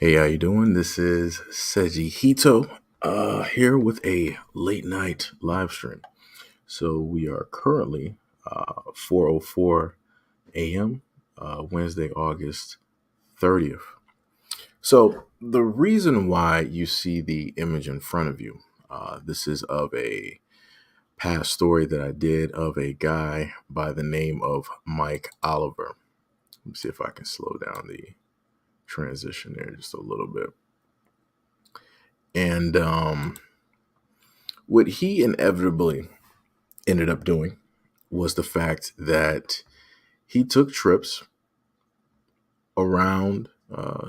Hey, how you doing? This is SEIJIHITO here with a late night live stream. So we are currently 4:04 a.m. Wednesday, August 30th. So the reason why you see the image in front of you, this is of a past story that I did of a guy by the name of Mike Oliver. Let me see if I can slow down the transition there just a little bit. And what he inevitably ended up doing was the fact that he took trips around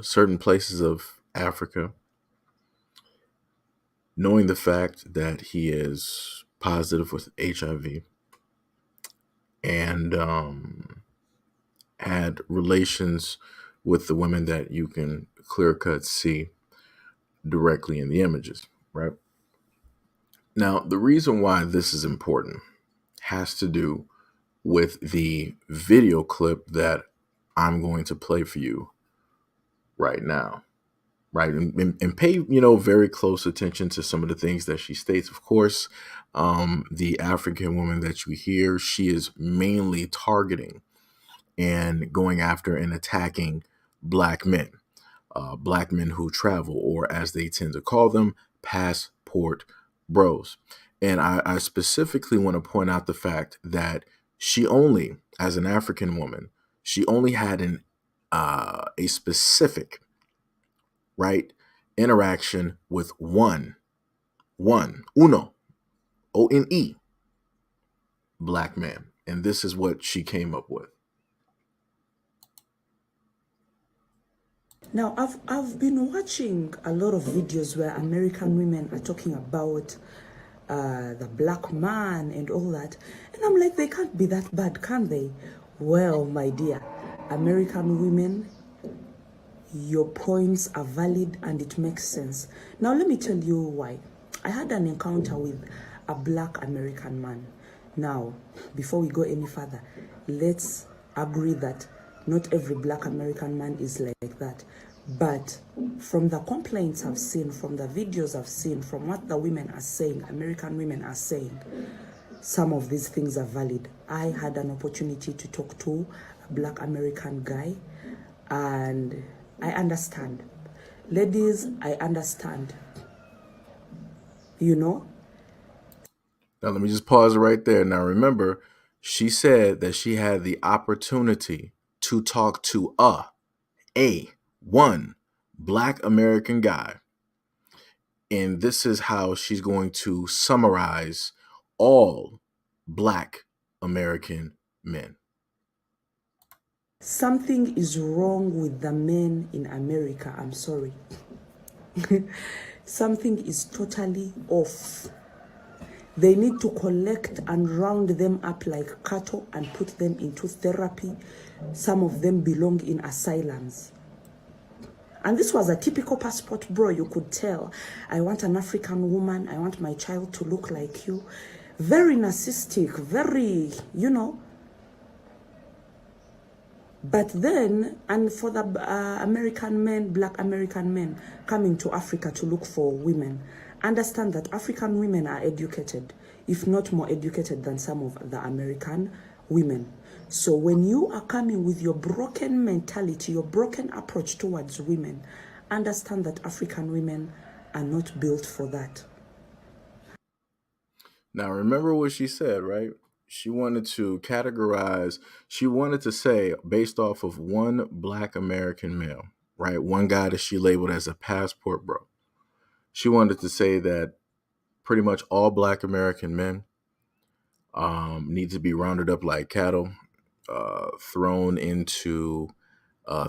certain places of Africa, knowing the fact that he is positive with HIV and had relations with the women that you can clear cut see directly in the images, right? Now, the reason why this is important has to do with the video clip that I'm going to play for you right now. Right. And pay, very close attention to some of the things that she states. Of course, the African woman that you hear, she is mainly targeting and going after and attacking black men who travel, or as they tend to call them, passport bros. And I specifically want to point out the fact that she only, as an African woman, she only had a specific right interaction with uno, O-N-E, black man. And this is what she came up with. Now, I've been watching a lot of videos where American women are talking about the black man and all that. And I'm like, they can't be that bad, can they? Well, my dear, American women, your points are valid and it makes sense. Now, let me tell you why. I had an encounter with a black American man. Now, before we go any further, let's agree that not every black American man is like that. But from the complaints I've seen, from the videos I've seen, from what the women are saying, American women are saying, some of these things are valid. I had an opportunity to talk to a black American guy, and I understand. Ladies, I understand. You know? Now, let me just pause right there. Now, remember, she said that she had the opportunity to talk to one black American guy. And this is how she's going to summarize all black American men. Something is wrong with the men in America. I'm sorry. Something is totally off. They need to collect and round them up like cattle and put them into therapy. Some of them belong in asylums. And this was a typical passport bro. You could tell, I want an African woman. I want my child to look like you. Very narcissistic, very, But then, and for the American men, black American men coming to Africa to look for women, understand that African women are educated, if not more educated than some of the American women. So when you are coming with your broken mentality, your broken approach towards women, understand that African women are not built for that. Now, remember what she said, right? She wanted to categorize, she wanted to say, based off of one black American male, right? One guy that she labeled as a passport bro. She wanted to say that pretty much all black American men need to be rounded up like cattle, thrown into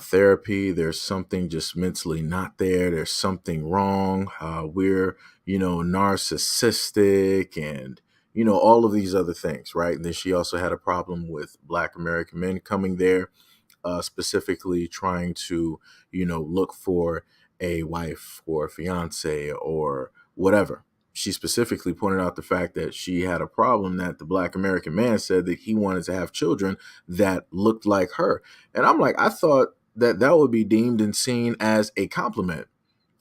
therapy. There's something just mentally not there. There's something wrong. We're, narcissistic and, all of these other things, right? And then she also had a problem with black American men coming there, specifically trying to, look for a wife or a fiance or whatever. She specifically pointed out the fact that she had a problem that the black American man said that he wanted to have children that looked like her. And I'm like, I thought that would be deemed and seen as a compliment.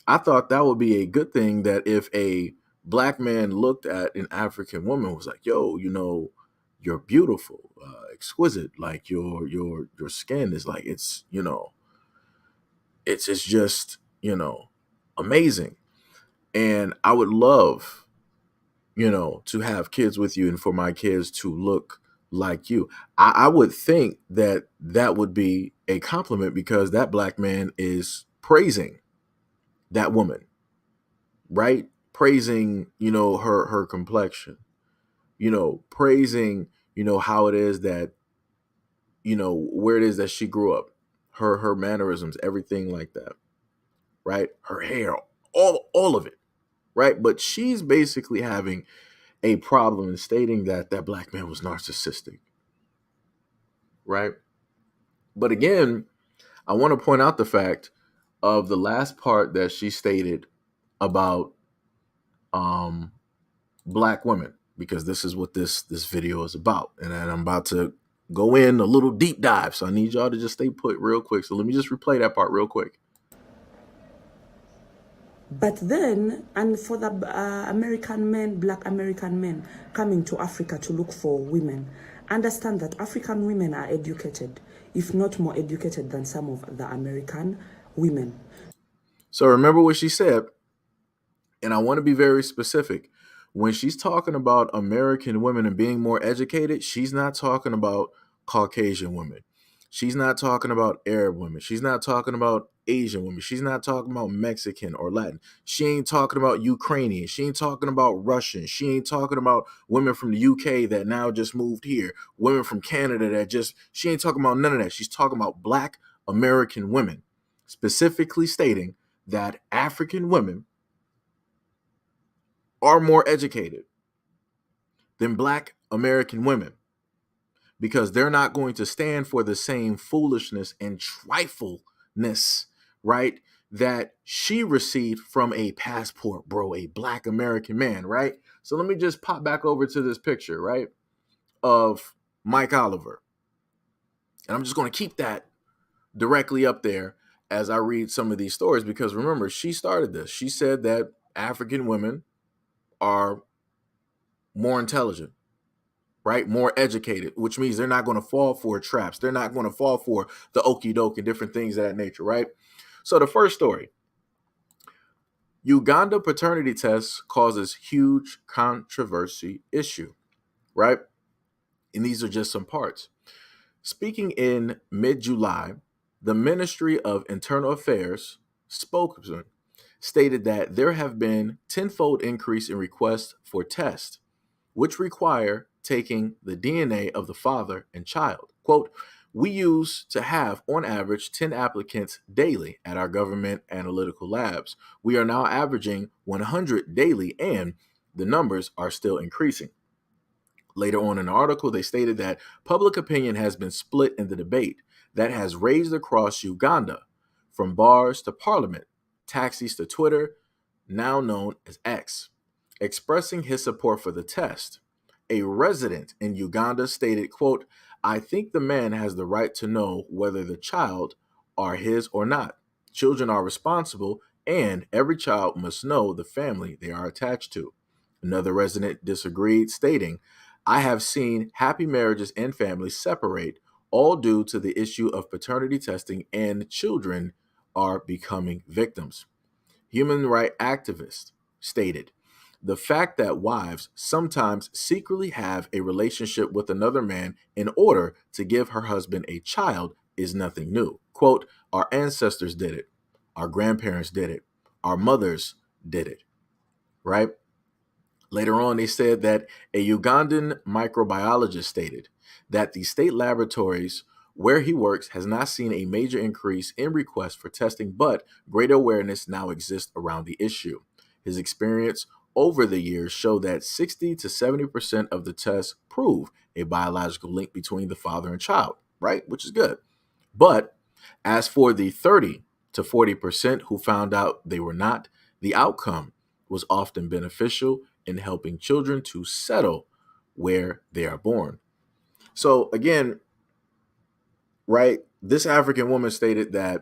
I thought that would be a good thing, that if a black man looked at an African woman, was like, "Yo, you're beautiful, exquisite. Like your skin is like, it's it's just amazing." And I would love to have kids with you, and for my kids to look like you. I would think that that would be a compliment, because that black man is praising that woman, right? Praising, her complexion, praising, how it is that, where it is that she grew up, her mannerisms, everything like that, right? Her hair, all of it, right? But she's basically having a problem in stating that that black man was narcissistic, right? But again, I want to point out the fact of the last part that she stated about um black women, because this is what this video is about, and then I'm about to go in a little deep dive, so I need y'all to just stay put real quick. So let me just replay that part real quick. But then, and for the American men, black American men coming to Africa to look for women, understand that African women are educated, if not more educated than some of the American women. So remember what she said, and I want to be very specific. When she's talking about American women and being more educated, she's not talking about Caucasian women. She's not talking about Arab women. She's not talking about Asian women. She's not talking about Mexican or Latin. She ain't talking about Ukrainian. She ain't talking about Russian. She ain't talking about women from the UK that now just moved here. Women from Canada that just, she ain't talking about none of that. She's talking about black American women, specifically stating that African women are more educated than black American women, because they're not going to stand for the same foolishness and trifleness, right, that she received from a passport bro, a black American man, right? So let me just pop back over to this picture, right, of Mike Oliver. And I'm just going to keep that directly up there as I read some of these stories, because remember, she started this. She said that African women are more intelligent, right? More educated, which means they're not going to fall for traps. They're not going to fall for the okie doke and different things of that nature, right? So the first story, Uganda paternity test causes huge controversy issue, right? And these are just some parts. Speaking in mid-July, the Ministry of Internal Affairs spokesman stated that there have been tenfold increase in requests for tests which require taking the DNA of the father and child. Quote, we used to have, on average, 10 applicants daily at our government analytical labs. We are now averaging 100 daily, and the numbers are still increasing. Later on in the article, they stated that public opinion has been split in the debate that has raged across Uganda, from bars to parliament, taxis to Twitter, now known as X, expressing his support for the test. A resident in Uganda stated, quote, I think the man has the right to know whether the child are his or not. Children are responsible, and every child must know the family they are attached to. Another resident disagreed, stating, I have seen happy marriages and families separate, all due to the issue of paternity testing, and children are becoming victims. Human rights activist stated, the fact that wives sometimes secretly have a relationship with another man in order to give her husband a child is nothing new. Quote, our ancestors did it. Our grandparents did it. Our mothers did it, right? Later on, they said that a Ugandan microbiologist stated that the state laboratories where he works has not seen a major increase in requests for testing, but greater awareness now exists around the issue. His experience over the years show that 60 to 70% of the tests prove a biological link between the father and child, right? Which is good. But as for the 30 to 40% who found out they were not, the outcome was often beneficial in helping children to settle where they are born. So again, right, This African woman stated that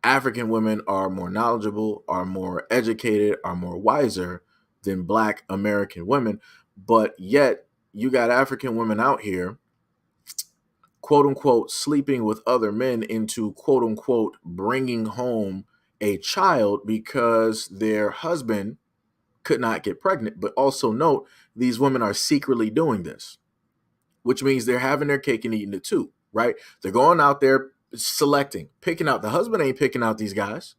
African women are more knowledgeable, are more educated, are more wiser than Black American women. But yet, you got African women out here, quote unquote, sleeping with other men into, quote unquote, bringing home a child because their husband could not get pregnant. But also note, these women are secretly doing this, which means they're having their cake and eating it too, right? They're going out there selecting, picking out. The husband ain't picking out these guys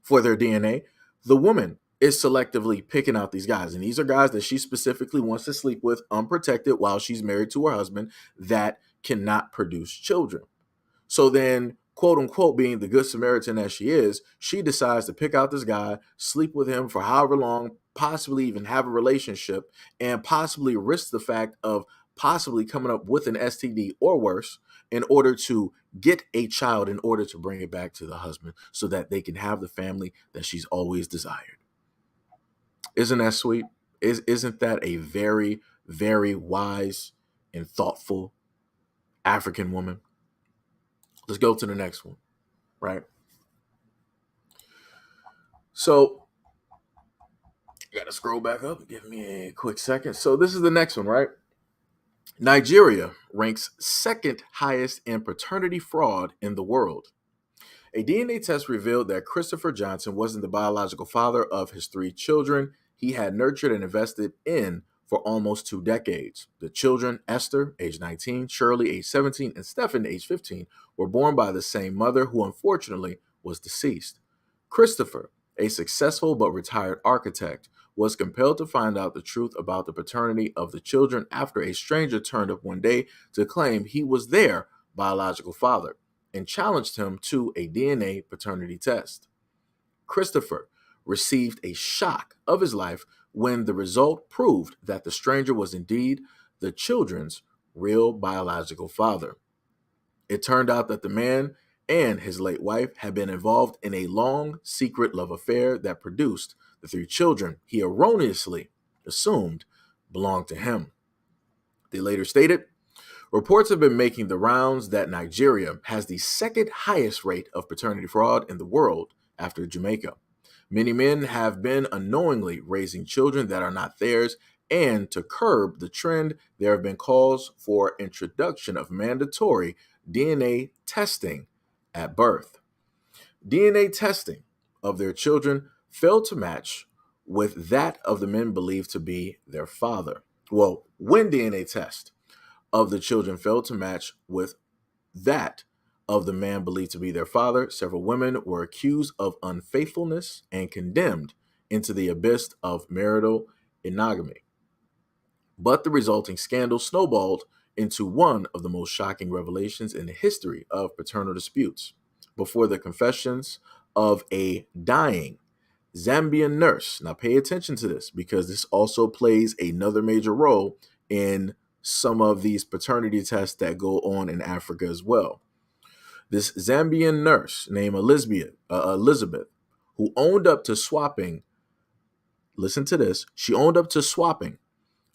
for their DNA. The woman is selectively picking out these guys. And these are guys that she specifically wants to sleep with unprotected while she's married to her husband that cannot produce children. So then, quote unquote, being the good Samaritan as she is, she decides to pick out this guy, sleep with him for however long, possibly even have a relationship, and possibly risk the fact of possibly coming up with an STD or worse in order to get a child, in order to bring it back to the husband so that they can have the family that she's always desired. Isn't that sweet? Isn't that a very, very wise and thoughtful African woman? Let's go to the next one, right? So, got to scroll back up. Give me a quick second. So, this is the next one, right? Nigeria ranks second highest in paternity fraud in the world. A DNA test revealed that Christopher Johnson wasn't the biological father of his three children he had nurtured and invested in for almost 2 decades. The children, Esther, age 19, Shirley, age 17, and Stephen, age 15, were born by the same mother who unfortunately was deceased. Christopher, a successful but retired architect, was compelled to find out the truth about the paternity of the children after a stranger turned up one day to claim he was their biological father and challenged him to a DNA paternity test. Christopher received a shock of his life when the result proved that the stranger was indeed the children's real biological father. It turned out that the man and his late wife had been involved in a long, secret love affair that produced the 3 children he erroneously assumed belonged to him. They later stated, reports have been making the rounds that Nigeria has the second highest rate of paternity fraud in the world after Jamaica. Many men have been unknowingly raising children that are not theirs, and to curb the trend, there have been calls for introduction of mandatory DNA testing at birth. DNA testing of their children failed to match with that of the men believed to be their father. Well, when DNA test of the children failed to match with that of the man believed to be their father, several women were accused of unfaithfulness and condemned into the abyss of marital enogamy. But the resulting scandal snowballed into one of the most shocking revelations in the history of paternal disputes. Before the confessions of a dying Zambian nurse. Now, pay attention to this because this also plays another major role in some of these paternity tests that go on in Africa as well. This Zambian nurse named Elizabeth, who owned up to swapping, listen to this, she owned up to swapping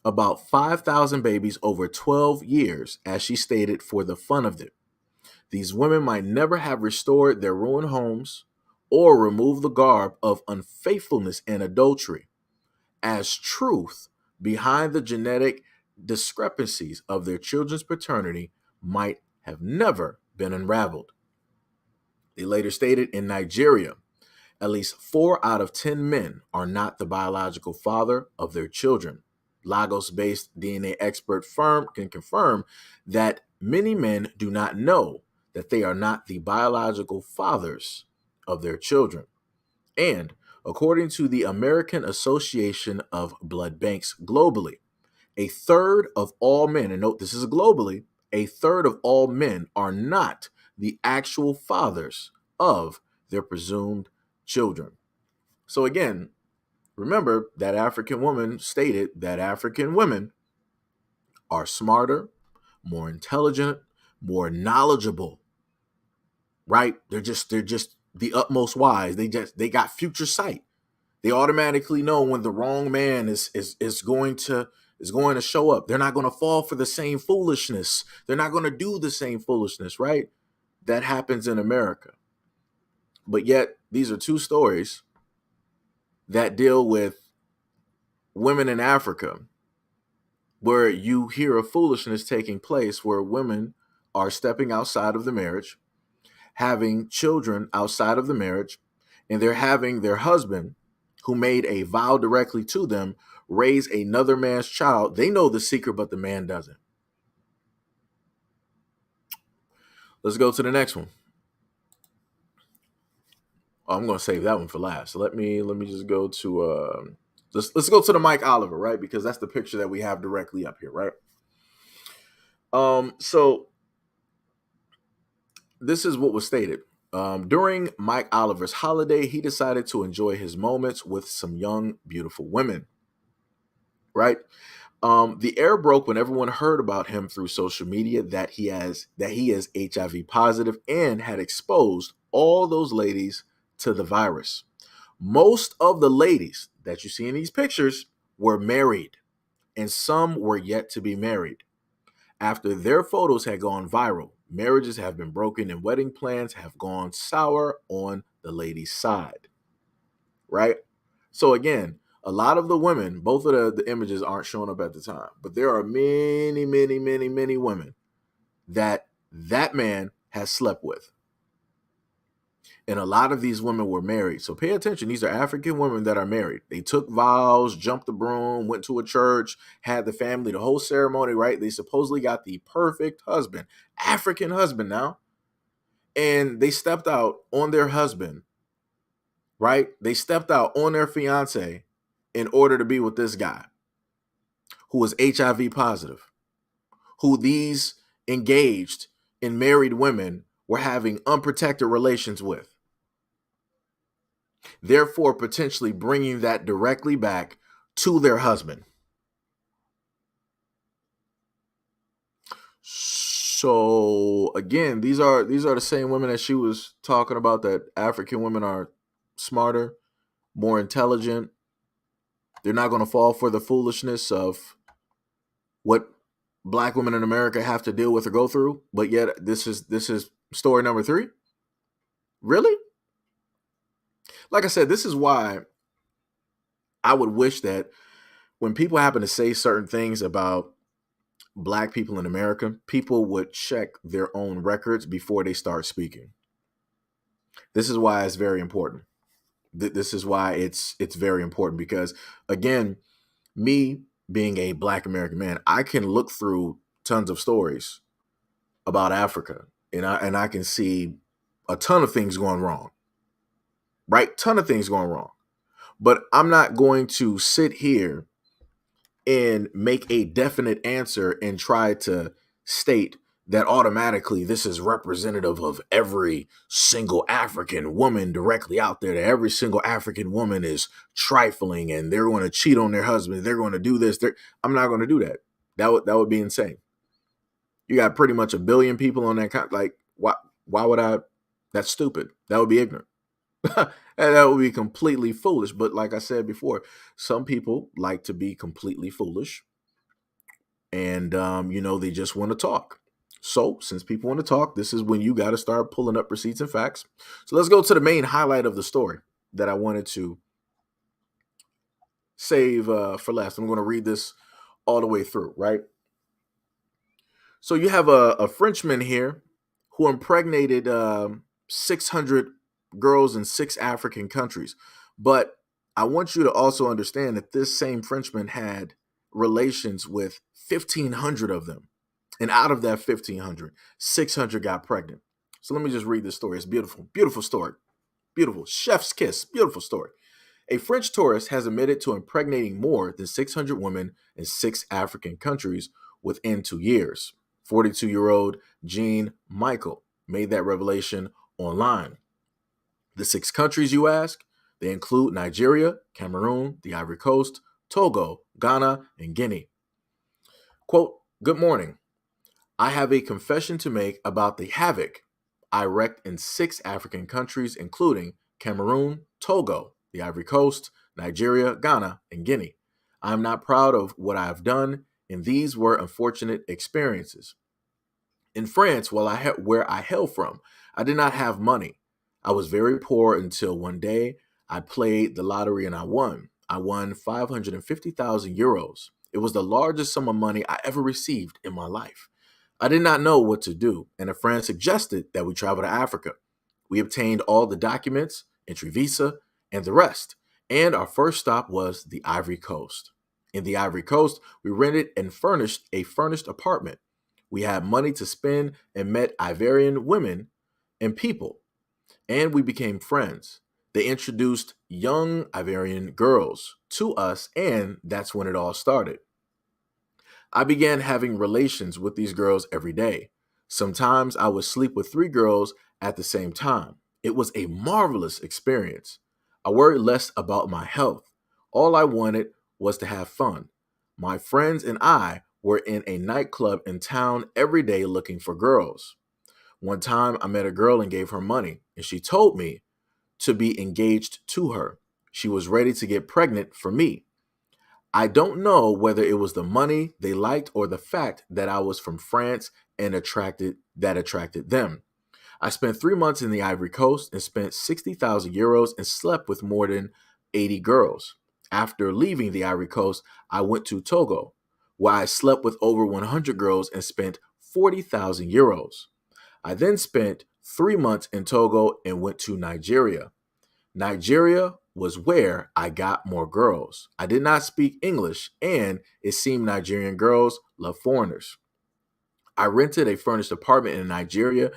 about 5,000 babies over 12 years, as she stated, for the fun of it. These women might never have restored their ruined homes or removed the garb of unfaithfulness and adultery, as truth behind the genetic discrepancies of their children's paternity might have never been unraveled. They later stated in Nigeria, at least 4 out of 10 men are not the biological father of their children. Lagos-based DNA expert firm can confirm that many men do not know that they are not the biological fathers of their children. And according to the American Association of Blood Banks globally, a third of all men, and note this is globally, a third of all men are not the actual fathers of their presumed children. So again, remember that African woman stated that African women are smarter, more intelligent, more knowledgeable, right? They're just the utmost wise. They got future sight. They automatically know when the wrong man is going to show up. They're not going to fall for the same foolishness. They're not going to do the same foolishness, right? that happens in America. But yet, these are two stories that deal with women in Africa, where you hear of foolishness taking place, where women are stepping outside of the marriage, having children outside of the marriage, and they're having their husband, who made a vow directly to them, raise another man's child. They know the secret, but the man doesn't. Let's go to the next one. Oh, I'm going to save that one for last. So let me just go to let's go to the Mike Oliver, right? Because that's the picture that we have directly up here, right? So this is what was stated. During Mike Oliver's holiday, he decided to enjoy his moments with some young, beautiful women, right? The air broke when everyone heard about him through social media that he is HIV positive and had exposed all those ladies to the virus. Most of the ladies that you see in these pictures were married, and some were yet to be married. After their photos had gone viral, marriages have been broken and wedding plans have gone sour on the ladies' side, right? So again, a lot of the women, both of the images aren't showing up at the time, but there are many, many, many, many women that man has slept with. And a lot of these women were married. So pay attention. These are African women that are married. They took vows, jumped the broom, went to a church, had the family, the whole ceremony, right? They supposedly got the perfect husband, African husband now. And they stepped out on their husband, right? They stepped out on their fiance in order to be with this guy who was HIV positive, who these engaged and married women were having unprotected relations with, therefore potentially bringing that directly back to their husband. So again, these are the same women that she was talking about, that African women are smarter, more intelligent. They're not going to fall for the foolishness of what black women in America have to deal with or go through. But yet this is story number 3. Really? Like I said, this is why I would wish that when people happen to say certain things about black people in America, people would check their own records before they start speaking. This is why it's very important. This is why it's very important, because again, me being a black American man, I can look through tons of stories about Africa, and I can see a ton of things going wrong. Right? Ton of things going wrong. But I'm not going to sit here and make a definite answer and try to state that automatically this is representative of every single African woman directly out there, that every single African woman is trifling and they're going to cheat on their husband, they're going to do this. I'm not going to do that. That would be insane. You got pretty much a billion people on that. Like, why would I? That's stupid. That would be ignorant. And that would be completely foolish. But like I said before, some people like to be completely foolish, and they just want to talk. So since people want to talk, this is when you got to start pulling up receipts and facts. So let's go to the main highlight of the story that I wanted to save for last. I'm going to read this all the way through, right? So you have a Frenchman here who impregnated 600 girls in 6 African countries. But I want you to also understand that this same Frenchman had relations with 1,500 of them. And out of that 1,500, 600 got pregnant. So let me just read this story. It's beautiful. Beautiful story. Beautiful. Chef's kiss. Beautiful story. A French tourist has admitted to impregnating more than 600 women in 6 African countries within 2 years. 42-year-old Jean Michael made that revelation online. The 6 countries, you ask? They include Nigeria, Cameroon, the Ivory Coast, Togo, Ghana, and Guinea. Quote, "Good morning. I have a confession to make about the havoc I wreaked in 6 African countries, including Cameroon, Togo, the Ivory Coast, Nigeria, Ghana, and Guinea. I am not proud of what I have done, and these were unfortunate experiences. In France, where I hail from, I did not have money. I was very poor until one day I played the lottery and I won. I won 550,000 euros. It was the largest sum of money I ever received in my life. I did not know what to do, and a friend suggested that we travel to Africa. We obtained all the documents, entry visa, and the rest. And our first stop was the Ivory Coast. In the Ivory Coast, we rented and furnished a furnished apartment. We had money to spend and met Ivorian women and people, and we became friends. They introduced young Ivorian girls to us, and that's when it all started. I began having relations with these girls every day. Sometimes I would sleep with three girls at the same time. It was a marvelous experience. I worried less about my health. All I wanted was to have fun. My friends and I were in a nightclub in town every day looking for girls. One time I met a girl and gave her money, and she told me to be engaged to her. She was ready to get pregnant for me. I don't know whether it was the money they liked or the fact that I was from France and attracted them. I spent 3 months in the Ivory Coast and spent 60,000 euros and slept with more than 80 girls. After leaving the Ivory Coast, I went to Togo, where I slept with over 100 girls and spent 40,000 euros. I then spent 3 months in Togo and went to Nigeria. Nigeria was where I got more girls. I did not speak English, and it seemed Nigerian girls love foreigners. I rented a furnished apartment in Nigeria,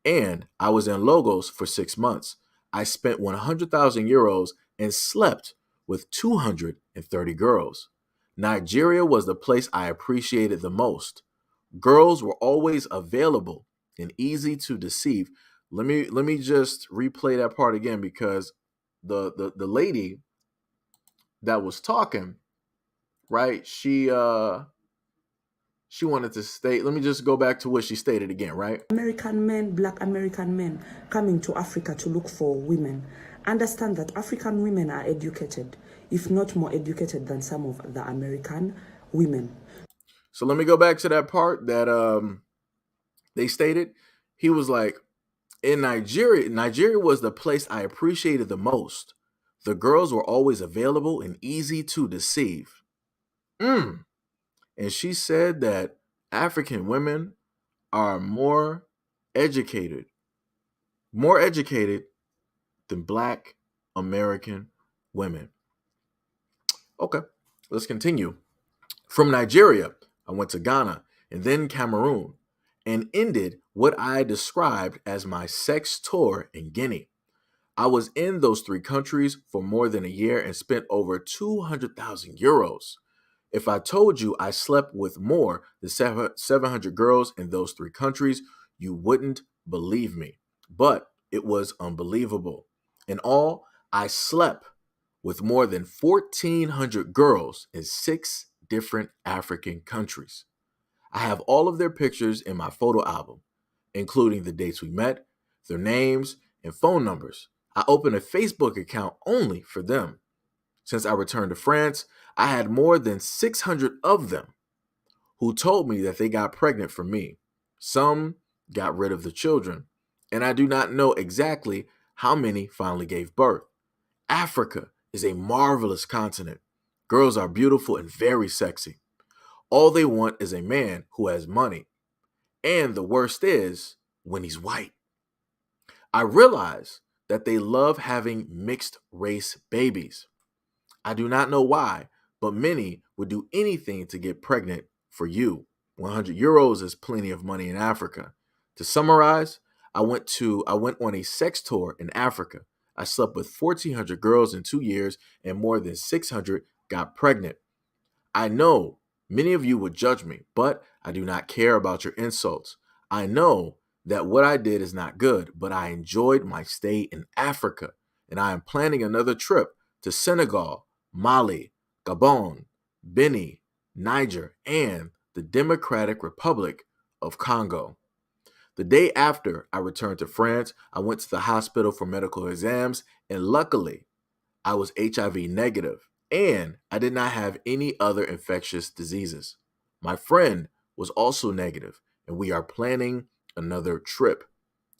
and I was in Lagos for 6 months. I spent 100,000 euros and slept with 230 girls. Nigeria was the place I appreciated the most. Girls were always available and easy to deceive. Let me just replay that part again because the lady that was talking, right? She wanted to state. Let me just go back to what she stated again, right? American men, black American men coming to Africa to look for women. Understand that African women are educated, if not more educated than some of the American women. So let me go back to that part that they stated. He was like, in Nigeria was the place I appreciated the most. The girls were always available and easy to deceive. Mm. And she said that African women are educated, more educated than black American women. Okay, let's continue. From Nigeria, I went to Ghana and then Cameroon and ended what I described as my sex tour in Guinea. I was in those three countries for more than a year and spent over 200,000 euros. If I told you I slept with more than 700 girls in those three countries, you wouldn't believe me. But it was unbelievable. In all, I slept with more than 1,400 girls in 6 different African countries. I have all of their pictures in my photo album, including the dates we met, their names, and phone numbers. I opened a Facebook account only for them. Since I returned to France, I had more than 600 of them who told me that they got pregnant from me. Some got rid of the children, and I do not know exactly how many finally gave birth. Africa is a marvelous continent. Girls are beautiful and very sexy. All they want is a man who has money. And the worst is when he's white. I realize that they love having mixed race babies. I do not know why, but many would do anything to get pregnant for you. 100 euros is plenty of money in Africa. To summarize, I went on a sex tour in Africa. I slept with 1,400 girls in 2 years and more than 600 got pregnant. I know many of you would judge me, but I do not care about your insults. I know that what I did is not good, but I enjoyed my stay in Africa, and I am planning another trip to Senegal, Mali, Gabon, Benin, Niger, and the Democratic Republic of Congo. The day after I returned to France, I went to the hospital for medical exams, and luckily, I was HIV negative, and I did not have any other infectious diseases. My friend was also negative, and we are planning another trip.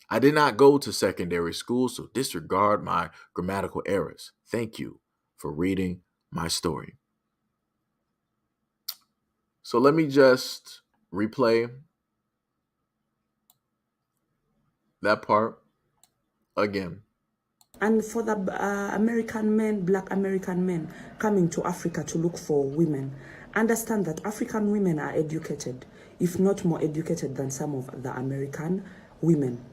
I did not go to secondary school, so disregard my grammatical errors. Thank you for reading my story. So let me just replay that part again. And for the American men, black American men coming to Africa to look for women, understand that African women are educated, if not more educated than some of the American women.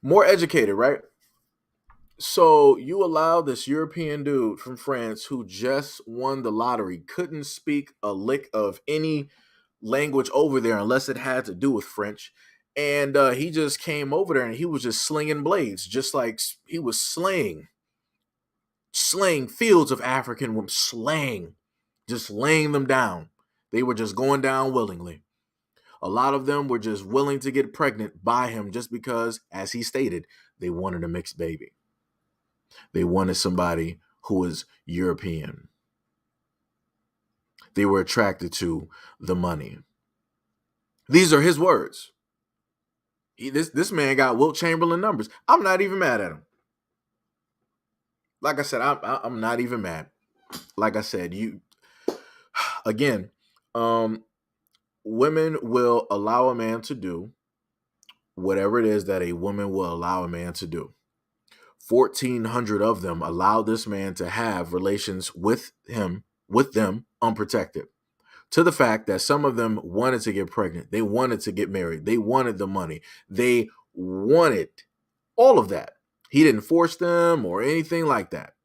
More educated, right? So you allow this European dude from France who just won the lottery, couldn't speak a lick of any language over there unless it had to do with French. And he just came over there and he was just slinging blades, just like he was slaying fields of African women, just laying them down. They were just going down willingly. A lot of them were just willing to get pregnant by him just because, as he stated, they wanted a mixed baby. They wanted somebody who was European. They were attracted to the money. These are his words. This man got Wilt Chamberlain numbers. I'm not even mad at him. Like I said, I'm not even mad. Like I said, you again, women will allow a man to do whatever it is that a woman will allow a man to do. 1,400 of them allowed this man to have relations with them unprotected. To the fact that some of them wanted to get pregnant, they wanted to get married, they wanted the money, they wanted all of that. He didn't force them or anything like that.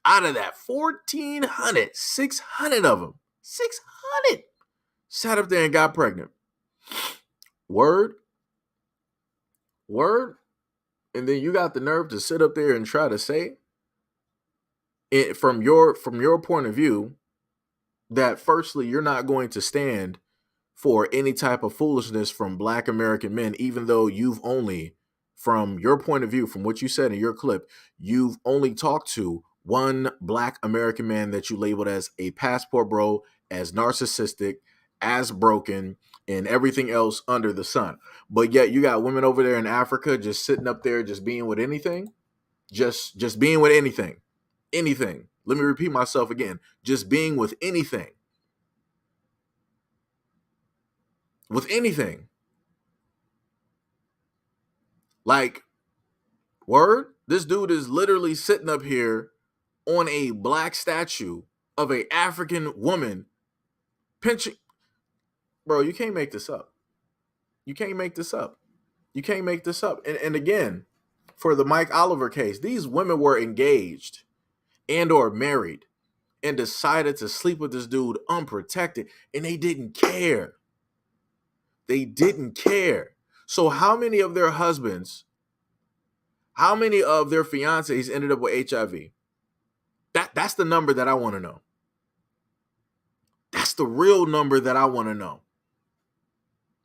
Out of that 1,400, 600 of them, 600 sat up there and got pregnant. Word. And then you got the nerve to sit up there and try to say it from your point of view that firstly you're not going to stand for any type of foolishness from black American men, even though you've only, from your point of view, from what you said in your clip, you've only talked to one black American man that you labeled as a passport bro, as narcissistic, as broken, and everything else under the sun. But yet you got women over there in Africa just sitting up there just being with anything, just being with anything. Anything. Let me repeat myself again. Just being with anything. With anything. Like, word, this dude is literally sitting up here on a black statue of a African woman pinching. Bro, you can't make this up. You can't make this up. You can't make this up. And again, for the Mike Oliver case, these women were engaged and or married and decided to sleep with this dude unprotected, and they didn't care. They didn't care. So how many of their husbands, how many of their fiancés ended up with HIV? That's the number that I want to know. That's the real number that I want to know.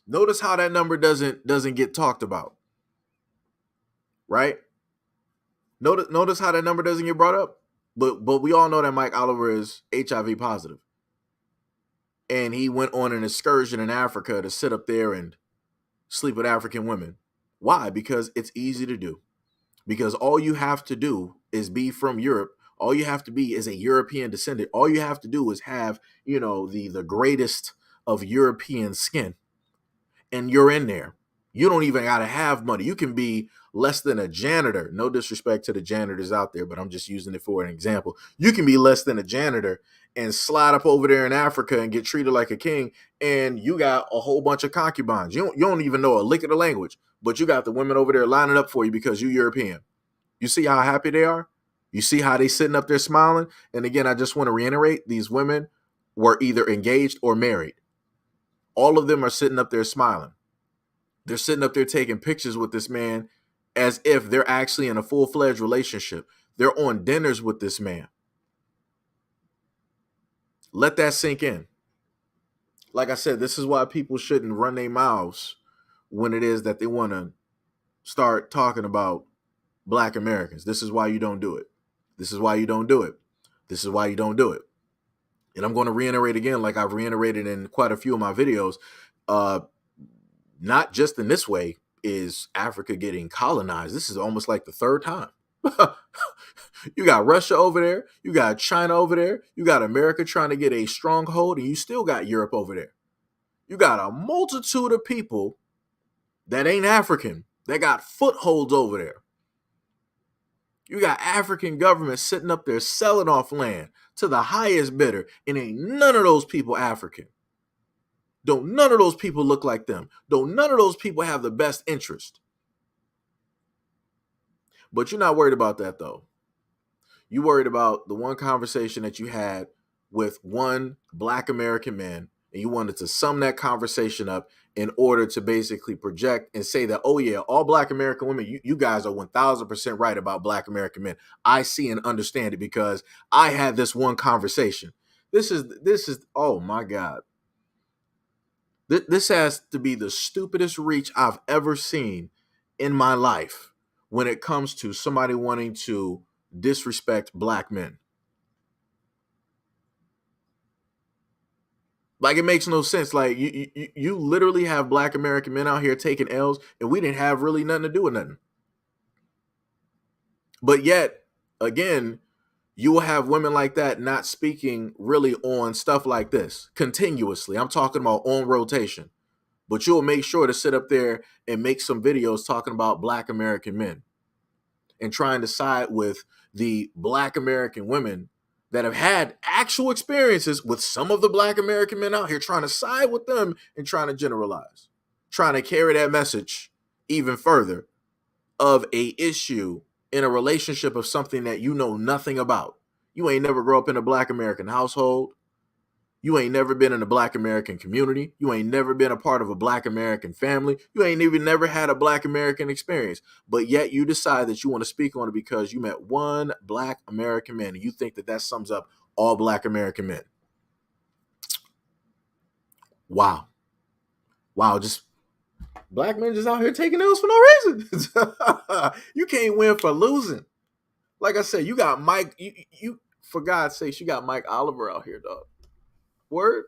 Notice how that number doesn't get talked about. Right? Notice how that number doesn't get brought up. But we all know that Mike Oliver is HIV positive. And he went on an excursion in Africa to sit up there and sleep with African women. Why? Because it's easy to do. Because all you have to do is be from Europe. All you have to be is a European descendant. All you have to do is have, the greatest of European skin. And you're in there. You don't even got to have money. You can be less than a janitor. No disrespect to the janitors out there, but I'm just using it for an example. You can be less than a janitor and slide up over there in Africa and get treated like a king, and you got a whole bunch of concubines. You don't even know a lick of the language, but you got the women over there lining up for you because you're European. You see how happy they are? You see how they sitting up there smiling? And again, I just want to reiterate, these women were either engaged or married. All of them are sitting up there smiling. They're sitting up there taking pictures with this man as if they're actually in a full-fledged relationship. They're on dinners with this man. Let that sink in. Like I said, this is why people shouldn't run their mouths when it is that they want to start talking about black Americans. This is why you don't do it. This is why you don't do it. This is why you don't do it. And I'm going to reiterate again, like I've reiterated in quite a few of my videos. not just in this way is Africa getting colonized. This is almost like the third time. You got Russia over there, you got China over there, you got America trying to get a stronghold, and you still got Europe over there. You got a multitude of people that ain't African that got footholds over there. You got African governments sitting up there selling off land to the highest bidder, and ain't none of those people African. Don't none of those people look like them. Don't none of those people have the best interest. But you're not worried about that, though. You worried about the one conversation that you had with one Black American man, and you wanted to sum that conversation up in order to basically project and say that, oh yeah, all Black American women, you guys are 1000% right about Black American men. I see and understand it because I had this one conversation. This is oh my God. This has to be the stupidest reach I've ever seen in my life when it comes to somebody wanting to disrespect Black men. Like, it makes no sense. Like, you literally have Black American men out here taking L's, and we didn't have really nothing to do with nothing. But yet, again, you will have women like that not speaking really on stuff like this continuously. I'm talking about on rotation. But you'll make sure to sit up there and make some videos talking about Black American men and trying to side with the Black American women that have had actual experiences with some of the Black American men out here, trying to side with them and trying to generalize, trying to carry that message even further of a issue in a relationship of something that you know nothing about. You ain't never grow up in a Black American household. You ain't never been in a Black American community. You ain't never been a part of a Black American family. You ain't even never had a Black American experience. But yet you decide that you want to speak on it because you met one Black American man and you think that that sums up all Black American men. Wow. Wow, just Black men just out here taking L's for no reason. You can't win for losing. Like I said, you got Mike, you for God's sakes, you got Mike Oliver out here, dog. Word.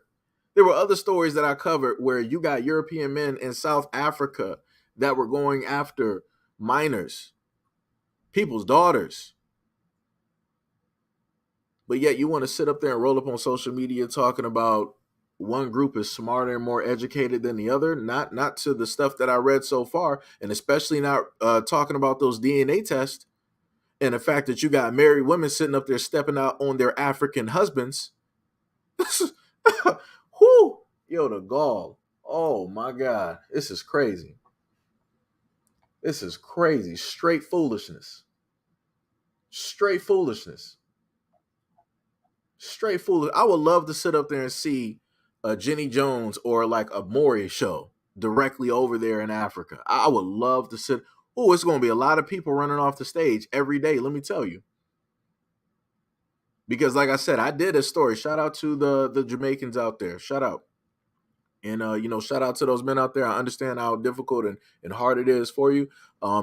There were other stories that I covered where you got European men in South Africa that were going after minors, people's daughters. But yet you want to sit up there and roll up on social media talking about one group is smarter and more educated than the other, not to the stuff that I read so far, and especially not talking about those DNA tests and the fact that you got married women sitting up there stepping out on their African husbands. Whoo, yo, the gall. Oh my God. This is crazy. This is crazy. Straight foolishness. Straight foolishness. Straight foolish. I would love to sit up there and see a Jenny Jones or like a Maury show directly over there in Africa. I would love to sit. Oh, it's going to be a lot of people running off the stage every day, let me tell you. Because like I said, I did a story. Shout out to the Jamaicans out there. Shout out. And, shout out to those men out there. I understand how difficult and hard it is for you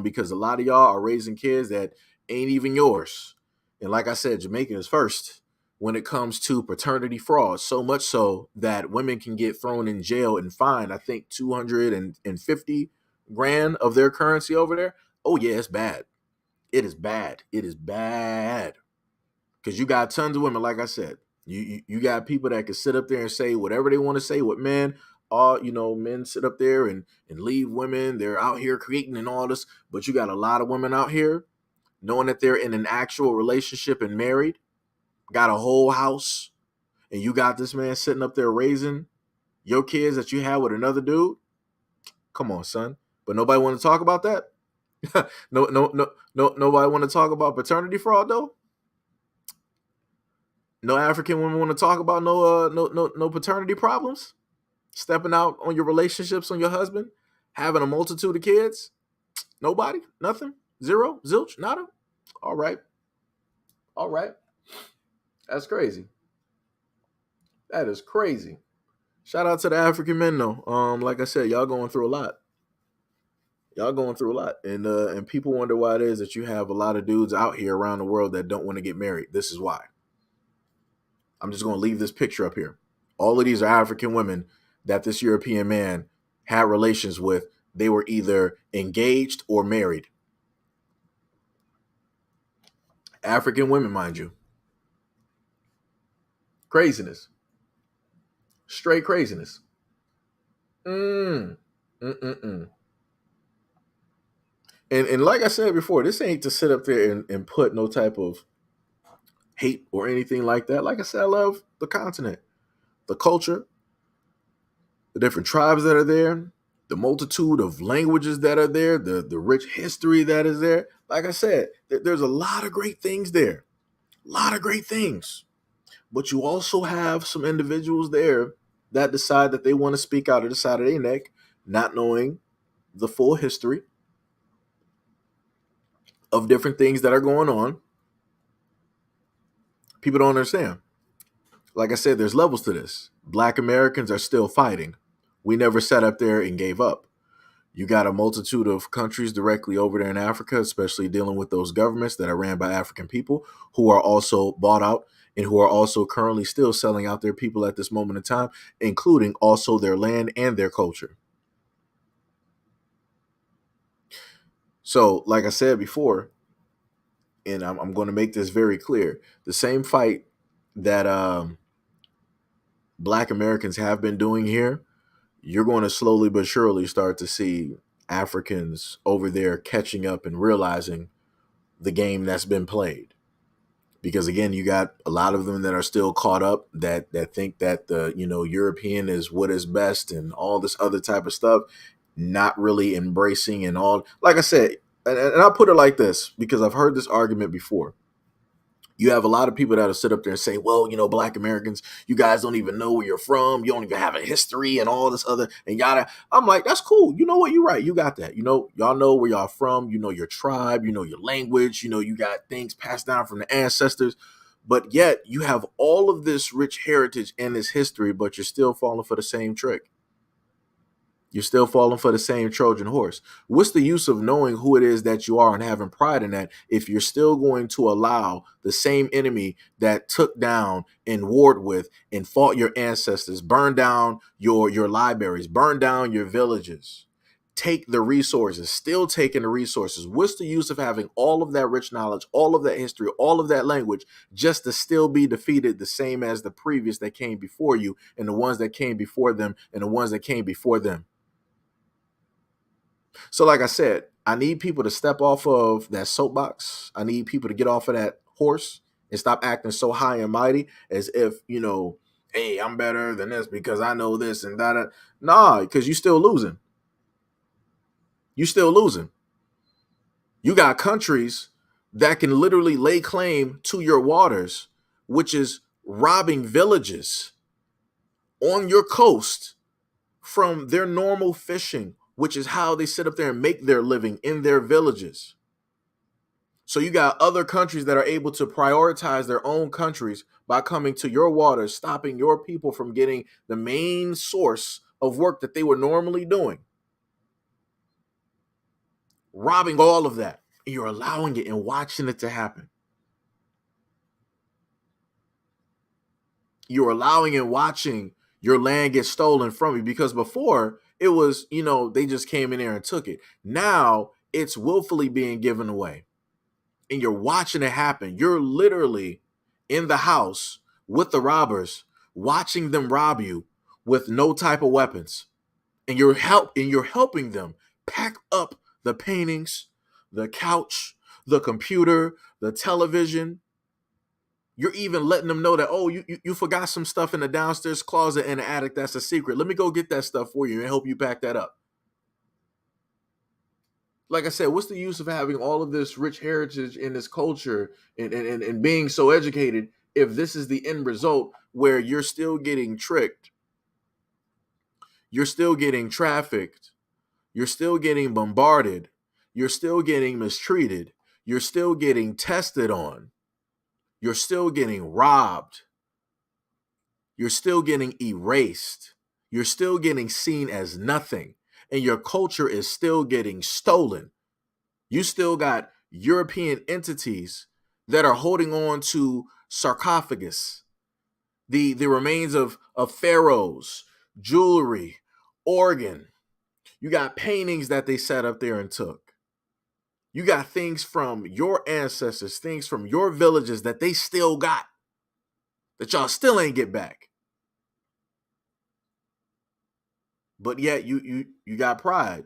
because a lot of y'all are raising kids that ain't even yours. And like I said, Jamaica is first when it comes to paternity fraud, so much so that women can get thrown in jail and fined, I think, 250 grand of their currency over there. Oh, yeah, it's bad. It is bad. It is bad. Because you got tons of women, like I said. You got people that can sit up there and say whatever they want to say with men. Men sit up there and leave women. They're out here creating and all this. But you got a lot of women out here knowing that they're in an actual relationship and married, got a whole house, and you got this man sitting up there raising your kids that you had with another dude. Come on, son. But nobody want to talk about that? No, nobody want to talk about paternity fraud, though? No African women want to talk about no paternity problems? Stepping out on your relationships on your husband? Having a multitude of kids? Nobody? Nothing? Zero? Zilch? Nada? All right. That's crazy. That is crazy. Shout out to the African men, though. Like I said, y'all going through a lot. And people wonder why it is that you have a lot of dudes out here around the world that don't want to get married. This is why. I'm just going to leave this picture up here. All of these are African women that this European man had relations with, they were either engaged or married. African women, mind you. Craziness. Straight craziness. Mm. Mm-mm-mm. And like I said before, this ain't to sit up there and put no type of hate or anything like that. Like I said, I love the continent, the culture, the different tribes that are there, the multitude of languages that are there, the rich history that is there. Like I said, there's a lot of great things there. A lot of great things. But you also have some individuals there that decide that they want to speak out of the side of their neck, not knowing the full history of different things that are going on. People don't understand. Like I said, there's levels to this. Black Americans are still fighting. We never sat up there and gave up. You got a multitude of countries directly over there in Africa, especially dealing with those governments that are ran by African people who are also bought out and who are also currently still selling out their people at this moment in time, including also their land and their culture. So, like I said before, and I'm going to make this very clear, the same fight that Black Americans have been doing here, you're going to slowly but surely start to see Africans over there catching up and realizing the game that's been played. Because again, you got a lot of them that are still caught up that think that the European is what is best and all this other type of stuff, not really embracing and all. Like I said, and I'll put it like this because I've heard this argument before. You have a lot of people that'll sit up there and say, well, Black Americans, you guys don't even know where you're from. You don't even have a history and all this other and yada. I'm like, that's cool. You know what? You're right. You got that. Y'all know where y'all from. You know your tribe. You know your language. You got things passed down from the ancestors. But yet you have all of this rich heritage and this history, but you're still falling for the same trick. You're still falling for the same Trojan horse. What's the use of knowing who it is that you are and having pride in that if you're still going to allow the same enemy that took down and warred with and fought your ancestors, burn down your libraries, burn down your villages, take the resources, still taking the resources? What's the use of having all of that rich knowledge, all of that history, all of that language, just to still be defeated the same as the previous that came before you and the ones that came before them and the ones that came before them? So, like I said, I need people to step off of that soapbox. I need people to get off of that horse and stop acting so high and mighty as if, hey, I'm better than this because I know this and that. Nah, because you're still losing. You're still losing. You got countries that can literally lay claim to your waters, which is robbing villages on your coast from their normal fishing, which is how they sit up there and make their living in their villages. So you got other countries that are able to prioritize their own countries by coming to your waters, stopping your people from getting the main source of work that they were normally doing, robbing all of that. And you're allowing it and watching it to happen. You're allowing and watching your land get stolen from you, because before it was, they just came in there and took it. Now it's willfully being given away and you're watching it happen. You're literally in the house with the robbers, watching them rob you with no type of weapons. And you're helping them pack up the paintings, the couch, the computer, the television. You're even letting them know that, oh, you forgot some stuff in the downstairs closet in the attic. That's a secret. Let me go get that stuff for you and help you pack that up. Like I said, what's the use of having all of this rich heritage in this culture and being so educated if this is the end result where you're still getting tricked, you're still getting trafficked, you're still getting bombarded, you're still getting mistreated, you're still getting tested on, you're still getting robbed, you're still getting erased, you're still getting seen as nothing, and your culture is still getting stolen. You still got European entities that are holding on to sarcophagus, the remains of pharaohs, jewelry, organ, You got paintings that they sat up there and took. You got things from your ancestors, things from your villages that they still got, that y'all still ain't get back. But yet you got pride.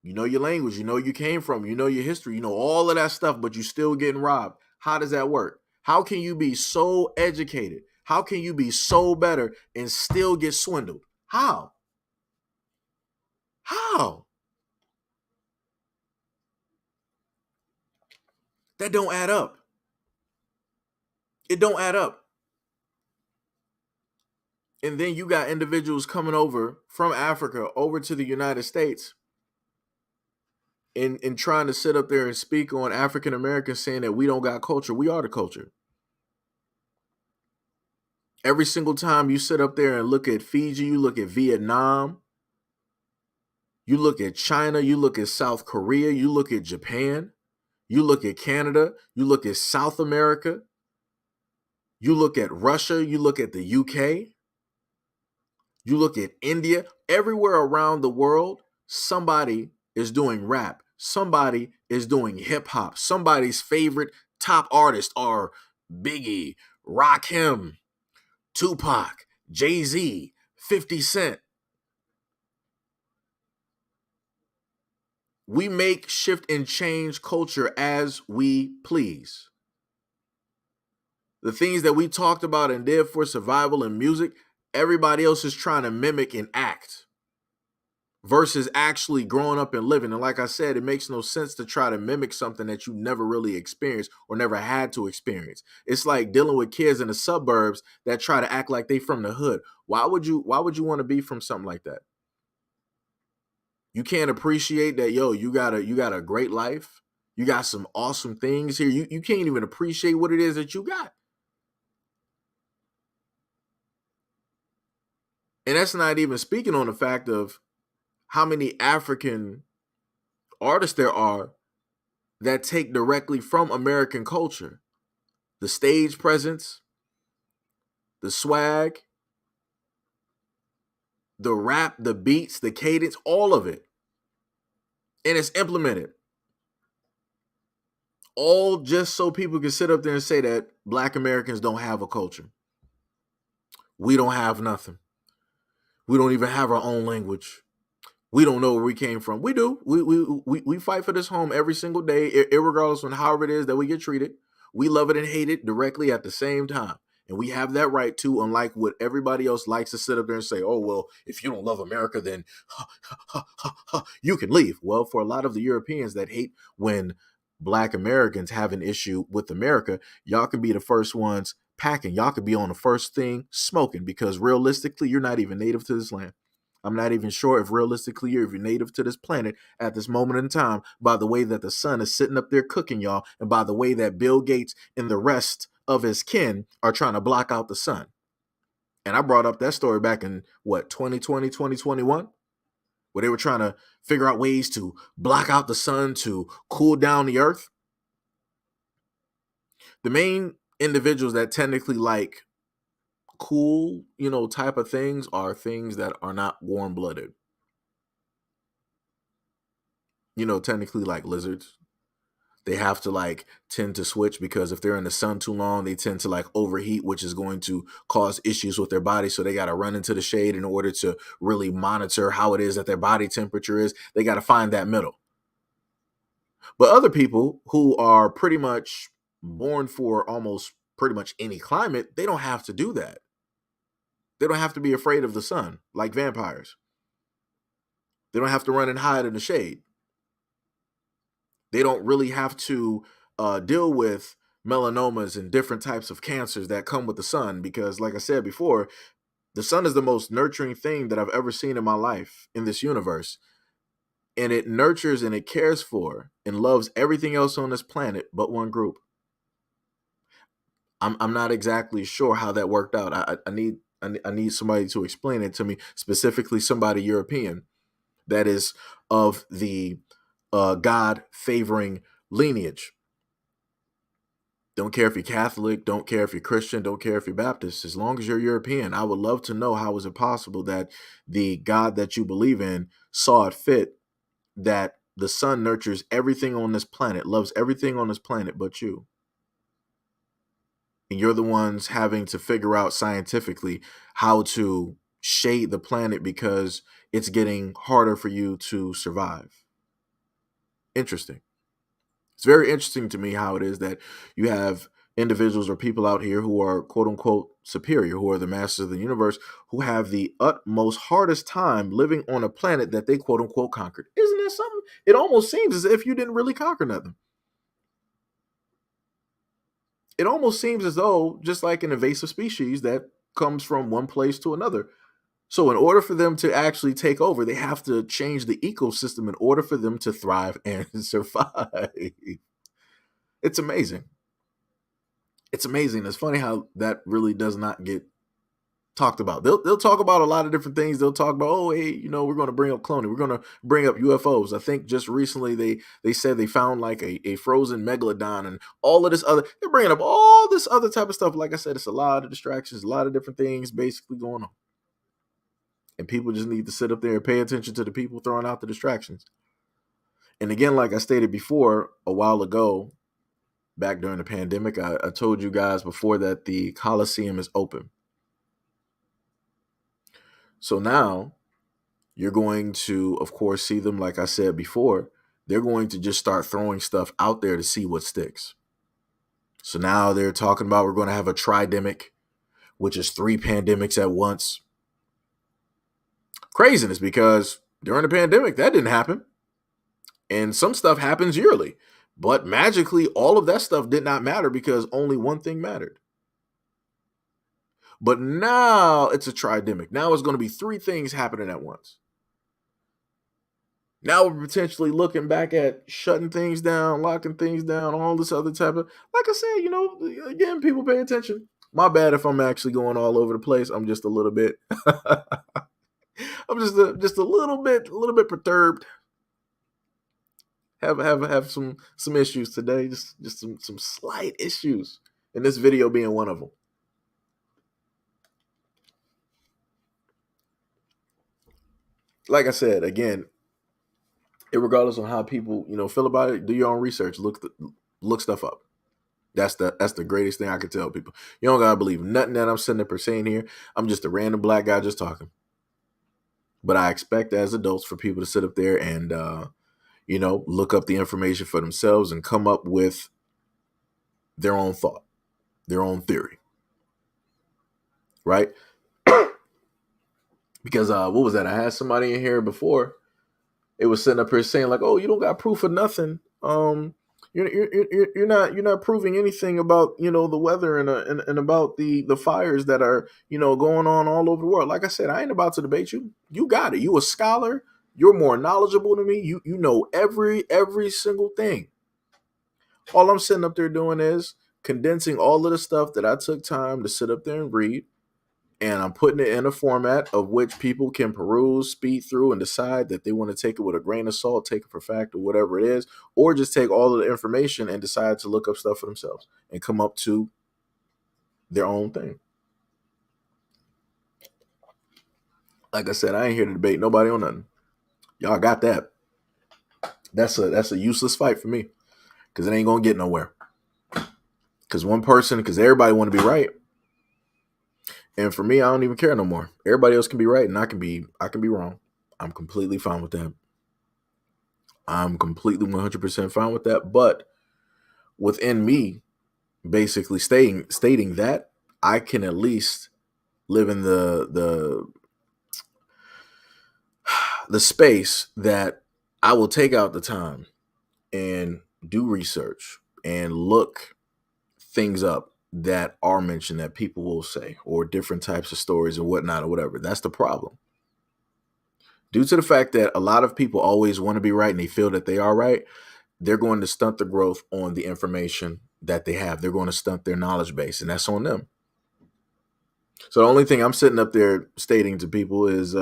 You know your language, you know you came from, you know your history, you know all of that stuff, but you still getting robbed. How does that work? How can you be so educated? How can you be so better and still get swindled? How? How? That don't add up. It don't add up. And then you got individuals coming over from Africa over to the United States and trying to sit up there and speak on African Americans saying that we don't got culture. We are the culture. Every single time you sit up there and look at Fiji, you look at Vietnam, you look at China, you look at South Korea, you look at Japan, you look at Canada, you look at South America, you look at Russia, you look at the UK, you look at India, everywhere around the world, somebody is doing rap. Somebody is doing hip hop. Somebody's favorite top artists are Biggie, Rakim, Tupac, Jay-Z, 50 Cent. We make, shift, and change culture as we please. The things that we talked about and did for survival and music, everybody else is trying to mimic and act versus actually growing up and living. And like I said, it makes no sense to try to mimic something that you never really experienced or never had to experience. It's like dealing with kids in the suburbs that try to act like they from the hood. Why would you want to be from something like that? You can't appreciate that, yo, you got a great life. You got some awesome things here. You can't even appreciate what it is that you got. And that's not even speaking on the fact of how many African artists there are that take directly from American culture. The stage presence, the swag, the rap, the beats, the cadence, all of it. And it's implemented. All just so people can sit up there and say that Black Americans don't have a culture. We don't have nothing. We don't even have our own language. We don't know where we came from. We do. We fight for this home every single day, irregardless of however it is that we get treated. We love it and hate it directly at the same time. And we have that right too, unlike what everybody else likes to sit up there and say, oh, well, if you don't love America, then you can leave. Well, for a lot of the Europeans that hate when Black Americans have an issue with America, y'all can be the first ones packing. Y'all could be on the first thing smoking because realistically, you're not even native to this land. I'm not even sure if realistically you're native to this planet at this moment in time by the way that the sun is sitting up there cooking y'all and by the way that Bill Gates and the rest of his kin are trying to block out the sun. And I brought up that story back in 2020, 2021, where they were trying to figure out ways to block out the sun to cool down the earth. The main individuals that technically like cool, type of things are things that are not warm-blooded. Technically like lizards. They have to tend to switch because if they're in the sun too long, they tend to overheat, which is going to cause issues with their body. So they got to run into the shade in order to really monitor how it is that their body temperature is. They got to find that middle. But other people who are pretty much born for almost pretty much any climate, they don't have to do that. They don't have to be afraid of the sun like vampires. They don't have to run and hide in the shade. They don't really have to deal with melanomas and different types of cancers that come with the sun because, like I said before, the sun is the most nurturing thing that I've ever seen in my life in this universe. And it nurtures and it cares for and loves everything else on this planet but one group. I'm not exactly sure how that worked out. I need somebody to explain it to me, specifically somebody European that is of the God favoring lineage. Don't care if you're Catholic, don't care if you're Christian, don't care if you're Baptist. As long as you're European, I would love to know how is it possible that the God that you believe in saw it fit that the sun nurtures everything on this planet, loves everything on this planet but you. And you're the ones having to figure out scientifically how to shade the planet because it's getting harder for you to survive. Interesting. It's very interesting to me how it is that you have individuals or people out here who are quote unquote superior, who are the masters of the universe, who have the utmost hardest time living on a planet that they quote unquote conquered. Isn't that something? It almost seems as if you didn't really conquer nothing. It almost seems as though just like an invasive species that comes from one place to another. So in order for them to actually take over, they have to change the ecosystem in order for them to thrive and survive. It's amazing. It's amazing. It's funny how that really does not get talked about. They'll talk about a lot of different things. They'll talk about, oh, hey, we're going to bring up cloning. We're going to bring up UFOs. I think just recently they said they found like a frozen megalodon and all of this other. They're bringing up all this other type of stuff. Like I said, it's a lot of distractions, a lot of different things basically going on. And people just need to sit up there and pay attention to the people throwing out the distractions. And again, like I stated before a while ago, back during the pandemic, I told you guys before that the Coliseum is open. So now you're going to, of course, see them, like I said before, they're going to just start throwing stuff out there to see what sticks. So now they're talking about we're going to have a tridemic, which is 3 pandemics at once. Craziness, because during the pandemic, that didn't happen. And some stuff happens yearly. But magically, all of that stuff did not matter because only one thing mattered. But now it's a tridemic. Now it's going to be 3 things happening at once. Now we're potentially looking back at shutting things down, locking things down, all this other type of, like I said, again, people pay attention. My bad if I'm actually going all over the place. I'm just a little bit, I'm just a little bit perturbed. Have some issues today, just some slight issues, and this video being one of them. Like I said, again, regardless on how people feel about it, do your own research, look stuff up. That's the greatest thing I can tell people. You don't gotta believe nothing that I'm sitting there saying here. I'm just a random black guy just talking. But I expect as adults for people to sit up there and look up the information for themselves and come up with their own thought, their own theory. Right? Because what was that? I had somebody in here before. It was sitting up here saying like, "Oh, you don't got proof of nothing. You're not proving anything about the weather and about the fires that are going on all over the world." Like I said, I ain't about to debate you. You got it. You a scholar. You're more knowledgeable than me. You know every single thing. All I'm sitting up there doing is condensing all of the stuff that I took time to sit up there and read. And I'm putting it in a format of which people can peruse, speed through, and decide that they want to take it with a grain of salt, take it for fact, or whatever it is, or just take all of the information and decide to look up stuff for themselves and come up to their own thing. Like I said, I ain't here to debate nobody on nothing. Y'all got that. That's a useless fight for me because it ain't gonna get nowhere. Because everybody want to be right. And for me, I don't even care no more. Everybody else can be right, and I can be wrong. I'm completely fine with that. I'm completely 100% fine with that. But within me, basically stating that, I can at least live in the space that I will take out the time and do research and look things up that are mentioned that people will say, or different types of stories and whatnot or whatever. That's the problem. Due to the fact that a lot of people always want to be right and they feel that they are right, they're going to stunt the growth on the information that they have. They're going to stunt their knowledge base, and that's on them. So the only thing I'm sitting up there stating to people is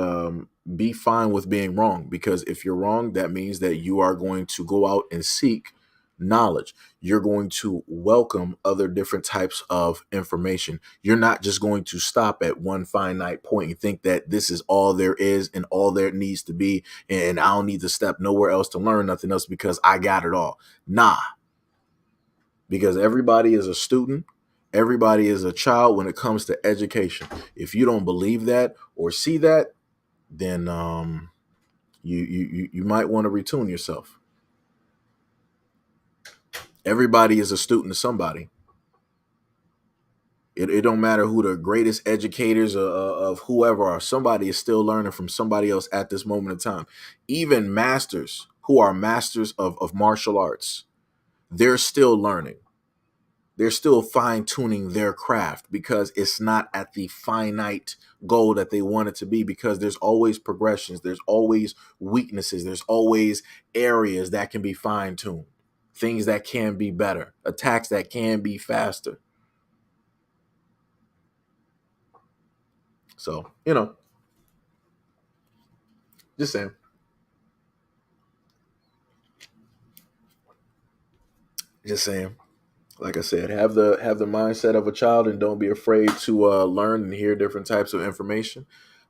be fine with being wrong, because if you're wrong, that means that you are going to go out and seek knowledge. You're going to welcome other different types of information. You're not just going to stop at one finite point and think that this is all there is and all there needs to be, and I don't need to step nowhere else to learn nothing else because I got it all. Nah, because everybody is a student. Everybody is a child when it comes to education. If you don't believe that or see that, then you might want to retune yourself. Everybody is a student to somebody. It don't matter who the greatest educators of whoever are. Somebody is still learning from somebody else at this moment in time. Even masters who are masters of martial arts, they're still learning. They're still fine tuning their craft because it's not at the finite goal that they want it to be, because there's always progressions. There's always weaknesses. There's always areas that can be fine tuned, things that can be better, attacks that can be faster. So, just saying. Just saying. Like I said, have the mindset of a child and don't be afraid to learn and hear different types of information.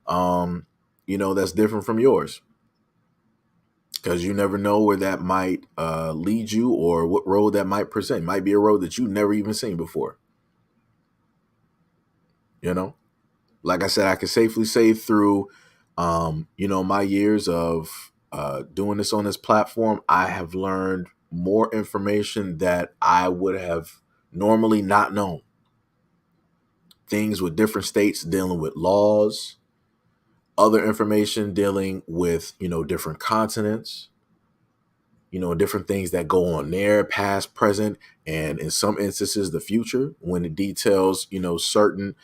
Um, that's different from yours, because you never know where that might lead you or what road that might present. It might be a road that you've never even seen before. You know, like I said, I can safely say through, my years of doing this on this platform, I have learned more information that I would have normally not known. Things with different states dealing with laws, other information dealing with, different continents, different things that go on there, past, present, and in some instances, the future, when it details, certain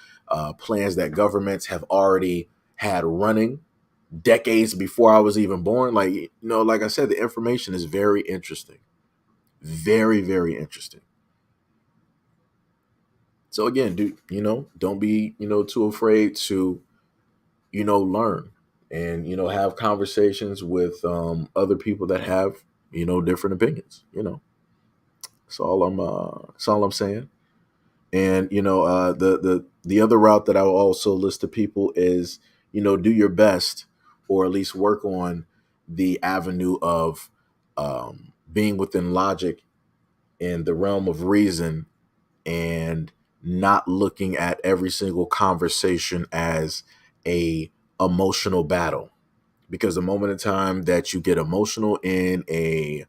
plans that governments have already had running decades before I was even born. Like I said, the information is very interesting. Very, very interesting. So again, don't be, too afraid to, learn and, have conversations with other people that have, different opinions. That's all I'm saying. And the other route that I will also list to people is, do your best, or at least work on the avenue of being within logic in the realm of reason, and not looking at every single conversation as a emotional battle. Because the moment in time that you get emotional in a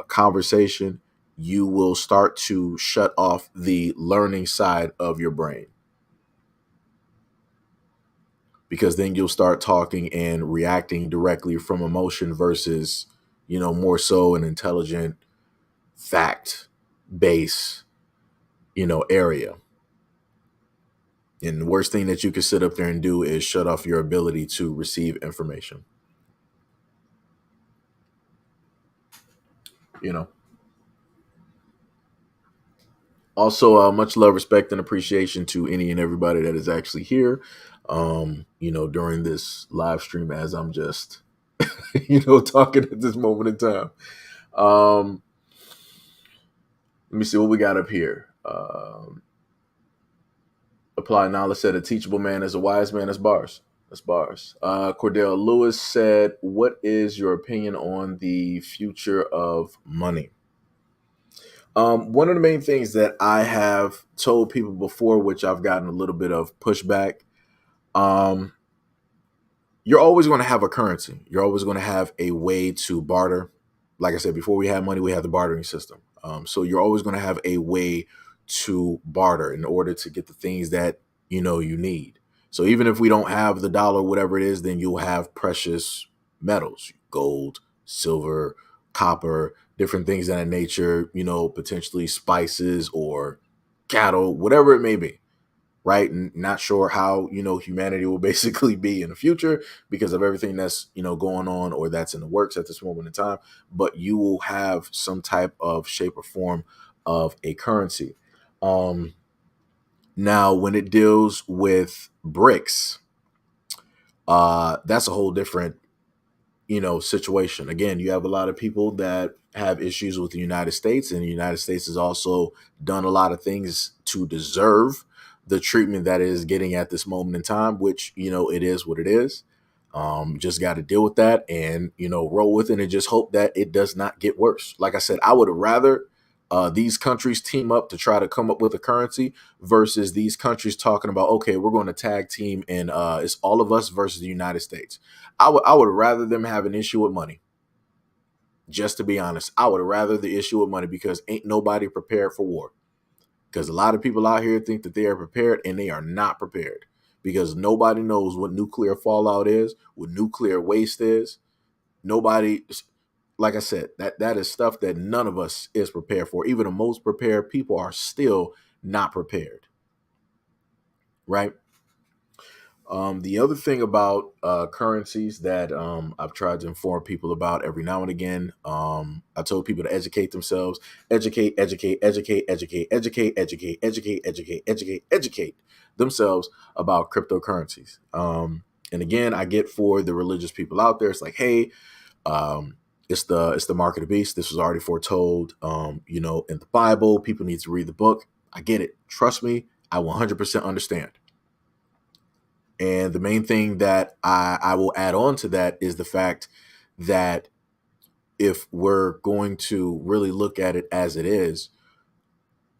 conversation, you will start to shut off the learning side of your brain, because then you'll start talking and reacting directly from emotion versus, more so an intelligent, fact based, area. And the worst thing that you can sit up there and do is shut off your ability to receive information. You know. Also, much love, respect, and appreciation to any and everybody that is actually here, during this live stream, as I'm just, talking at this moment in time. Um, Let me see what we got up here. Apply knowledge said a teachable man is a wise man. That's bars. That's bars. Cordell Lewis said, what is your opinion on the future of money? One of the main things that I have told people before, which I've gotten a little bit of pushback, um, you're always going to have a currency. You're always going to have a way to barter. Like I said, before we had money, we had the bartering system. So you're always going to have a way to barter in order to get the things that you need. So even if we don't have the dollar, whatever it is, then you'll have precious metals, gold, silver, copper, different things of that nature, potentially spices or cattle, whatever it may be, right? And not sure how, humanity will basically be in the future because of everything that's, going on or that's in the works at this moment in time. But you will have some type of shape or form of a currency. Now, when it deals with bricks, that's a whole different, situation. Again, you have a lot of people that have issues with the United States, and the United States has also done a lot of things to deserve the treatment that it is getting at this moment in time, which, it is what it is. Just got to deal with that and, roll with it and just hope that it does not get worse. Like I said, I would rather these countries team up to try to come up with a currency versus these countries talking about, okay, we're going to tag team and it's all of us versus the United States. I would rather them have an issue with money. Just to be honest, I would rather the issue with money, because ain't nobody prepared for war. Because a lot of people out here think that they are prepared, and they are not prepared, because nobody knows what nuclear fallout is, what nuclear waste is. Nobody, like I said, that is stuff that none of us is prepared for. Even the most prepared people are still not prepared, right? The other thing about currencies that I've tried to inform people about every now and again, I told people to educate themselves, educate, educate, educate, educate, educate, educate, educate, educate, educate, educate themselves about cryptocurrencies. And again, I get for the religious people out there, it's like, hey, it's the mark of the beast. This was already foretold, in the Bible. People need to read the book. I get it. Trust me, I 100% understand. And the main thing that I will add on to that is the fact that if we're going to really look at it as it is,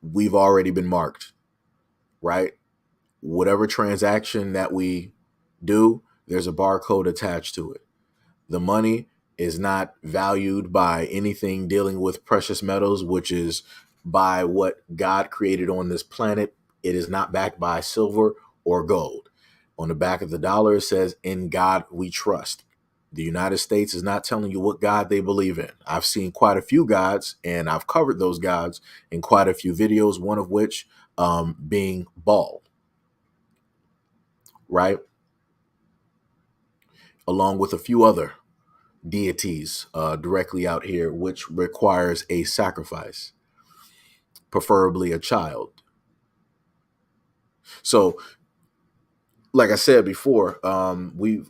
we've already been marked, right? Whatever transaction that we do, there's a barcode attached to it. The money is not valued by anything dealing with precious metals, which is by what God created on this planet. It is not backed by silver or gold. On the back of the dollar, it says, "In God we trust." The United States is not telling you what God they believe in. I've seen quite a few gods, and I've covered those gods in quite a few videos, one of which being Baal, right? Along with a few other deities directly out here, which requires a sacrifice, preferably a child. So, like I said before, we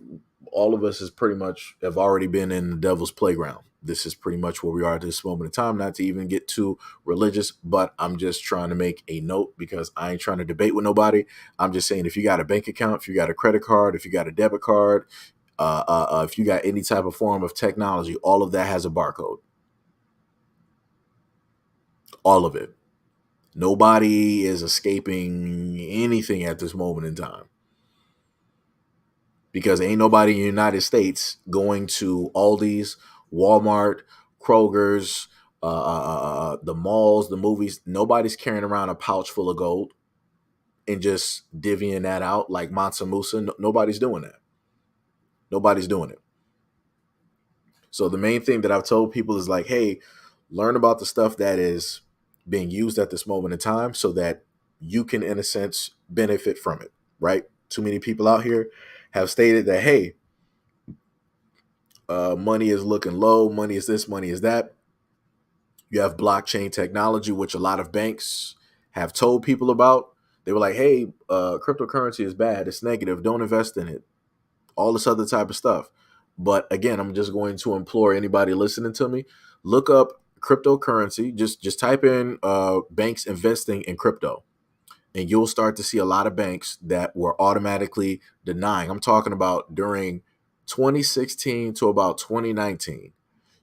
all of us is pretty much have already been in the devil's playground. This is pretty much where we are at this moment in time. Not to even get too religious, but I'm just trying to make a note, because I ain't trying to debate with nobody. I'm just saying, if you got a bank account, if you got a credit card, if you got a debit card, if you got any type of form of technology, all of that has a barcode. All of it. Nobody is escaping anything at this moment in time, because ain't nobody in the United States going to Aldi's, Walmart, Kroger's, the malls, the movies. Nobody's carrying around a pouch full of gold and just divvying that out like Mansa Musa. Nobody's doing that. Nobody's doing it. So the main thing that I've told people is like, hey, learn about the stuff that is being used at this moment in time, so that you can, in a sense, benefit from it, right? Too many people out here have stated that, hey, money is looking low, money is this, money is that. You have blockchain technology, which a lot of banks have told people about. They were like, hey, cryptocurrency is bad, it's negative, don't invest in it, all this other type of stuff. But again, I'm just going to implore anybody listening to me, look up cryptocurrency. Just type in banks investing in crypto, and you'll start to see a lot of banks that were automatically denying. I'm talking about during 2016 to about 2019.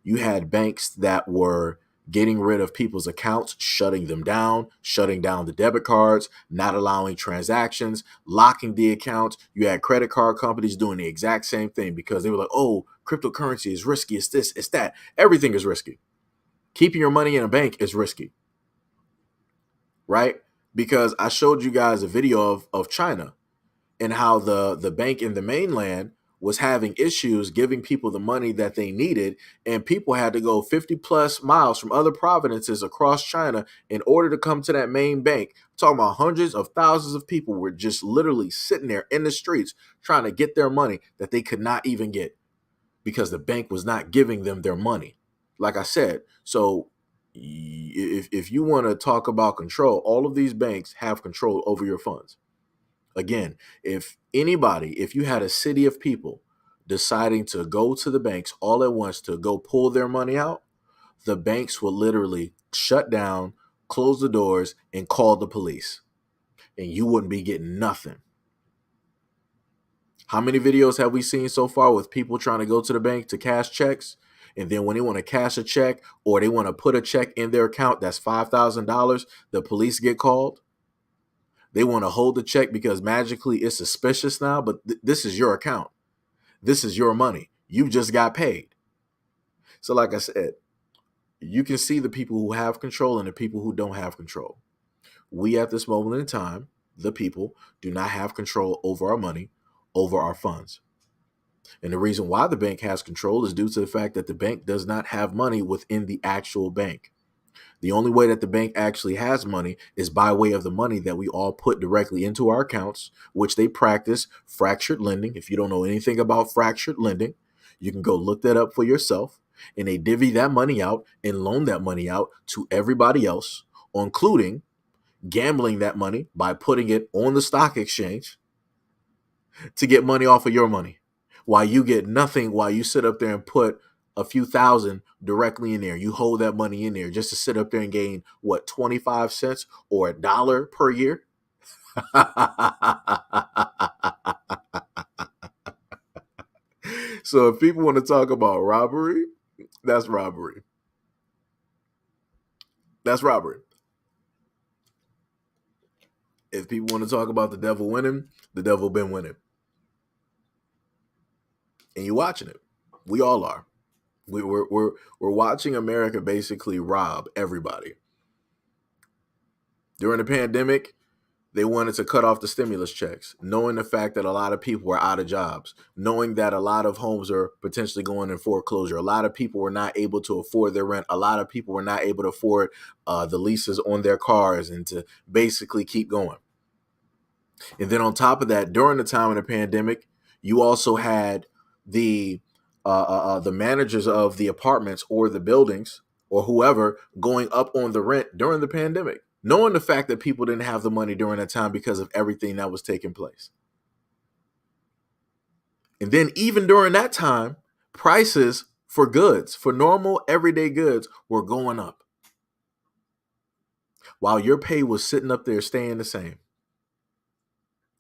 You had banks that were getting rid of people's accounts, shutting them down, shutting down the debit cards, not allowing transactions, locking the accounts. You had credit card companies doing the exact same thing, because they were like, oh, cryptocurrency is risky, it's this, it's that. Everything is risky. Keeping your money in a bank is risky, right? Because I showed you guys a video of China, and how the bank in the mainland was having issues giving people the money that they needed, and people had to go 50 plus miles from other provinces across China in order to come to that main bank. I'm talking about hundreds of thousands of people were just literally sitting there in the streets trying to get their money that they could not even get, because the bank was not giving them their money. Like I said, so if you want to talk about control, all of these banks have control over your funds. Again, if you had a city of people deciding to go to the banks all at once to go pull their money out, the banks will literally shut down, close the doors, and call the police. And you wouldn't be getting nothing. How many videos have we seen so far with people trying to go to the bank to cash checks? And then when they want to cash a check or they want to put a check in their account that's $5,000, the police get called. They want to hold the check because magically it's suspicious now, but this is your account. This is your money. You just got paid. So like I said, you can see the people who have control and the people who don't have control. We at this moment in time, the people, do not have control over our money, over our funds. And the reason why the bank has control is due to the fact that the bank does not have money within the actual bank. The only way that the bank actually has money is by way of the money that we all put directly into our accounts, which they practice fractured lending. If you don't know anything about fractured lending, you can go look that up for yourself. And they divvy that money out and loan that money out to everybody else, including gambling that money by putting it on the stock exchange to get money off of your money, while you get nothing, while you sit up there and put a few thousand directly in there. You hold that money in there just to sit up there and gain what, 25 cents or $1 per year. So if people want to talk about robbery, that's robbery. That's robbery. If people want to talk about the devil winning, the devil been winning. And you watching it. We all are. We're watching America basically rob everybody. During the pandemic, they wanted to cut off the stimulus checks, knowing the fact that a lot of people were out of jobs, knowing that a lot of homes are potentially going in foreclosure. A lot of people were not able to afford their rent. A lot of people were not able to afford the leases on their cars and to basically keep going. And then on top of that, during the time of the pandemic, you also had the managers of the apartments or the buildings or whoever going up on the rent during the pandemic, knowing the fact that people didn't have the money during that time because of everything that was taking place. And then even during that time, prices for goods, for normal everyday goods, were going up while your pay was sitting up there staying the same.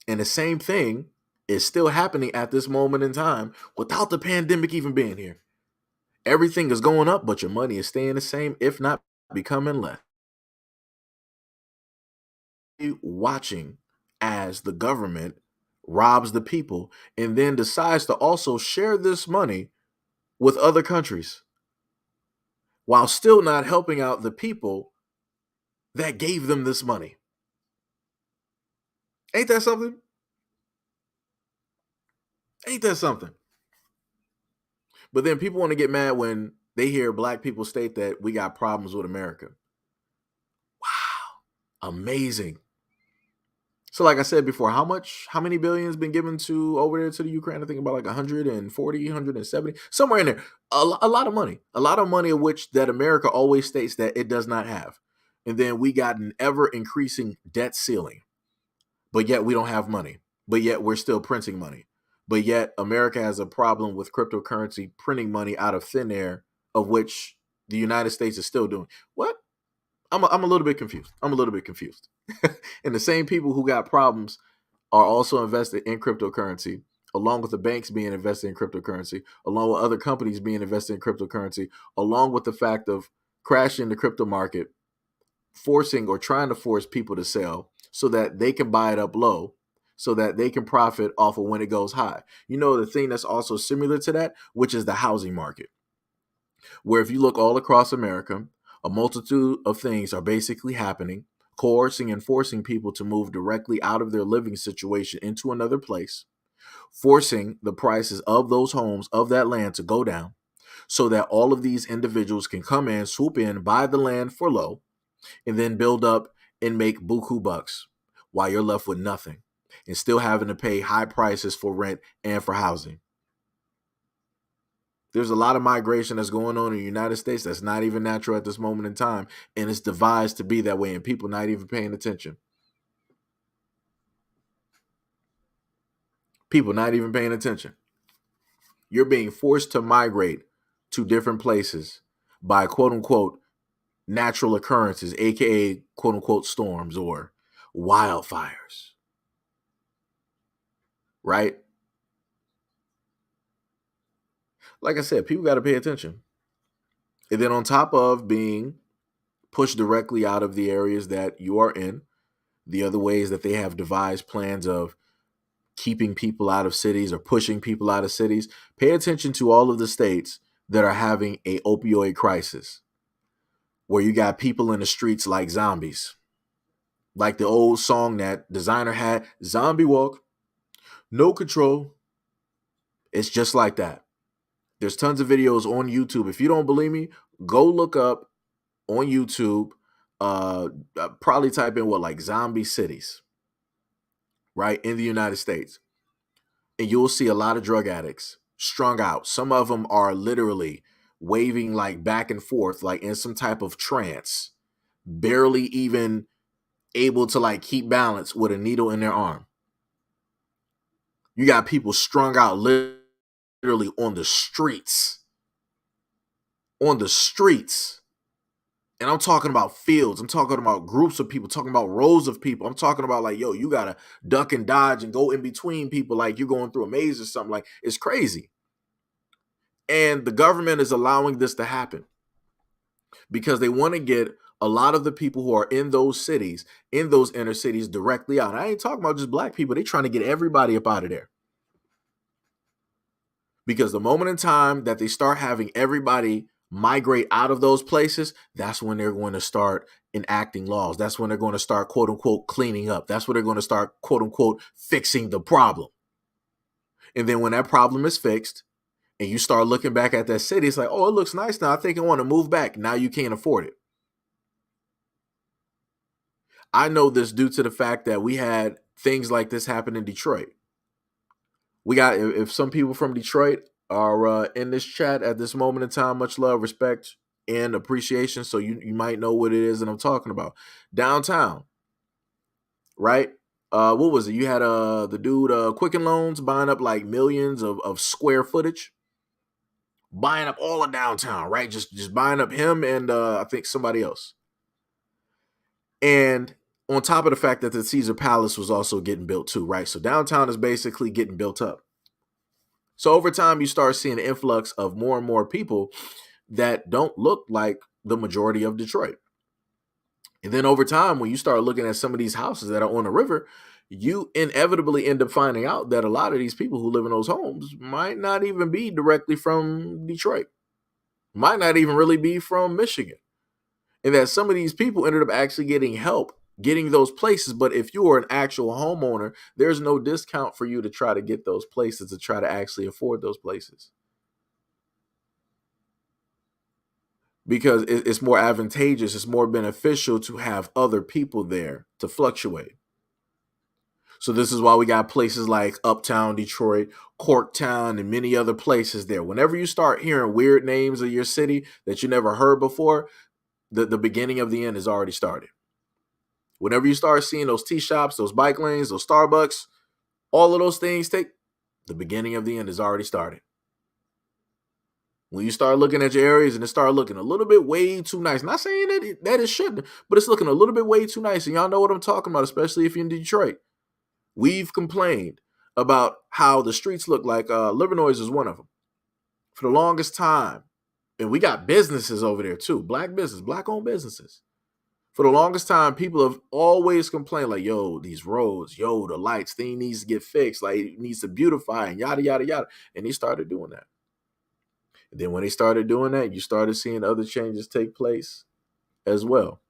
And the same thing is still happening at this moment in time without the pandemic even being here. Everything is going up, but your money is staying the same, if not becoming less. Watching as the government robs the people and then decides to also share this money with other countries while still not helping out the people that gave them this money. Ain't that something? Ain't that something? But then people want to get mad when they hear black people state that we got problems with America. Wow. Amazing. So like I said before, how many billions been given to over there to the Ukraine? I think about like 140, 170, somewhere in there. A lot of money. A lot of money of which that America always states that it does not have. And then we got an ever increasing debt ceiling. But yet we don't have money. But yet we're still printing money. But yet America has a problem with cryptocurrency printing money out of thin air, of which the United States is still doing. What? I'm a little bit confused. I'm a little bit confused. And the same people who got problems are also invested in cryptocurrency, along with the banks being invested in cryptocurrency, along with other companies being invested in cryptocurrency, along with the fact of crashing the crypto market, forcing or trying to force people to sell so that they can buy it up low, so that they can profit off of when it goes high. You know, the thing that's also similar to that, which is the housing market, where if you look all across America, a multitude of things are basically happening, coercing and forcing people to move directly out of their living situation into another place, forcing the prices of those homes, of that land, to go down so that all of these individuals can come in, swoop in, buy the land for low, and then build up and make buku bucks while you're left with nothing and still having to pay high prices for rent and for housing. There's a lot of migration that's going on in the United States that's not even natural at this moment in time, and it's devised to be that way, and people not even paying attention. People not even paying attention. You're being forced to migrate to different places by quote unquote natural occurrences, aka quote unquote storms or wildfires, right? Like I said, people got to pay attention. And then on top of being pushed directly out of the areas that you are in, the other ways that they have devised plans of keeping people out of cities or pushing people out of cities, pay attention to all of the states that are having a opioid crisis, where you got people in the streets like zombies. Like the old song that Designer had, Zombie Walk, No Control. It's just like that. There's tons of videos on YouTube. If you don't believe me, go look up on YouTube. Probably type in what, like zombie cities, right, in the United States, and you'll see a lot of drug addicts strung out. Some of them are literally waving like back and forth, like in some type of trance, barely even able to like keep balance with a needle in their arm. You got people strung out literally on the streets. On the streets. And I'm talking about fields. I'm talking about groups of people, talking about rows of people. I'm talking about like, yo, you gotta duck and dodge and go in between people like you're going through a maze or something. Like, it's crazy. And the government is allowing this to happen because they want to get a lot of the people who are in those cities, in those inner cities, directly out. I ain't talking about just black people. They're trying to get everybody up out of there. Because the moment in time that they start having everybody migrate out of those places, that's when they're going to start enacting laws. That's when they're going to start, quote unquote, cleaning up. That's when they're going to start, quote unquote, fixing the problem. And then when that problem is fixed and you start looking back at that city, it's like, oh, it looks nice now. I think I want to move back. Now you can't afford it. I know this due to the fact that we had things like this happen in Detroit. We got, if some people from Detroit are in this chat at this moment in time, much love, respect, and appreciation. So you might know what it is that I'm talking about. Downtown, right? What was it? You had the dude Quicken Loans buying up like millions of square footage, buying up all of downtown, right? Just buying up him and I think somebody else. And on top of the fact that the Caesar Palace was also getting built too, right? So downtown is basically getting built up. So over time, you start seeing an influx of more and more people that don't look like the majority of Detroit. And then over time, when you start looking at some of these houses that are on the river, you inevitably end up finding out that a lot of these people who live in those homes might not even be directly from Detroit, might not even really be from Michigan. And that some of these people ended up actually getting help getting those places. But if you are an actual homeowner, there's no discount for you to try to get those places, to try to actually afford those places. Because it's more advantageous, it's more beneficial to have other people there to fluctuate. So this is why we got places like Uptown Detroit, Corktown, and many other places there. Whenever you start hearing weird names of your city that you never heard before, the beginning of the end has already started. Whenever you start seeing those tea shops, those bike lanes, those Starbucks, all of those things, the beginning of the end has already started. When you start looking at your areas and it start looking a little bit way too nice, not saying that it shouldn't, but it's looking a little bit way too nice. And y'all know what I'm talking about, especially if you're in Detroit. We've complained about how the streets look like. Livernois is one of them. For the longest time, and we got businesses over there too, black business, black-owned businesses. For the longest time, people have always complained like, yo, these roads, yo, the lights, thing needs to get fixed, like it needs to beautify and yada, yada, yada. And they started doing that. And then when they started doing that, you started seeing other changes take place as well.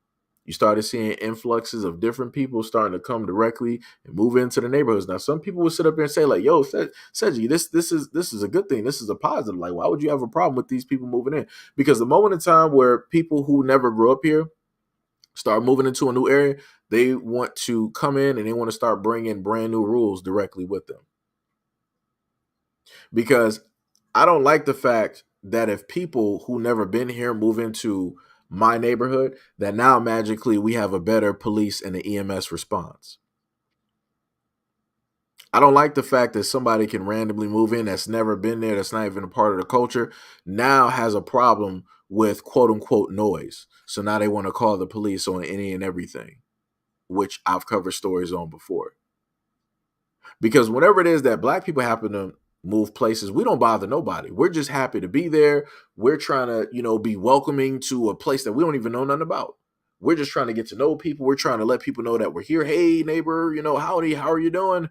You started seeing influxes of different people starting to come directly and move into the neighborhoods. Now, some people would sit up there and say, like, yo, Seji, this is a good thing. This is a positive. Like, why would you have a problem with these people moving in? Because the moment in time where people who never grew up here start moving into a new area, they want to come in and they want to start bringing brand new rules directly with them. Because I don't like the fact that if people who never been here move into my neighborhood, that now magically we have a better police and an EMS response. I don't like the fact that somebody can randomly move in that's never been there, that's not even a part of the culture, now has a problem with quote unquote noise. So now they want to call the police on any and everything, which I've covered stories on before. Because whenever it is that black people happen to move places, we don't bother nobody. We're just happy to be there. We're trying to, be welcoming to a place that we don't even know nothing about. We're just trying to get to know people. We're trying to let people know that we're here. Hey, neighbor, howdy, how are you doing?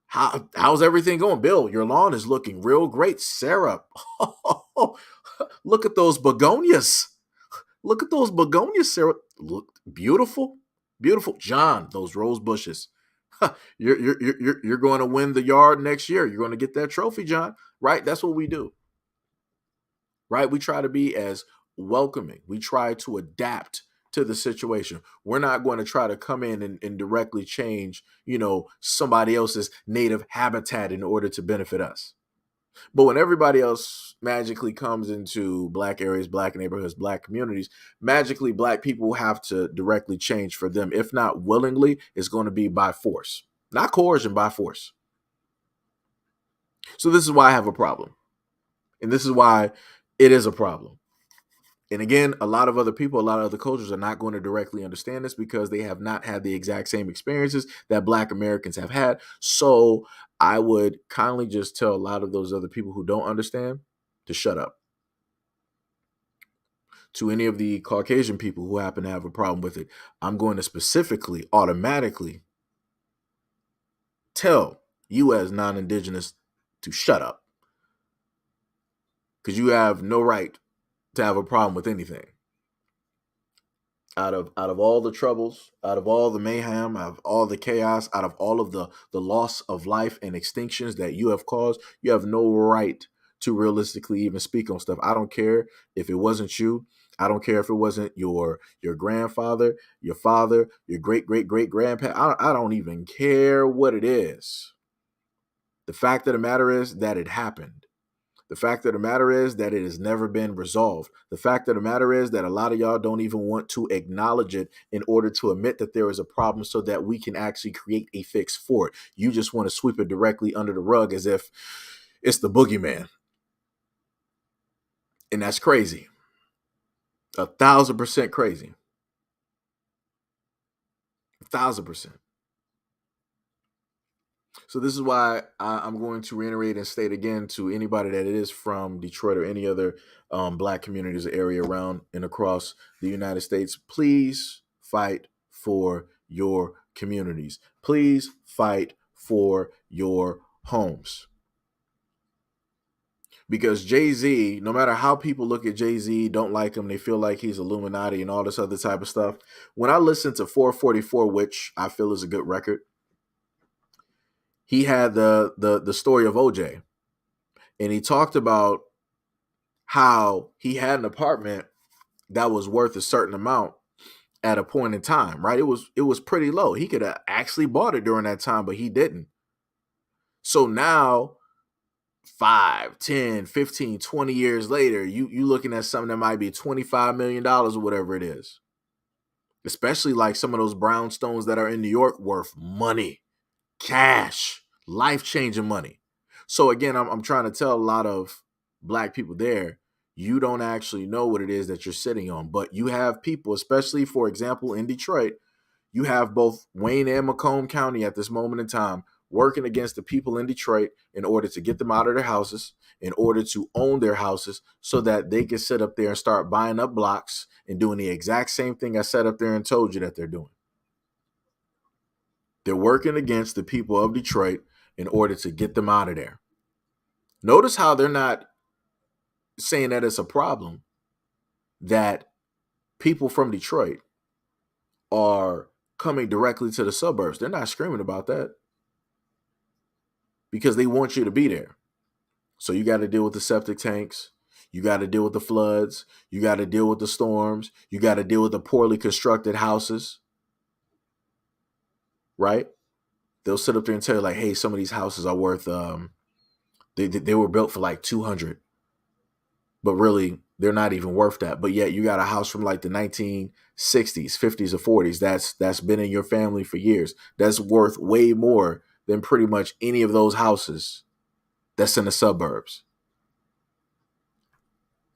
How's everything going? Bill, your lawn is looking real great. Sarah, look at those begonias. Look at those begonias, Sarah. Look beautiful, beautiful. John, those rose bushes. You're going to win the yard next year. You're going to get that trophy, John. Right? That's what we do. Right? We try to be as welcoming. We try to adapt to the situation. We're not going to try to come in and directly change, somebody else's native habitat in order to benefit us. But when everybody else magically comes into black areas, black neighborhoods, black communities, magically black people have to directly change for them. If not willingly, it's going to be by force, not coercion, by force. So this is why I have a problem. And this is why it is a problem. And again, a lot of other people, a lot of other cultures are not going to directly understand this because they have not had the exact same experiences that black Americans have had. So I would kindly just tell a lot of those other people who don't understand to shut up. To any of the Caucasian people who happen to have a problem with it, I'm going to specifically, automatically tell you as non-Indigenous to shut up. Because you have no right to have a problem with anything. Out of all the troubles, out of all the mayhem, out of all the chaos, out of all of the loss of life and extinctions that you have caused, you have no right to realistically even speak on stuff. I don't care if it wasn't you. I don't care if it wasn't your grandfather, your father, your great grandpa. I don't even care what it is. The fact of the matter is that it happened. The fact of the matter is that it has never been resolved. The fact of the matter is that a lot of y'all don't even want to acknowledge it in order to admit that there is a problem so that we can actually create a fix for it. You just want to sweep it directly under the rug as if it's the boogeyman. And that's crazy. 1,000% crazy. 1,000%. So this is why I'm going to reiterate and state again to anybody that it is from Detroit or any other black communities area around and across the United States, please fight for your communities. Please fight for your homes. Because Jay-Z, no matter how people look at Jay-Z, don't like him, they feel like he's Illuminati and all this other type of stuff. When I listen to 444, which I feel is a good record, he had the story of OJ, and he talked about how he had an apartment that was worth a certain amount at a point in time, right? It was pretty low. He could have actually bought it during that time, but he didn't. So now 5, 10, 15, 20 years later, you looking at something that might be $25 million or whatever it is. Especially like some of those brownstones that are in New York worth money. Cash, life-changing money. So again, I'm trying to tell a lot of black people there, you don't actually know what it is that you're sitting on, but you have people, especially for example in Detroit, you have both Wayne and Macomb County at this moment in time working against the people in Detroit in order to get them out of their houses, in order to own their houses so that they can sit up there and start buying up blocks and doing the exact same thing I sat up there and told you that they're doing. They're working against the people of Detroit in order to get them out of there. Notice how they're not saying that it's a problem that people from Detroit are coming directly to the suburbs. They're not screaming about that because they want you to be there. So you got to deal with the septic tanks. You got to deal with the floods. You got to deal with the storms. You got to deal with the poorly constructed houses. Right? They'll sit up there and tell you like, hey, some of these houses are worth, they were built for like 200, but really they're not even worth that. But yet you got a house from like the 1960s, 50s, or 40s that's been in your family for years. That's worth way more than pretty much any of those houses that's in the suburbs.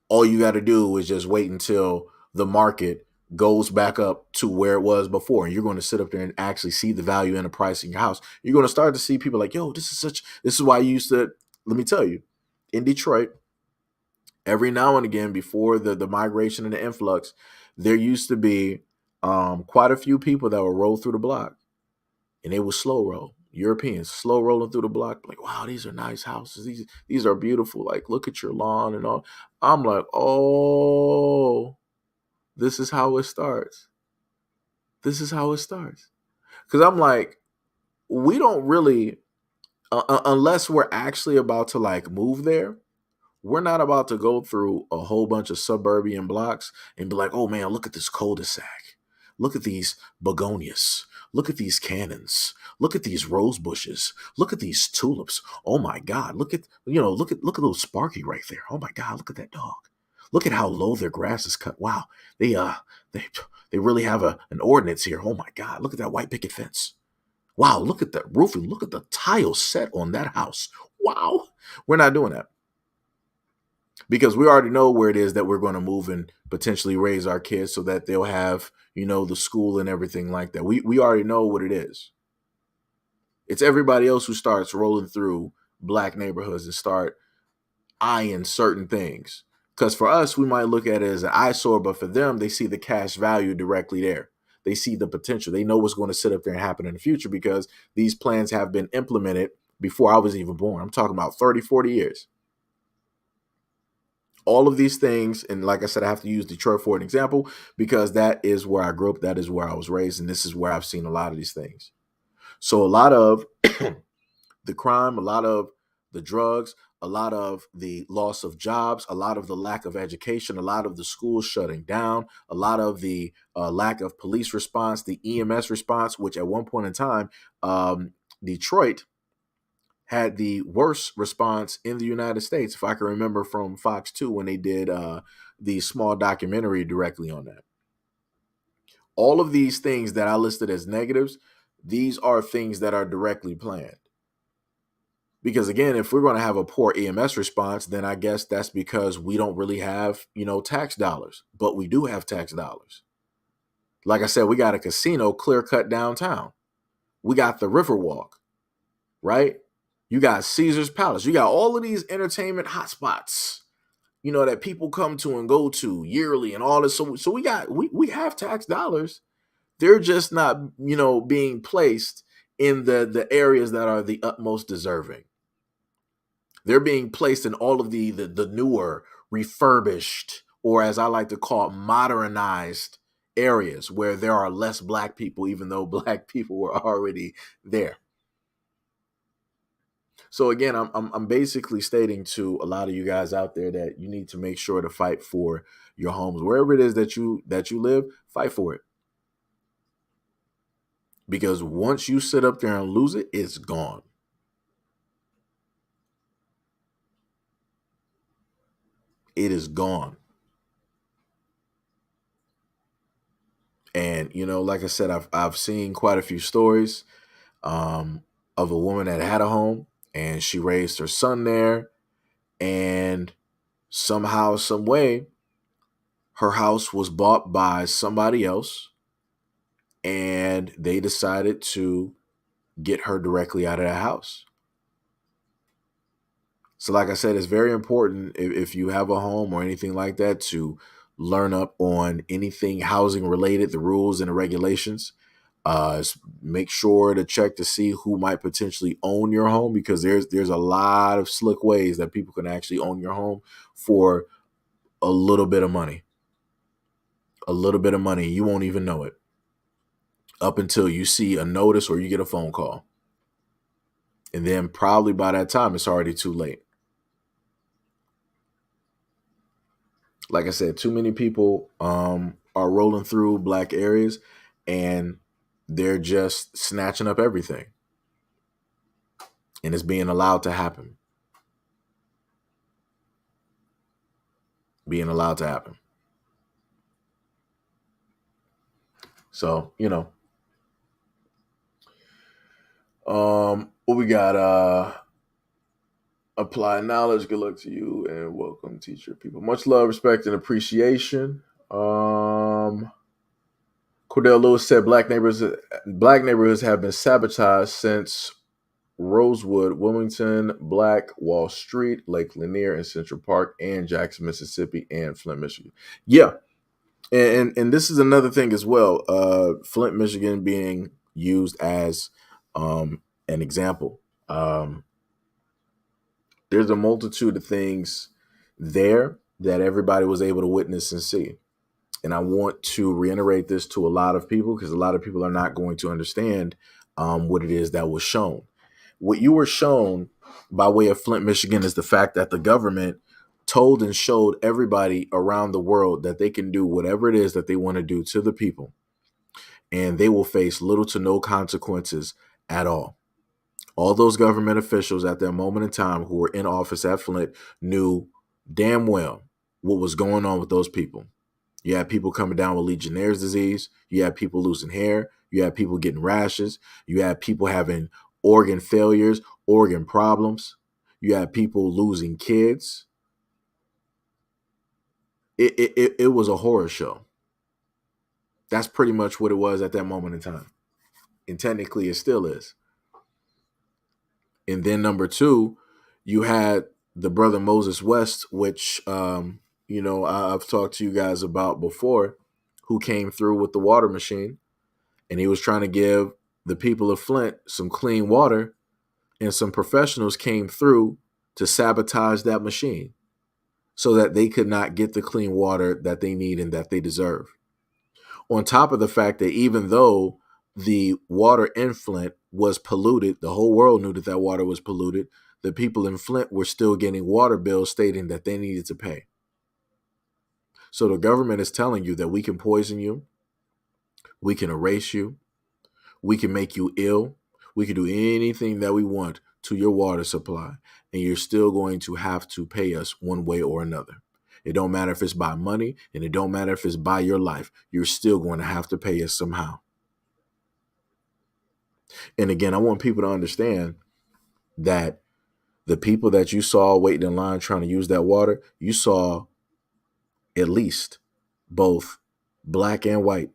All you got to do is just wait until the market goes back up to where it was before. And you're going to sit up there and actually see the value and the price in your house. You're going to start to see people like, yo, this is why you used to, let me tell you, in Detroit, every now and again, before the migration and the influx, there used to be quite a few people that would roll through the block, and they would slow roll. Europeans slow rolling through the block, like, wow, these are nice houses. These are beautiful. Like, look at your lawn and all. I'm like, oh, this is how it starts. This is how it starts. Because I'm like, we don't really, unless we're actually about to like move there, we're not about to go through a whole bunch of suburban blocks and be like, oh man, look at this cul-de-sac. Look at these begonias. Look at these cannons. Look at these rose bushes. Look at these tulips. Oh my God. Look at little Sparky right there. Oh my God, look at that dog. Look at how low their grass is cut. Wow. They they really have an ordinance here. Oh my God. Look at that white picket fence. Wow, look at that roofing. Look at the tile set on that house. Wow. We're not doing that, because we already know where it is that we're going to move and potentially raise our kids so that they'll have, the school and everything like that. We already know what it is. It's everybody else who starts rolling through black neighborhoods and start eyeing certain things. Because for us, we might look at it as an eyesore, but for them, they see the cash value directly there. They see the potential. They know what's going to sit up there and happen in the future, because these plans have been implemented before I was even born. I'm talking about 30, 40 years. All of these things, and like I said, I have to use Detroit for an example, because that is where I grew up, that is where I was raised, and this is where I've seen a lot of these things. So a lot of the crime, a lot of the drugs, a lot of the loss of jobs, a lot of the lack of education, a lot of the schools shutting down, a lot of the lack of police response, the EMS response, which at one point in time, Detroit had the worst response in the United States, if I can remember, from Fox 2 when they did the small documentary directly on that. All of these things that I listed as negatives, these are things that are directly planned. Because again, if we're going to have a poor EMS response, then I guess that's because we don't really have, tax dollars. But we do have tax dollars. Like I said, we got a casino clear cut downtown. We got the Riverwalk, right? You got Caesar's Palace. You got all of these entertainment hotspots, that people come to and go to yearly and all this. So we have tax dollars. They're just not, being placed in the areas that are the utmost deserving. They're being placed in all of the newer, refurbished, or as I like to call it, modernized areas where there are less black people, even though black people were already there. So again, I'm basically stating to a lot of you guys out there that you need to make sure to fight for your homes, wherever it is that you live. Fight for it, because once you sit up there and lose it, it's gone. It is gone. And like I said, I've seen quite a few stories um, of a woman that had a home and she raised her son there, and somehow, some way, her house was bought by somebody else, and they decided to get her directly out of the house. So, like I said, it's very important, if you have a home or anything like that, to learn up on anything housing related, the rules and the regulations. Make sure to check to see who might potentially own your home, because there's a lot of slick ways that people can actually own your home for a little bit of money. A little bit of money, you won't even know it up until you see a notice or you get a phone call. And then probably by that time, it's already too late. Like I said, too many people are rolling through black areas and they're just snatching up everything. And it's being allowed to happen. Being allowed to happen. So, what we got? Apply knowledge. Good luck to you and welcome, teacher people. Much love, respect, and appreciation. Cordell Lewis said black neighborhoods have been sabotaged since Rosewood, Wilmington, Black, Wall Street, Lake Lanier, and Central Park, and Jackson, Mississippi, and Flint, Michigan. Yeah, and this is another thing as well. Flint, Michigan, being used as an example. There's a multitude of things there that everybody was able to witness and see. And I want to reiterate this to a lot of people because a lot of people are not going to understand what it is that was shown. What you were shown by way of Flint, Michigan is the fact that the government told and showed everybody around the world that they can do whatever it is that they want to do to the people, and they will face little to no consequences at all. All those government officials at that moment in time who were in office at Flint knew damn well what was going on with those people. You had people coming down with Legionnaire's disease. You had people losing hair. You had people getting rashes. You had people having organ failures, organ problems. You had people losing kids. It was a horror show. That's pretty much what it was at that moment in time. And technically, it still is. And then number two, you had the brother Moses West, which I've talked to you guys about before, who came through with the water machine, and he was trying to give the people of Flint some clean water, and some professionals came through to sabotage that machine so that they could not get the clean water that they need and that they deserve. On top of the fact that even though the water in Flint was polluted, the whole world knew that that water was polluted, the people in Flint were still getting water bills stating that they needed to pay. So the government is telling you that we can poison you, we can erase you, we can make you ill, we can do anything that we want to your water supply, and you're still going to have to pay us one way or another. It don't matter if it's by money, and it don't matter if it's by your life. You're still going to have to pay us somehow. And again, I want people to understand that the people that you saw waiting in line trying to use that water, you saw at least both black and white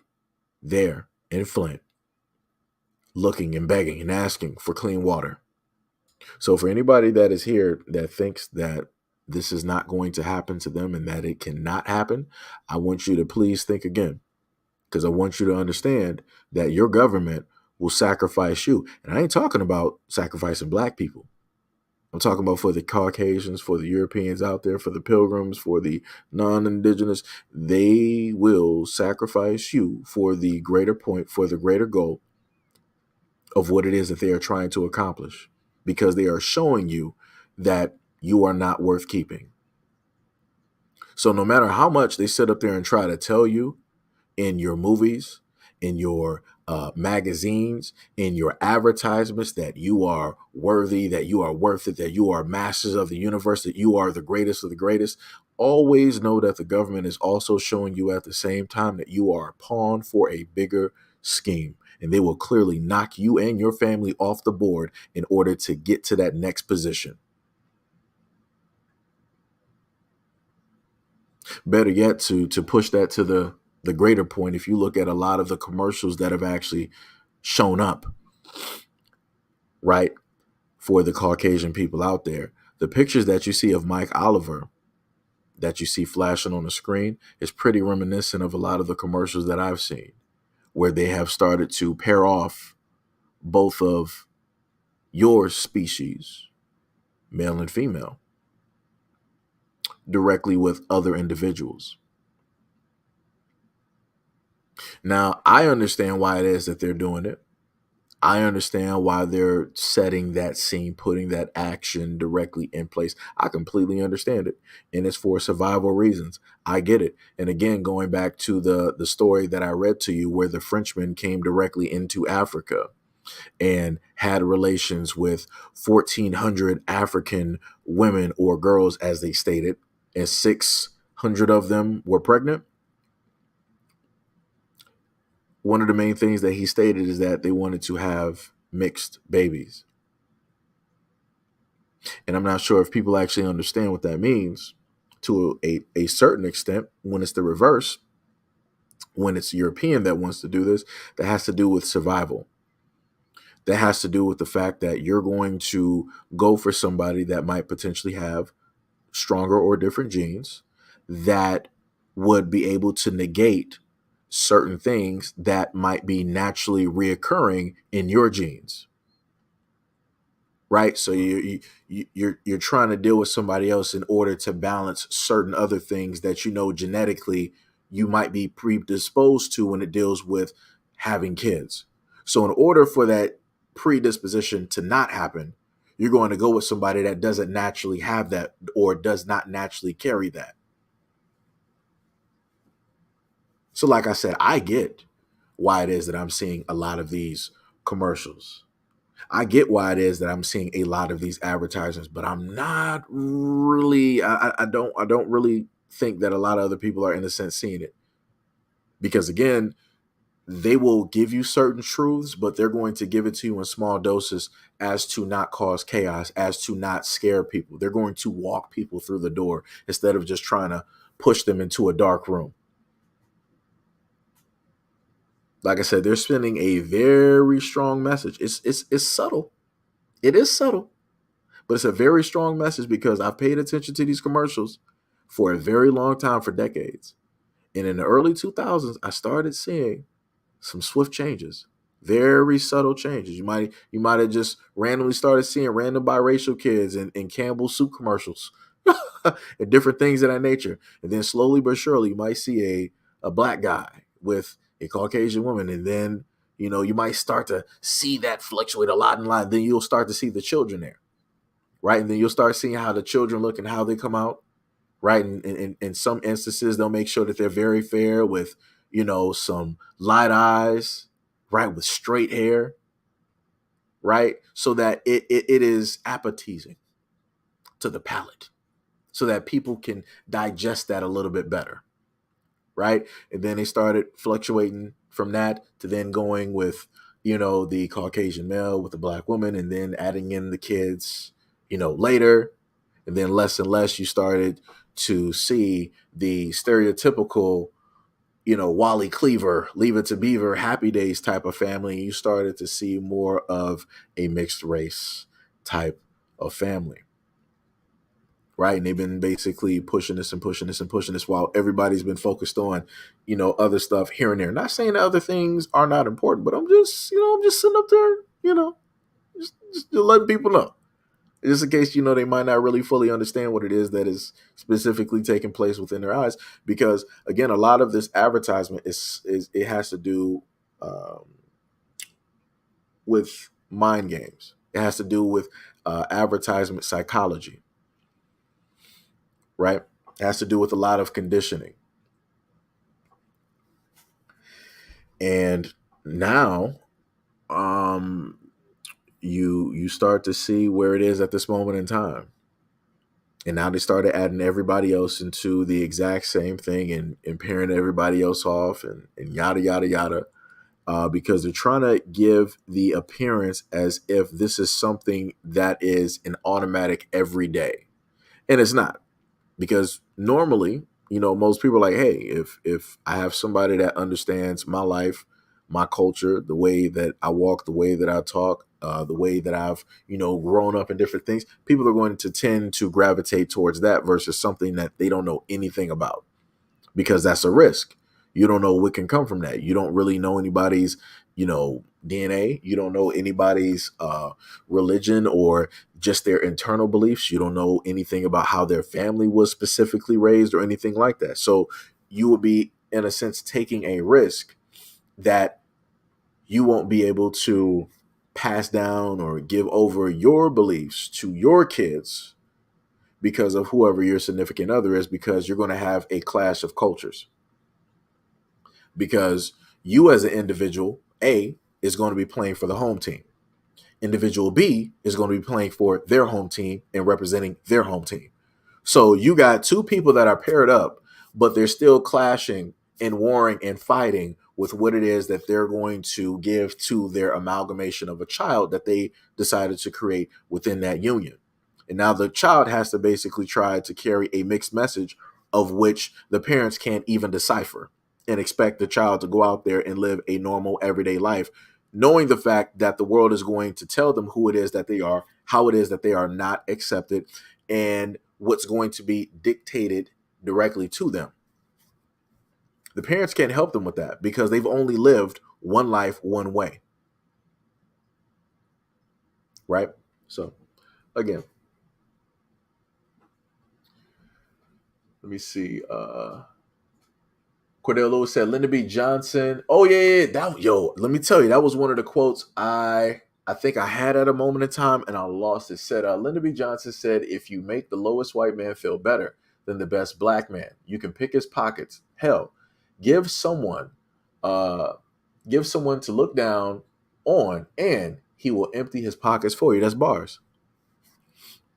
there in Flint looking and begging and asking for clean water. So for anybody that is here that thinks that this is not going to happen to them and that it cannot happen, I want you to please think again, because I want you to understand that your government will sacrifice you. And I ain't talking about sacrificing black people. I'm talking about for the Caucasians, for the Europeans out there, for the pilgrims, for the non-indigenous. They will sacrifice you for the greater point, for the greater goal of what it is that they are trying to accomplish, because they are showing you that you are not worth keeping. So no matter how much they sit up there and try to tell you in your movies, in your magazines, in your advertisements that you are worthy, that you are worth it, that you are masters of the universe, that you are the greatest of the greatest, always know that the government is also showing you at the same time that you are a pawn for a bigger scheme. And they will clearly knock you and your family off the board in order to get to that next position. Better yet, to push that to the greater point, if you look at a lot of the commercials that have actually shown up, right, for the Caucasian people out there, the pictures that you see of Mike Oliver that you see flashing on the screen is pretty reminiscent of a lot of the commercials that I've seen, where they have started to pair off both of your species, male and female, directly with other individuals. Now, I understand why it is that they're doing it. I understand why they're setting that scene, putting that action directly in place. I completely understand it. And it's for survival reasons. I get it. And again, going back to the story that I read to you, where the Frenchman came directly into Africa and had relations with 1,400 African women or girls, as they stated, and 600 of them were pregnant. One of the main things that he stated is that they wanted to have mixed babies. And I'm not sure if people actually understand what that means to a certain extent. When it's the reverse, when it's European that wants to do this, that has to do with survival. That has to do with the fact that you're going to go for somebody that might potentially have stronger or different genes that would be able to negate certain things that might be naturally reoccurring in your genes, right? So you're trying to deal with somebody else in order to balance certain other things that you know genetically you might be predisposed to when it deals with having kids. So in order for that predisposition to not happen, you're going to go with somebody that doesn't naturally have that or does not naturally carry that. So like I said, I get why it is that I'm seeing a lot of these commercials. I get why it is that I'm seeing a lot of these advertisements, but I'm not really. I don't really think that a lot of other people are in a sense seeing it, because again, they will give you certain truths, but they're going to give it to you in small doses as to not cause chaos, as to not scare people. They're going to walk people through the door instead of just trying to push them into a dark room. Like I said, they're sending a very strong message. It's subtle. It is subtle. But it's a very strong message because I've paid attention to these commercials for a very long time, for decades. And in the early 2000s, I started seeing some swift changes, very subtle changes. You might have just randomly started seeing random biracial kids in Campbell soup commercials and different things of that nature. And then slowly but surely, you might see a black guy with a Caucasian woman. And then, you might start to see that fluctuate a lot in line. Then you'll start to see the children there, right? And then you'll start seeing how the children look and how they come out, right? And in some instances, they'll make sure that they're very fair with, some light eyes, right? With straight hair, right? So that it is appetizing to the palate, so that people can digest that a little bit better, right? And then they started fluctuating from that to then going with, the Caucasian male with the black woman, and then adding in the kids, later. And then less and less you started to see the stereotypical, Wally Cleaver, Leave It to Beaver, Happy Days type of family. You started to see more of a mixed race type of family, right? And they've been basically pushing this and pushing this and pushing this while everybody's been focused on, other stuff here and there. Not saying that other things are not important, but I'm just, I'm just sitting up there, just letting people know. Just in case, they might not really fully understand what it is that is specifically taking place within their eyes. Because again, a lot of this advertisement is it has to do with mind games. It has to do with advertisement psychology, right? It has to do with a lot of conditioning. And now, you start to see where it is at this moment in time. And now they started adding everybody else into the exact same thing, and pairing everybody else off, and yada, yada, yada, because they're trying to give the appearance as if this is something that is an automatic every day. And it's not, because normally, most people are like, hey, if I have somebody that understands my life, my culture, the way that I walk, the way that I talk, the way that I've, grown up in different things, people are going to tend to gravitate towards that versus something that they don't know anything about, because that's a risk. You don't know what can come from that. You don't really know anybody's, DNA. You don't know anybody's religion or just their internal beliefs. You don't know anything about how their family was specifically raised or anything like that. So you would be, in a sense, taking a risk that you won't be able to pass down or give over your beliefs to your kids because of whoever your significant other is, because you're going to have a clash of cultures. Because you as an individual, A, is going to be playing for the home team. Individual B is going to be playing for their home team and representing their home team. So you got two people that are paired up, but they're still clashing and warring and fighting with what it is that they're going to give to their amalgamation of a child that they decided to create within that union. And now the child has to basically try to carry a mixed message of which the parents can't even decipher, and expect the child to go out there and live a normal everyday life, knowing the fact that the world is going to tell them who it is that they are, how it is that they are not accepted, and what's going to be dictated directly to them. The parents can't help them with that because they've only lived one life one way, right? So, again, let me see. Cordell Lewis said, Lyndon B. Johnson. Oh yeah, that yo. Let me tell you, that was one of the quotes I think I had at a moment in time, and I lost it. Said Lyndon B. Johnson said, "If you make the lowest white man feel better than the best black man, you can pick his pockets. Hell, give someone, uh, give someone to look down on, and he will empty his pockets for you." That's bars.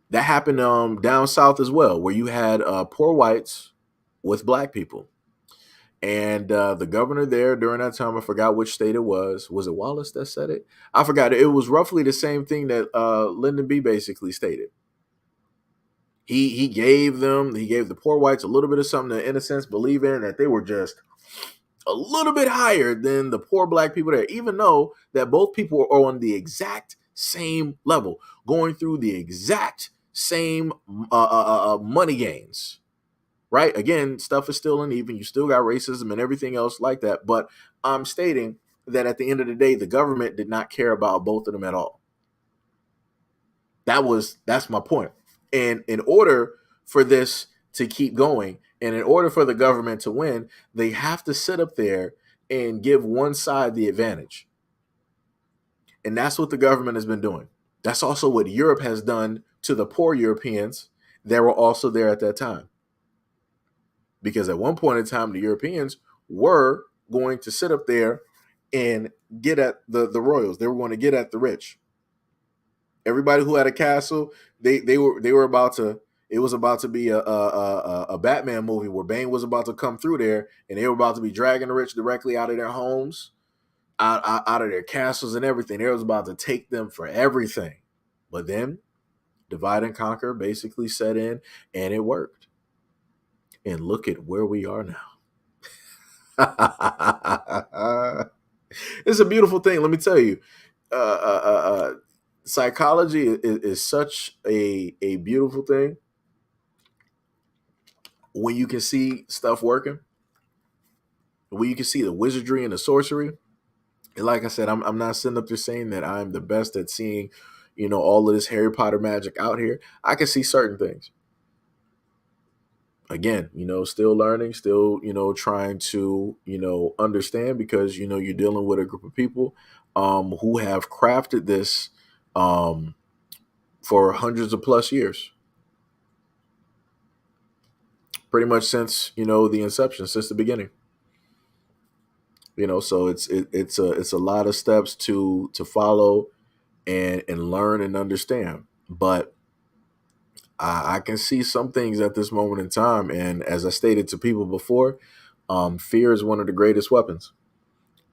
That happened down south as well, where you had poor whites with black people. And the governor there during that time, I forgot which state it was. Was it Wallace that said it? I forgot. It was roughly the same thing that Lyndon B basically stated. He gave the poor whites a little bit of something to, in a sense, believe in, that they were just a little bit higher than the poor black people there, even though that both people are on the exact same level, going through the exact same money gains. Right? Again, stuff is still uneven. You still got racism and everything else like that. But I'm stating that at the end of the day, the government did not care about both of them at all. That's my point. And in order for this to keep going, and in order for the government to win, they have to sit up there and give one side the advantage. And that's what the government has been doing. That's also what Europe has done to the poor Europeans that were also there at that time. Because at one point in time, the Europeans were going to sit up there and get at the royals. They were going to get at the rich. Everybody who had a castle, they were about to. It was about to be a Batman movie where Bane was about to come through there, and they were about to be dragging the rich directly out of their homes, out of their castles and everything. They was about to take them for everything. But then divide and conquer basically set in, and it worked. And look at where we are now. It's a beautiful thing. Let me tell you, psychology is such a beautiful thing when you can see stuff working, when you can see the wizardry and the sorcery. And like I said, I'm not sitting up there saying that I'm the best at seeing, all of this Harry Potter magic out here. I can see certain things. Again, still learning, still, trying to, understand, because, you're dealing with a group of people who have crafted this for hundreds of plus years, pretty much since, the inception, since the beginning. So it's a lot of steps to follow and learn and understand. But I can see some things at this moment in time. And as I stated to people before, fear is one of the greatest weapons.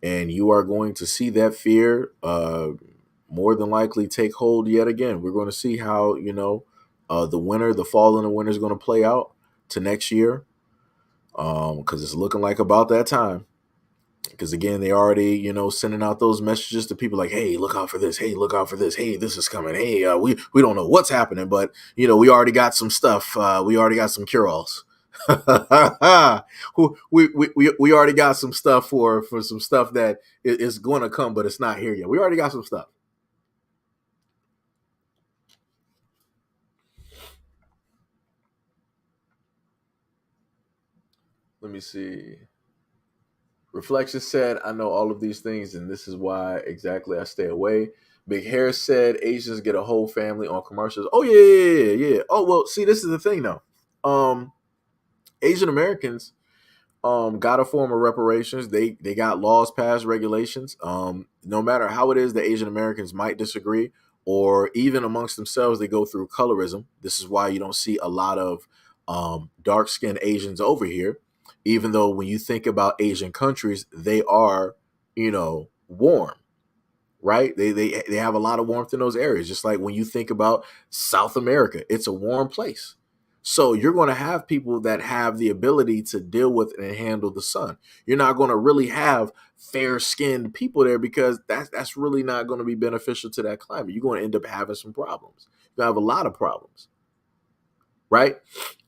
And you are going to see that fear more than likely take hold yet again. We're going to see how, the fall and the winter is going to play out to next year, because it's looking like about that time. Because again, they already, sending out those messages to people like, "Hey, look out for this. Hey, look out for this. Hey, this is coming. Hey, we don't know what's happening, but we already got some stuff. We already got some cure-alls. we already got some stuff for some stuff that is going to come, but it's not here yet. We already got some stuff." Let me see. Reflection said, "I know all of these things, and this is why exactly I stay away." Big Hair said, "Asians get a whole family on commercials." Oh yeah. Oh well, see, this is the thing though. Asian Americans got a form of reparations. They got laws passed, regulations. No matter how it is that Asian Americans might disagree, or even amongst themselves, they go through colorism. This is why you don't see a lot of dark skinned Asians over here, even though when you think about Asian countries, they are, warm. right? They have a lot of warmth in those areas. Just like when you think about South America, it's a warm place. So you're going to have people that have the ability to deal with and handle the sun. You're not going to really have fair-skinned people there because that's really not going to be beneficial to that climate. You're going to end up having some problems. You have a lot of problems, right?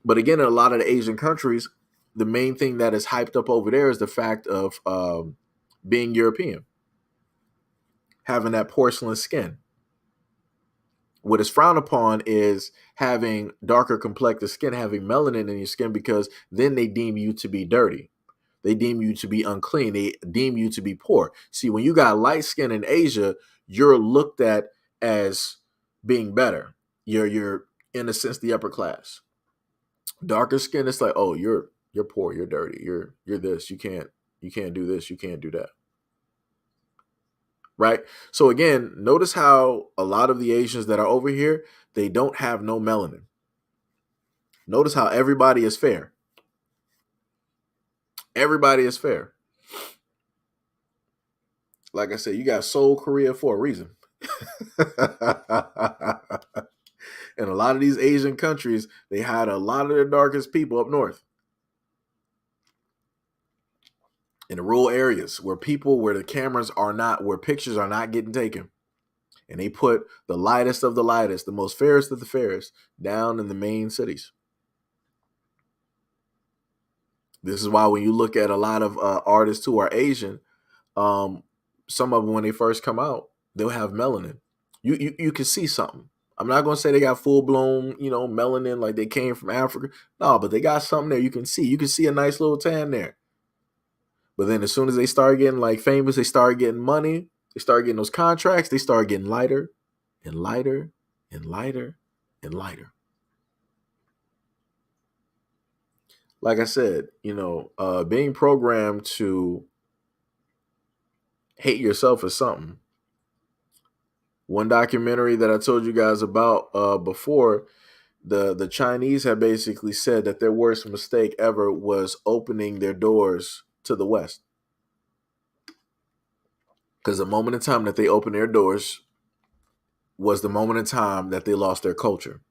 But again, in a lot of the Asian countries, the main thing that is hyped up over there is the fact of being European, having that porcelain skin. What is frowned upon is having darker complected skin, having melanin in your skin, because then they deem you to be dirty. They deem you to be unclean. They deem you to be poor. See, when you got light skin in Asia, you're looked at as being better. You're in a sense the upper class. Darker skin, it's like, oh, you're poor, you're dirty, you're this, you can't do this, you can't do that. Right? So again, notice how a lot of the Asians that are over here, they don't have no melanin. Notice how everybody is fair. Everybody is fair. Like I said, you got Seoul, Korea for a reason. And a lot of these Asian countries, they had a lot of the darkest people up north. In the rural areas where the cameras are not, where pictures are not getting taken. And they put the lightest of the lightest, the most fairest of the fairest, down in the main cities. This is why when you look at a lot of artists who are Asian, some of them, when they first come out, they'll have melanin. You can see something. I'm not going to say they got full blown, melanin like they came from Africa. No, but they got something there. You can see a nice little tan there. But then as soon as they start getting like famous, they start getting money, they start getting those contracts, they start getting lighter and lighter and lighter and lighter. Like I said, being programmed to hate yourself is something. One documentary that I told you guys about before, the Chinese have basically said that their worst mistake ever was opening their doors to the West. Because the moment in time that they opened their doors was the moment in time that they lost their culture.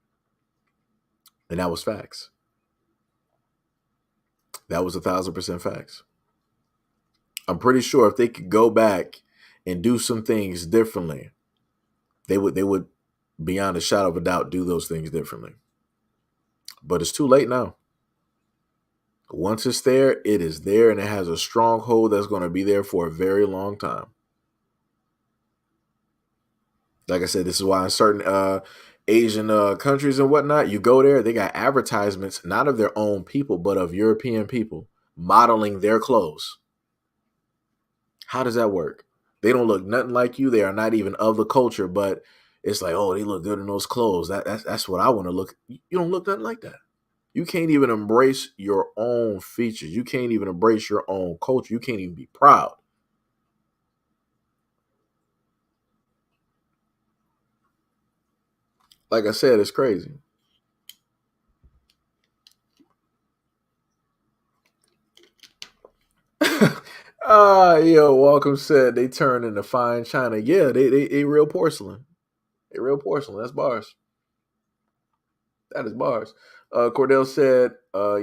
And that was facts. That was 1,000% facts. I'm pretty sure if they could go back and do some things differently, they would beyond a shadow of a doubt do those things differently. But it's too late now. Once it's there, it is there, and it has a stronghold that's going to be there for a very long time. Like I said, this is why in certain Asian countries and whatnot, you go there, they got advertisements, not of their own people, but of European people modeling their clothes. How does that work? They don't look nothing like you. They are not even of the culture, but it's like, oh, they look good in those clothes. That's what I want to look. You don't look nothing like that. You can't even embrace your own features. You can't even embrace your own culture. You can't even be proud. Like I said, it's crazy. Welcome said they turn into fine china. Yeah, they real porcelain. They real porcelain. That's bars. That is bars. Cordell said,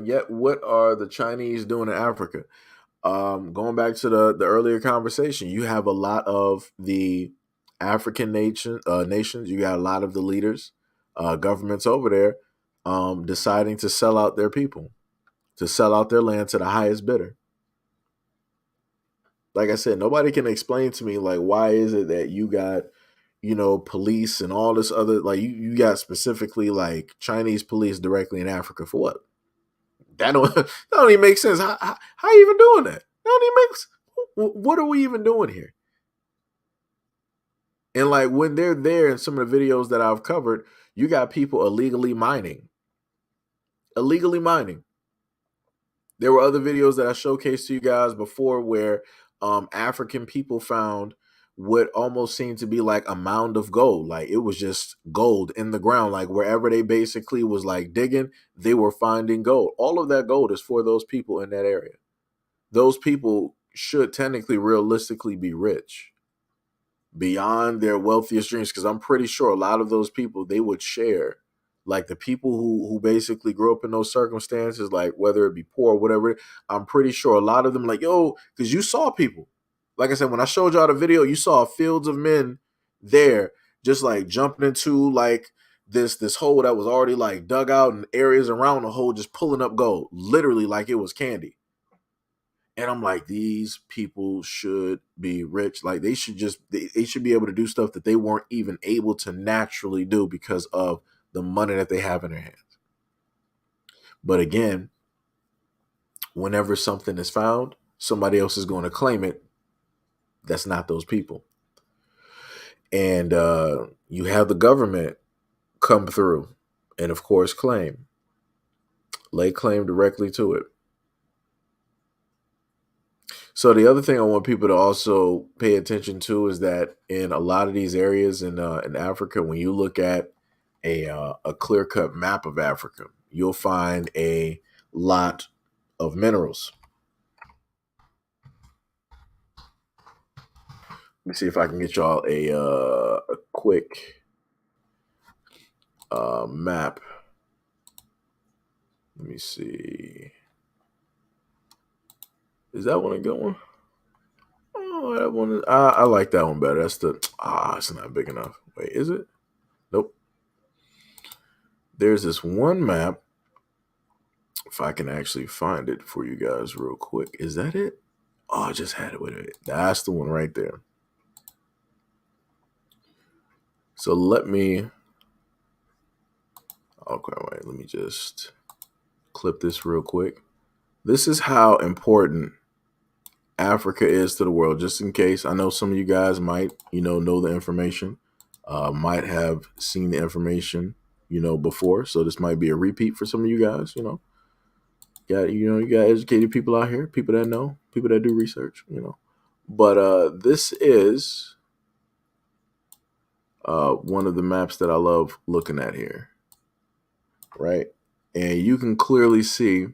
yet what are the Chinese doing in Africa? Going back to the earlier conversation, you have a lot of the African nations. You got a lot of the leaders, governments over there, deciding to sell out their people, to sell out their land to the highest bidder. Like I said, nobody can explain to me like why is it that you got police and all this other, like you got specifically like Chinese police directly in Africa for what? That don't even make sense. How you even doing that? That don't even make sense. What are we even doing here? And like when they're there in some of the videos that I've covered, you got people illegally mining. Illegally mining. There were other videos that I showcased to you guys before where African people found what almost seemed to be like a mound of gold. Like it was just gold in the ground. Like wherever they basically was like digging, they were finding gold. All of that gold is for those people in that area. Those people should technically, realistically be rich beyond their wealthiest dreams, because I'm pretty sure a lot of those people, they would share, like the people who basically grew up in those circumstances, like whether it be poor or whatever. I'm pretty sure a lot of them, like, yo, because you saw people, like I said, when I showed y'all the video, you saw fields of men there just like jumping into like this hole that was already like dug out, and areas around the hole just pulling up gold, literally like it was candy. And I'm like, these people should be rich. Like they should just they should be able to do stuff that they weren't even able to naturally do because of the money that they have in their hands. But again, whenever something is found, somebody else is going to claim it. That's not those people. And you have the government come through and, of course, lay claim directly to it. So the other thing I want people to also pay attention to is that in a lot of these areas in Africa, when you look at a clear cut map of Africa, you'll find a lot of minerals. Let me see if I can get y'all a quick map. Let me see. Is that one a good one? Oh, that one. I like that one better. That's the. It's not big enough. Wait, is it? Nope. There's this one map. If I can actually find it for you guys real quick. Is that it? Oh, I just had it. Wait a minute. That's the one right there. So let me. Okay, wait. Let me just clip this real quick. This is how important Africa is to the world, just in case. I know some of you guys might, know the information, might have seen the information, before. So this might be a repeat for some of you guys, you got educated people out here, people that know, people that do research, But this is one of the maps that I love looking at here, right? And you can clearly see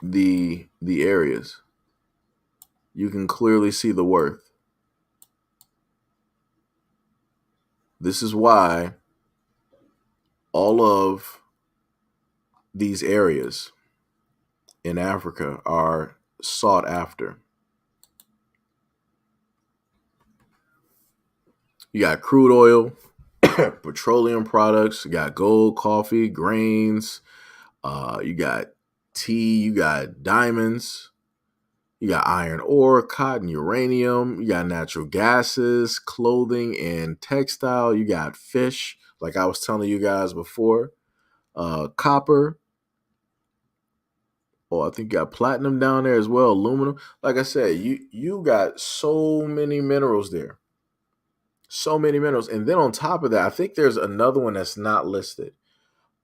the areas. You can clearly see the worth. This is why all of these areas in Africa are sought after. You got crude oil, petroleum products, you got gold, coffee, grains, you got tea, you got diamonds, you got iron ore, cotton, uranium, you got natural gases, clothing and textile, you got fish, like I was telling you guys before, copper. Oh, I think you got platinum down there as well, aluminum. Like I said, you got so many minerals there. So many minerals. And then on top of that, I think there's another one that's not listed.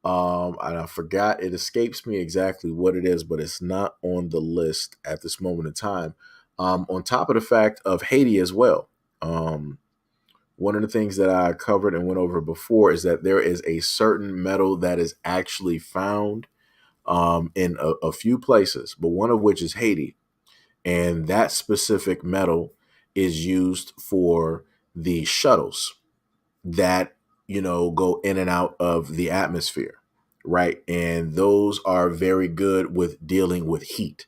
And I forgot, it escapes me exactly what it is, but it's not on the list at this moment in time. On top of the fact of Haiti as well. One of the things that I covered and went over before is that there is a certain metal that is actually found in a few places, but one of which is Haiti. And that specific metal is used for the shuttles that, go in and out of the atmosphere, right? And those are very good with dealing with heat.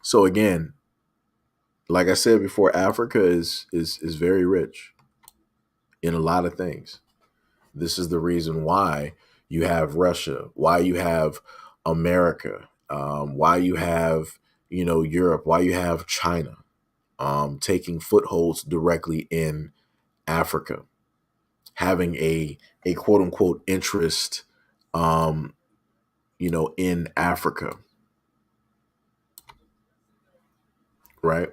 So again, like I said before, Africa is very rich in a lot of things. This is the reason why you have Russia, why you have America, why you have, Europe, why you have China taking footholds directly in Africa, having a quote unquote interest, in Africa, right?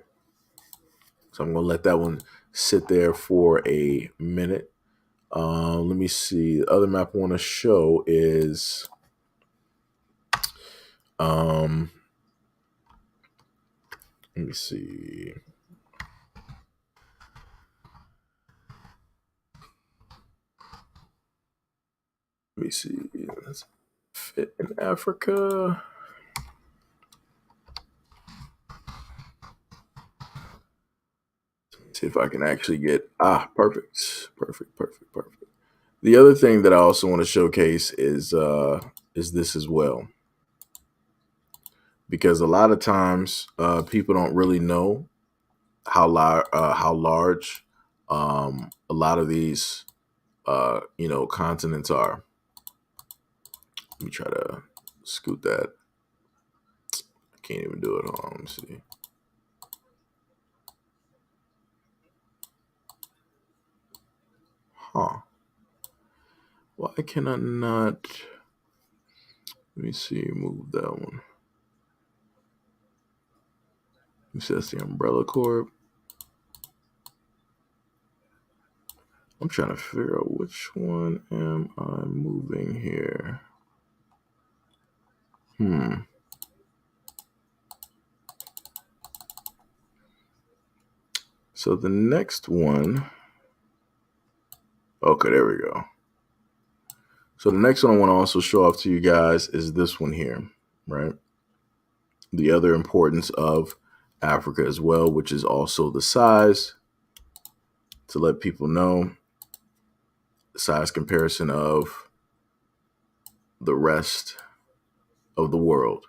So I'm going to let that one sit there for a minute. Let me see. The other map I want to show is let me see. Let me see. Let's fit in Africa. see if I can actually get perfect. The other thing that I also want to showcase is this as well, because a lot of times people don't really know how large a lot of these continents are. Let me try to scoot that. I can't even do it. Hold on, let me see. Huh. Why can I not? Let me see. Move that one. It says the Umbrella Corp. I'm trying to figure out which one am I moving here. So the next one. Okay, there we go. So the next one I want to also show off to you guys is this one here, right? The other importance of Africa as well, which is also the size, to let people know the size comparison of the rest of the world,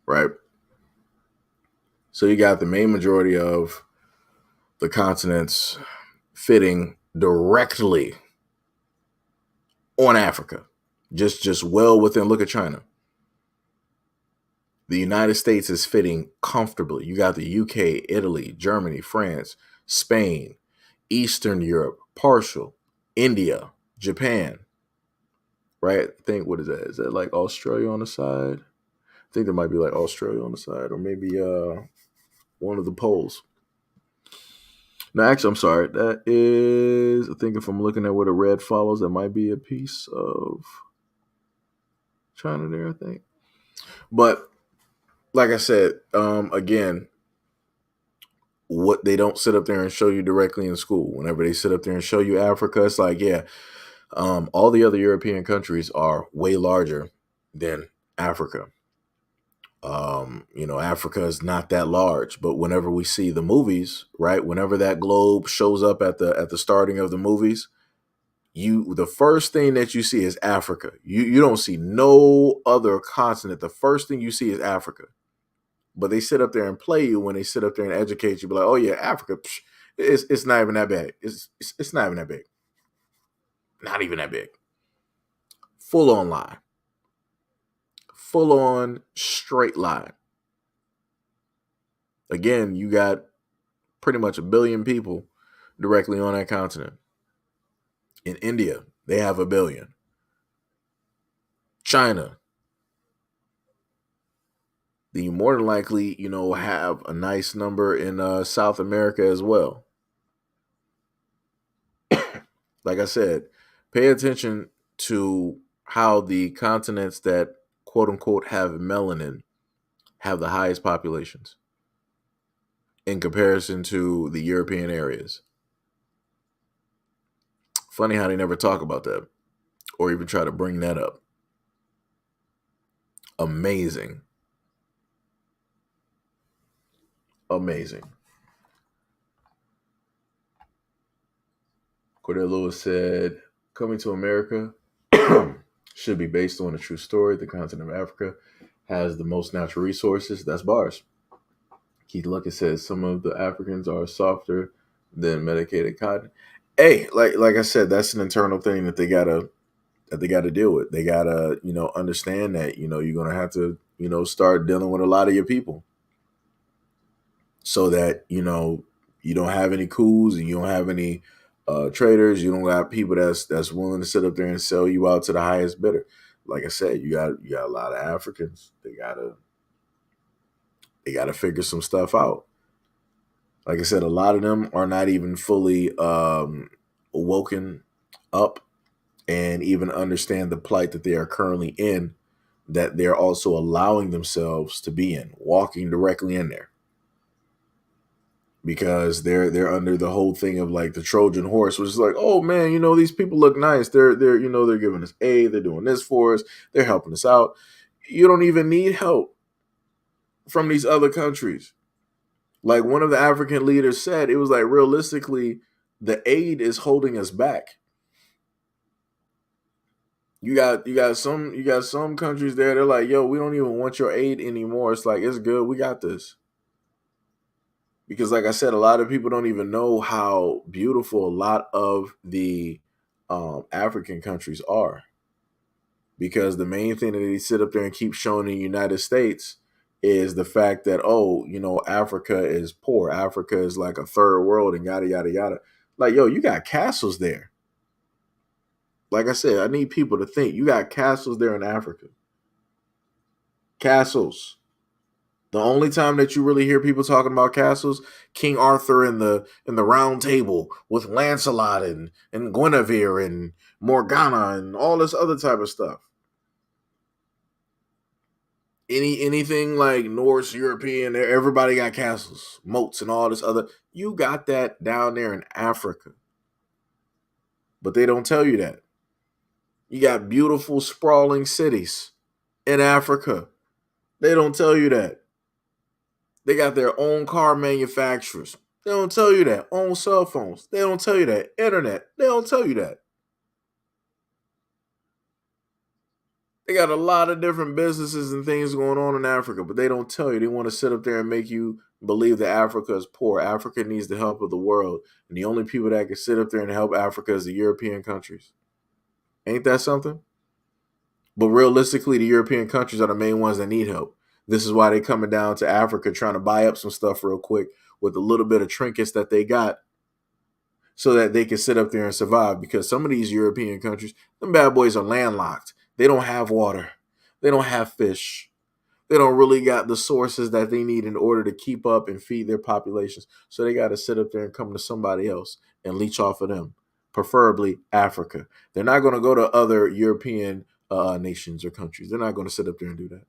right? So you got the main majority of the continents fitting directly on Africa, just well within. Look at China. The United States is fitting comfortably. You got the UK, Italy, Germany, France, Spain, Eastern Europe, partial, India, Japan, right? I think, what is that? Is that like Australia on the side? I think there might be like Australia on the side, or maybe one of the poles. No, actually, I'm sorry. That is, I think if I'm looking at where the red follows, that might be a piece of China there, I think. But like I said, again, what they don't sit up there and show you directly in school. Whenever they sit up there and show you Africa, it's like, yeah, all the other European countries are way larger than Africa. Africa is not that large, but whenever we see the movies, right, whenever that globe shows up at the starting of the movies, the first thing that you see is Africa. You don't see no other continent. The first thing you see is Africa. But they sit up there and play you when they sit up there and educate you. Be like, oh yeah, Africa, it's not even that big. It's not even that big. Not even that big. Full on lie. Full on straight lie. Again, you got pretty much 1 billion people directly on that continent. In India, they have 1 billion. China, then you more than likely, have a nice number in South America as well. Like I said, pay attention to how the continents that quote unquote have melanin have the highest populations in comparison to the European areas. Funny how they never talk about that or even try to bring that up. Amazing. Amazing. Cordell Lewis said, coming to America should be based on a true story. The continent of Africa has the most natural resources. That's bars. Keith Luckett says some of the Africans are softer than medicated cotton. Hey, like I said, that's an internal thing that they gotta deal with. They gotta, understand that, you're gonna have to, start dealing with a lot of your people. So that, you don't have any coups and you don't have any traders. You don't got people that's willing to sit up there and sell you out to the highest bidder. Like I said, you got a lot of Africans. They gotta figure some stuff out. Like I said, a lot of them are not even fully woken up and even understand the plight that they are currently in, that they're also allowing themselves to be in, walking directly in there. Because they're under the whole thing of like the Trojan horse, which is like, oh man, these people look nice. They're giving us aid. They're doing this for us. They're helping us out. You don't even need help from these other countries. Like one of the African leaders said, it was like realistically, the aid is holding us back. You got some countries there. They're like, yo, we don't even want your aid anymore. It's like it's good. We got this. Because, like I said, a lot of people don't even know how beautiful a lot of the African countries are. Because the main thing that they sit up there and keep showing in the United States is the fact that, oh, Africa is poor. Africa is like a third world and yada yada yada. Like, yo, you got castles there. Like I said, I need people to think. You got castles there in Africa. Castles. The only time that you really hear people talking about castles, King Arthur in the Round Table with Lancelot and Guinevere and Morgana and all this other type of stuff. Anything like Norse European, everybody got castles, moats, and all this other. You got that down there in Africa, but they don't tell you that. You got beautiful sprawling cities in Africa. They don't tell you that. They got their own car manufacturers. They don't tell you that. Own cell phones. They don't tell you that. Internet. They don't tell you that. They got a lot of different businesses and things going on in Africa, but they don't tell you. They want to sit up there and make you believe that Africa is poor. Africa needs the help of the world. And the only people that can sit up there and help Africa is the European countries. Ain't that something? But realistically, the European countries are the main ones that need help. This is why they're coming down to Africa trying to buy up some stuff real quick with a little bit of trinkets that they got so that they can sit up there and survive. Because some of these European countries, them bad boys are landlocked. They don't have water. They don't have fish. They don't really got the sources that they need in order to keep up and feed their populations. So they got to sit up there and come to somebody else and leech off of them, preferably Africa. They're not going to go to other European nations or countries. They're not going to sit up there and do that.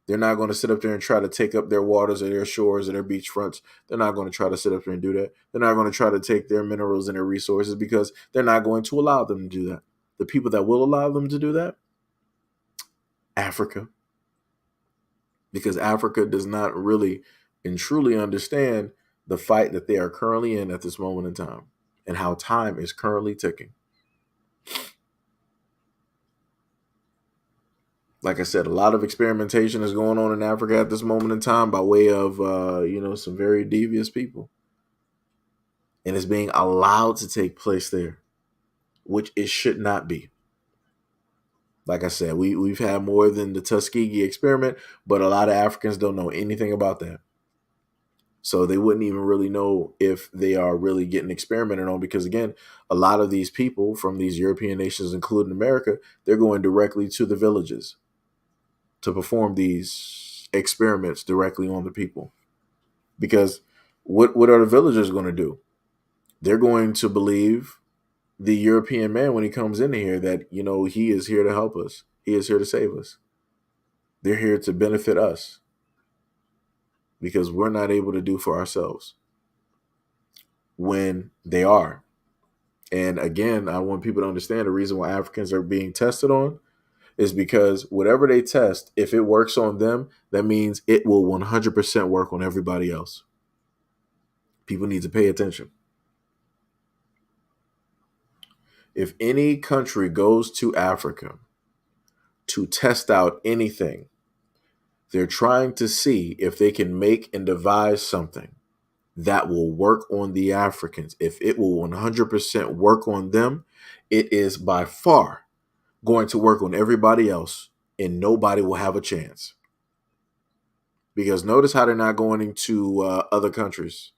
They're not going to sit up there and try to take up their waters or their shores or their beach fronts. They're not going to try to sit up there and do that. They're not going to try to take their minerals and their resources because they're not going to allow them to do that. The people that will allow them to do that, Africa. Because Africa does not really and truly understand the fight that they are currently in at this moment in time and how time is currently ticking. Like I said, a lot of experimentation is going on in Africa at this moment in time by way of, some very devious people. And it's being allowed to take place there, which it should not be. Like I said, we've had more than the Tuskegee experiment, but a lot of Africans don't know anything about that. So they wouldn't even really know if they are really getting experimented on because, again, a lot of these people from these European nations, including America, they're going directly to the villages to perform these experiments directly on the people. Because what are the villagers going to do? They're going to believe the European man when he comes in here that, he is here to help us. He is here to save us. They're here to benefit us because we're not able to do for ourselves when they are. And again, I want people to understand the reason why Africans are being tested on is because whatever they test, if it works on them, that means it will 100% work on everybody else. People need to pay attention. If any country goes to Africa to test out anything, they're trying to see if they can make and devise something that will work on the Africans. If it will 100% work on them, it is by far going to work on everybody else and nobody will have a chance. Because notice how they're not going into other countries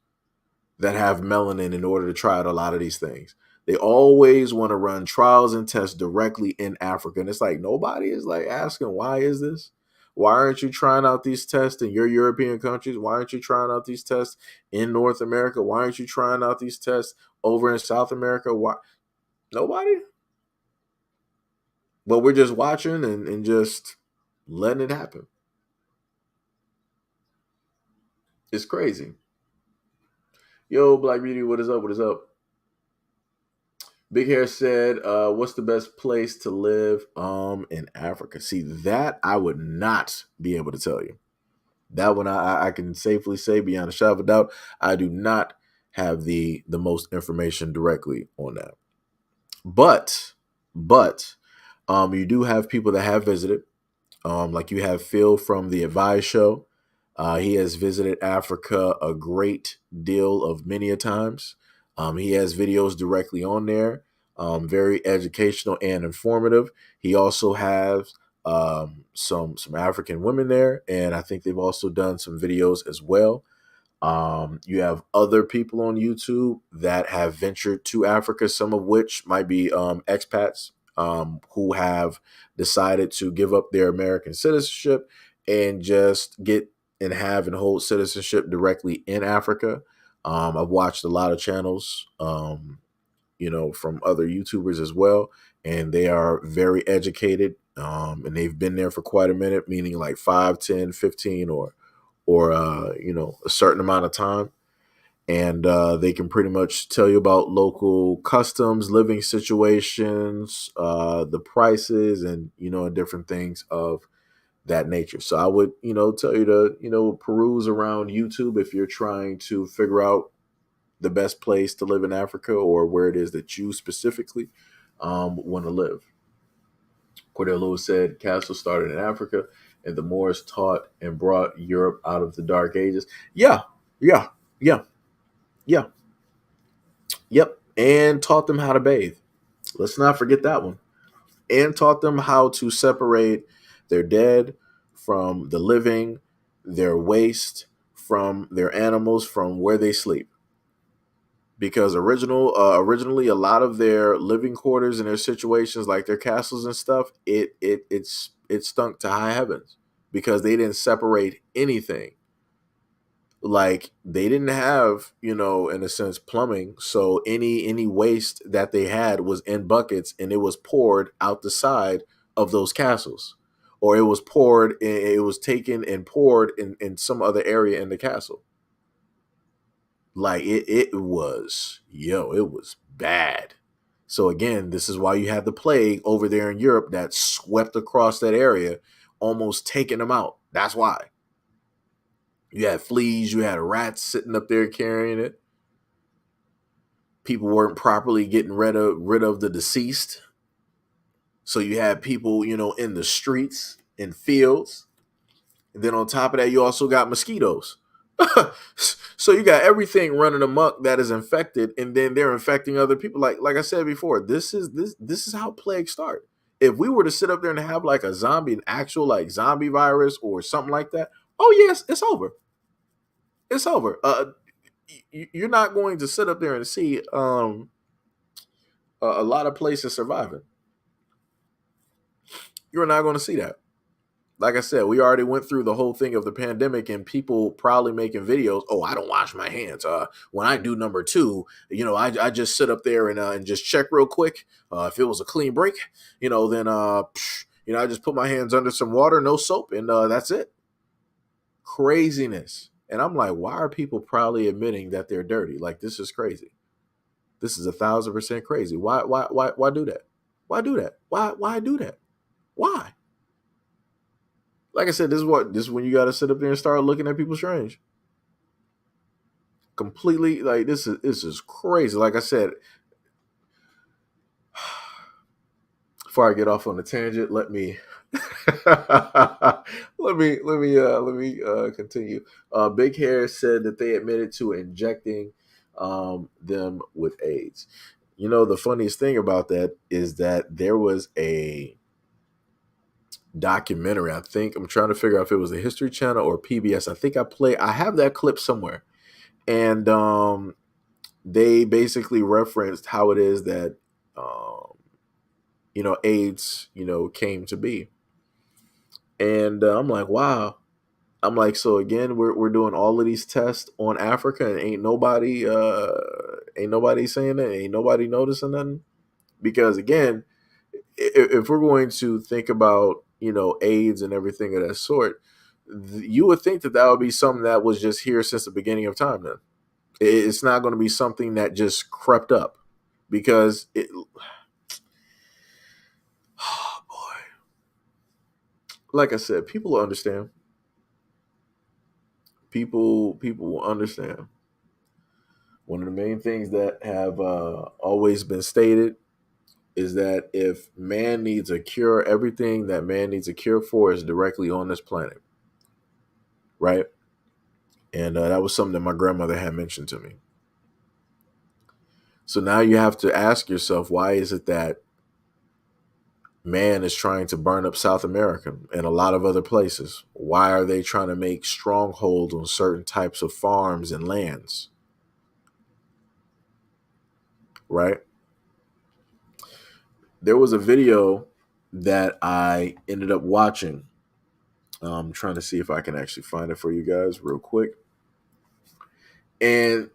that have melanin in order to try out a lot of these things. They always want to run trials and tests directly in Africa. And it's like nobody is like asking, why is this? Why aren't you trying out these tests in your European countries? Why aren't you trying out these tests in North America? Why aren't you trying out these tests over in South America? Why? Nobody? But we're just watching and just letting it happen. It's crazy. Yo, Black Beauty, what is up? What is up? Big Hair said, what's the best place to live in Africa? See, that I would not be able to tell you. That one I can safely say beyond a shadow of a doubt, I do not have the most information directly on that. But you do have people that have visited. Like you have Phil from the Advise Show. He has visited Africa a great deal of many a times. He has videos directly on there, very educational and informative. He also has some African women there, and I think they've also done some videos as well. You have other people on YouTube that have ventured to Africa, some of which might be expats who have decided to give up their American citizenship and just get and have and hold citizenship directly in Africa. I've watched a lot of channels, from other YouTubers as well, and they are very educated, and they've been there for quite a minute, meaning like 5, 10, 15, or a certain amount of time, and they can pretty much tell you about local customs, living situations, the prices, and different things of that nature. So I would tell you to peruse around YouTube if you're trying to figure out the best place to live in Africa, or where it is that you specifically want to live. Cordell Lewis said, Castle started in Africa, and the Moors taught and brought Europe out of the Dark Ages. Yeah, yeah, yeah, yeah, yep. And taught them how to bathe. Let's not forget that one. And taught them how to separate their dead from the living, their waste from their animals, from where they sleep. Because originally a lot of their living quarters and their situations, like their castles and stuff, it stunk to high heavens because they didn't separate anything. Like they didn't have, in a sense, plumbing, so any waste that they had was in buckets and it was poured out the side of those castles, or it was taken and poured in some other area in the castle. Like it was bad. So again, this is why you had the plague over there in Europe that swept across that area, almost taking them out. That's why. You had fleas, you had rats sitting up there carrying it. People weren't properly getting rid of the deceased. So you had people, in the streets, in fields. And then on top of that, you also got mosquitoes. So you got everything running amok that is infected, and then they're infecting other people. Like I said before, this is how plagues start. If we were to sit up there and have like a zombie, an actual like zombie virus or something like that, oh yes, it's over. It's over. You're not going to sit up there and see a lot of places surviving. You're not going to see that. Like I said, we already went through the whole thing of the pandemic and people probably making videos. Oh, I don't wash my hands. When I do number two, I just sit up there and just check real quick. If it was a clean break, then I just put my hands under some water, no soap, and that's it. Craziness. And I'm like, why are people probably admitting that they're dirty? Like, this is crazy. This is 1,000% crazy. Why do that? Why do that? Why do that? Why? Like I said, this is when you got to sit up there and start looking at people strange. Completely, like this is crazy. Like I said, before I get off on a tangent, let me let me continue. Big Hair said that they admitted to injecting them with AIDS. The funniest thing about that is that there was a documentary. I think I'm trying to figure out if it was the History Channel or PBS. I have that clip somewhere, and they basically referenced how it is that AIDS came to be. And I'm like, wow. I'm like, so again, we're doing all of these tests on Africa, and ain't nobody saying that, ain't nobody noticing nothing. Because again, if we're going to think about AIDS and everything of that sort, you would think that would be something that was just here since the beginning of time. Then it's not going to be something that just crept up, because oh boy, like I said, people will understand. People will understand. One of the main things that have always been stated is that if man needs a cure, everything that man needs a cure for is directly on this planet, right? And that was something that my grandmother had mentioned to me. So now you have to ask yourself, why is it that man is trying to burn up South America and a lot of other places? Why are they trying to make strongholds on certain types of farms and lands, right? There was a video that I ended up watching. I'm trying to see if I can actually find it for you guys real quick. And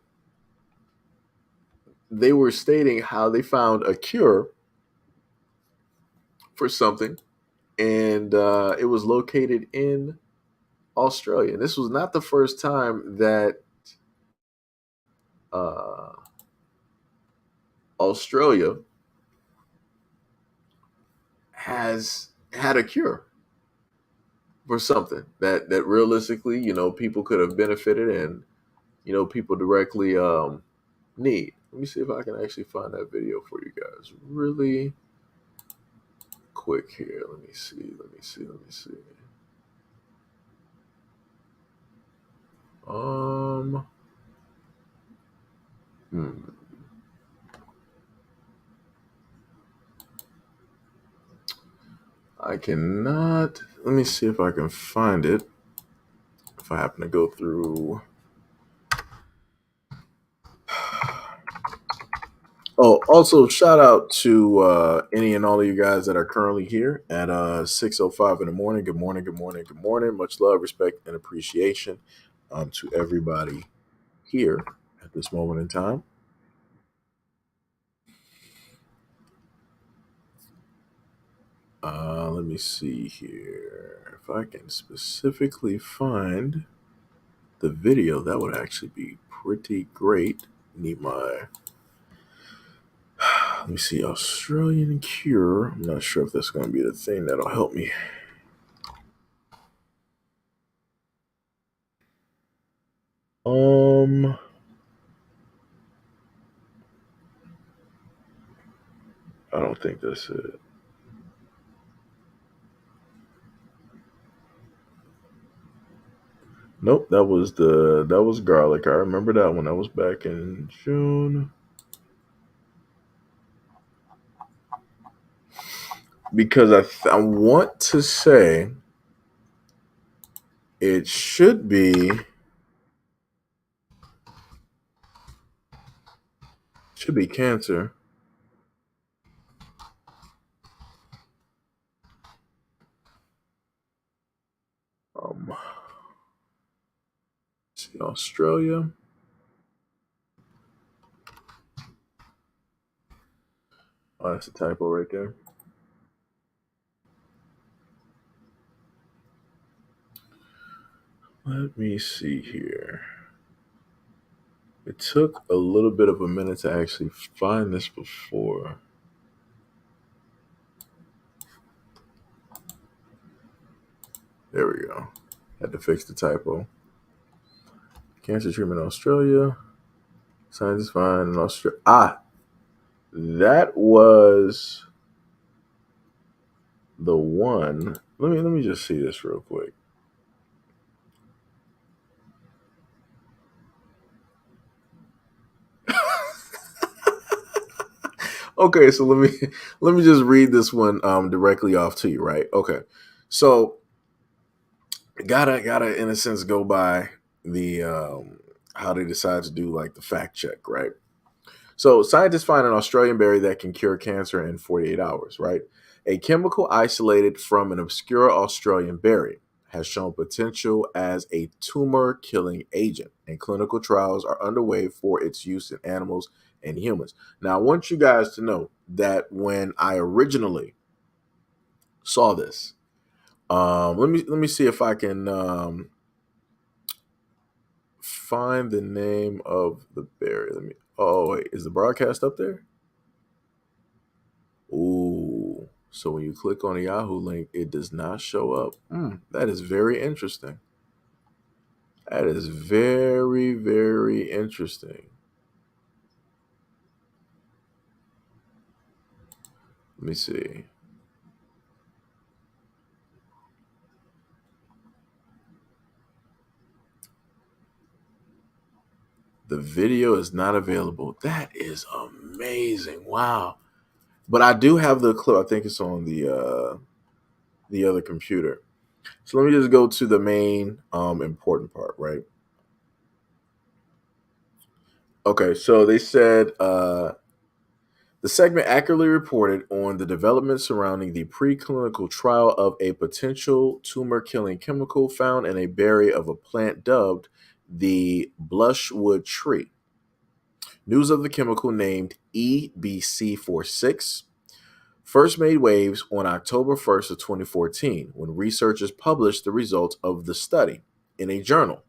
they were stating how they found a cure for something, and it was located in Australia. And this was not the first time that uh, Australia has had a cure for something that realistically, people could have benefited and people directly need. Let me see if I can actually find that video for you guys really quick here. Let me see. Let me see. Let me see. Um. Hmm. I cannot. Let me see if I can find it. If I happen to go through. Oh, also shout out to any and all of you guys that are currently here at 6:05 in the morning. Good morning, good morning, good morning. Much love, respect, and appreciation to everybody here at this moment in time. Let me see here. If I can specifically find the video, that would actually be pretty great. Need my. Let me see. Australian cure. I'm not sure if that's going to be the thing that'll help me. Um. I don't think that's it. Nope, that was garlic. I remember that one. That was back in June. Because I want to say it should be cancer. Um, see Australia. Oh, that's a typo right there. Let me see here. It took a little bit of a minute to actually find this before. There we go. Had to fix the typo. Cancer treatment in Australia. Scientists find in Australia. Ah, that was the one. Let me just see this real quick. Okay, so let me just read this one directly off to you, right? Okay. So gotta in a sense go by the how they decide to do like the fact check, right? So scientists find an Australian berry that can cure cancer in 48 hours, right? A chemical isolated from an obscure Australian berry has shown potential as a tumor killing agent, and clinical trials are underway for its use in animals and humans. Now, I want you guys to know that when I originally saw this, let me see if I can find the name of the berry. Let me. Oh wait, is the broadcast up there? Ooh. So when you click on the Yahoo link, it does not show up. That is very interesting. That is very, very interesting. Let me see. The video is not available. That is amazing. Wow. But I do have the clip. I think it's on the other computer. So let me just go to the main important part, right? Okay, so they said the segment accurately reported on the development surrounding the preclinical trial of a potential tumor killing chemical found in a berry of a plant dubbed the blushwood tree. News of the chemical named EBC46 first made waves on October 1st of 2014 when researchers published the results of the study in a journal,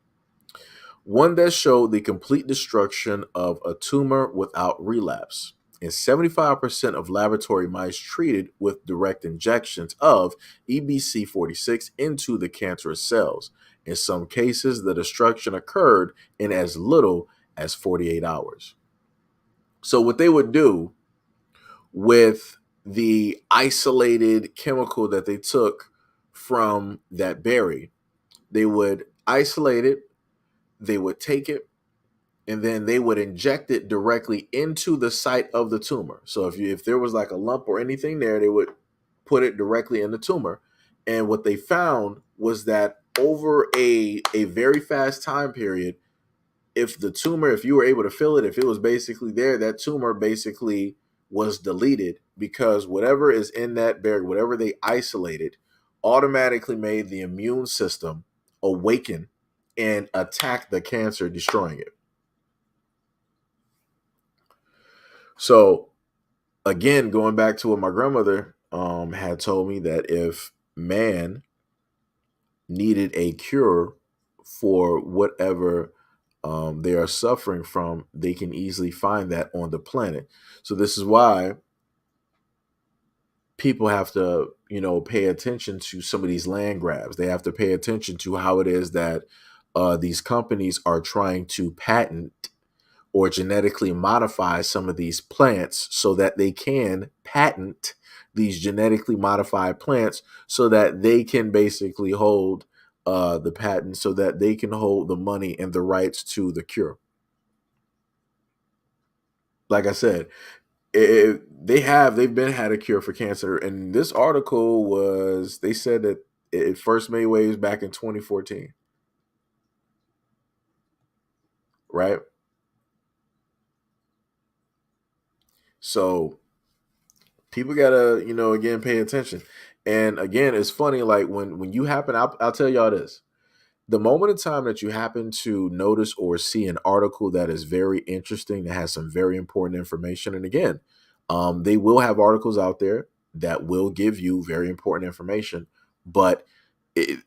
one that showed the complete destruction of a tumor without relapse. And 75% of laboratory mice treated with direct injections of EBC46 into the cancerous cells. In some cases, the destruction occurred in as little as 48 hours. So, what they would do with the isolated chemical that they took from that berry, they would isolate it, they would take it, and then they would inject it directly into the site of the tumor. So if there was like a lump or anything there, they would put it directly in the tumor. And what they found was that over a very fast time period, if you were able to fill it, if it was basically there, that tumor basically was deleted because whatever is in that berry, whatever they isolated, automatically made the immune system awaken and attack the cancer, destroying it. So again, going back to what my grandmother had told me, that if man needed a cure for whatever they are suffering from, they can easily find that on the planet. So this is why people have to, pay attention to some of these land grabs. They have to pay attention to how it is that these companies are trying to patent or genetically modify some of these plants so that they can patent these genetically modified plants so that they can basically hold the patent, so that they can hold the money and the rights to the cure. Like I said, they've been had a cure for cancer, and this article was, they said that it first made waves back in 2014, right? So people gotta, again, pay attention. And again, it's funny, like when you happen, I'll tell y'all this. The moment in time that you happen to notice or see an article that is very interesting, that has some very important information, and again, they will have articles out there that will give you very important information, but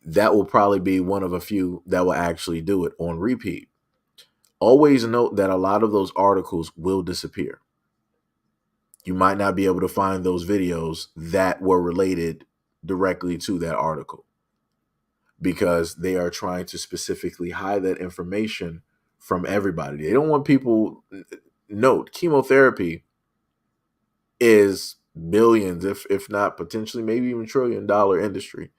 that will probably be one of a few that will actually do it on repeat. Always note that a lot of those articles will disappear. You might not be able to find those videos that were related directly to that article because they are trying to specifically hide that information from everybody. They don't want people. Note, chemotherapy is billions, if not potentially maybe even $1 trillion industry,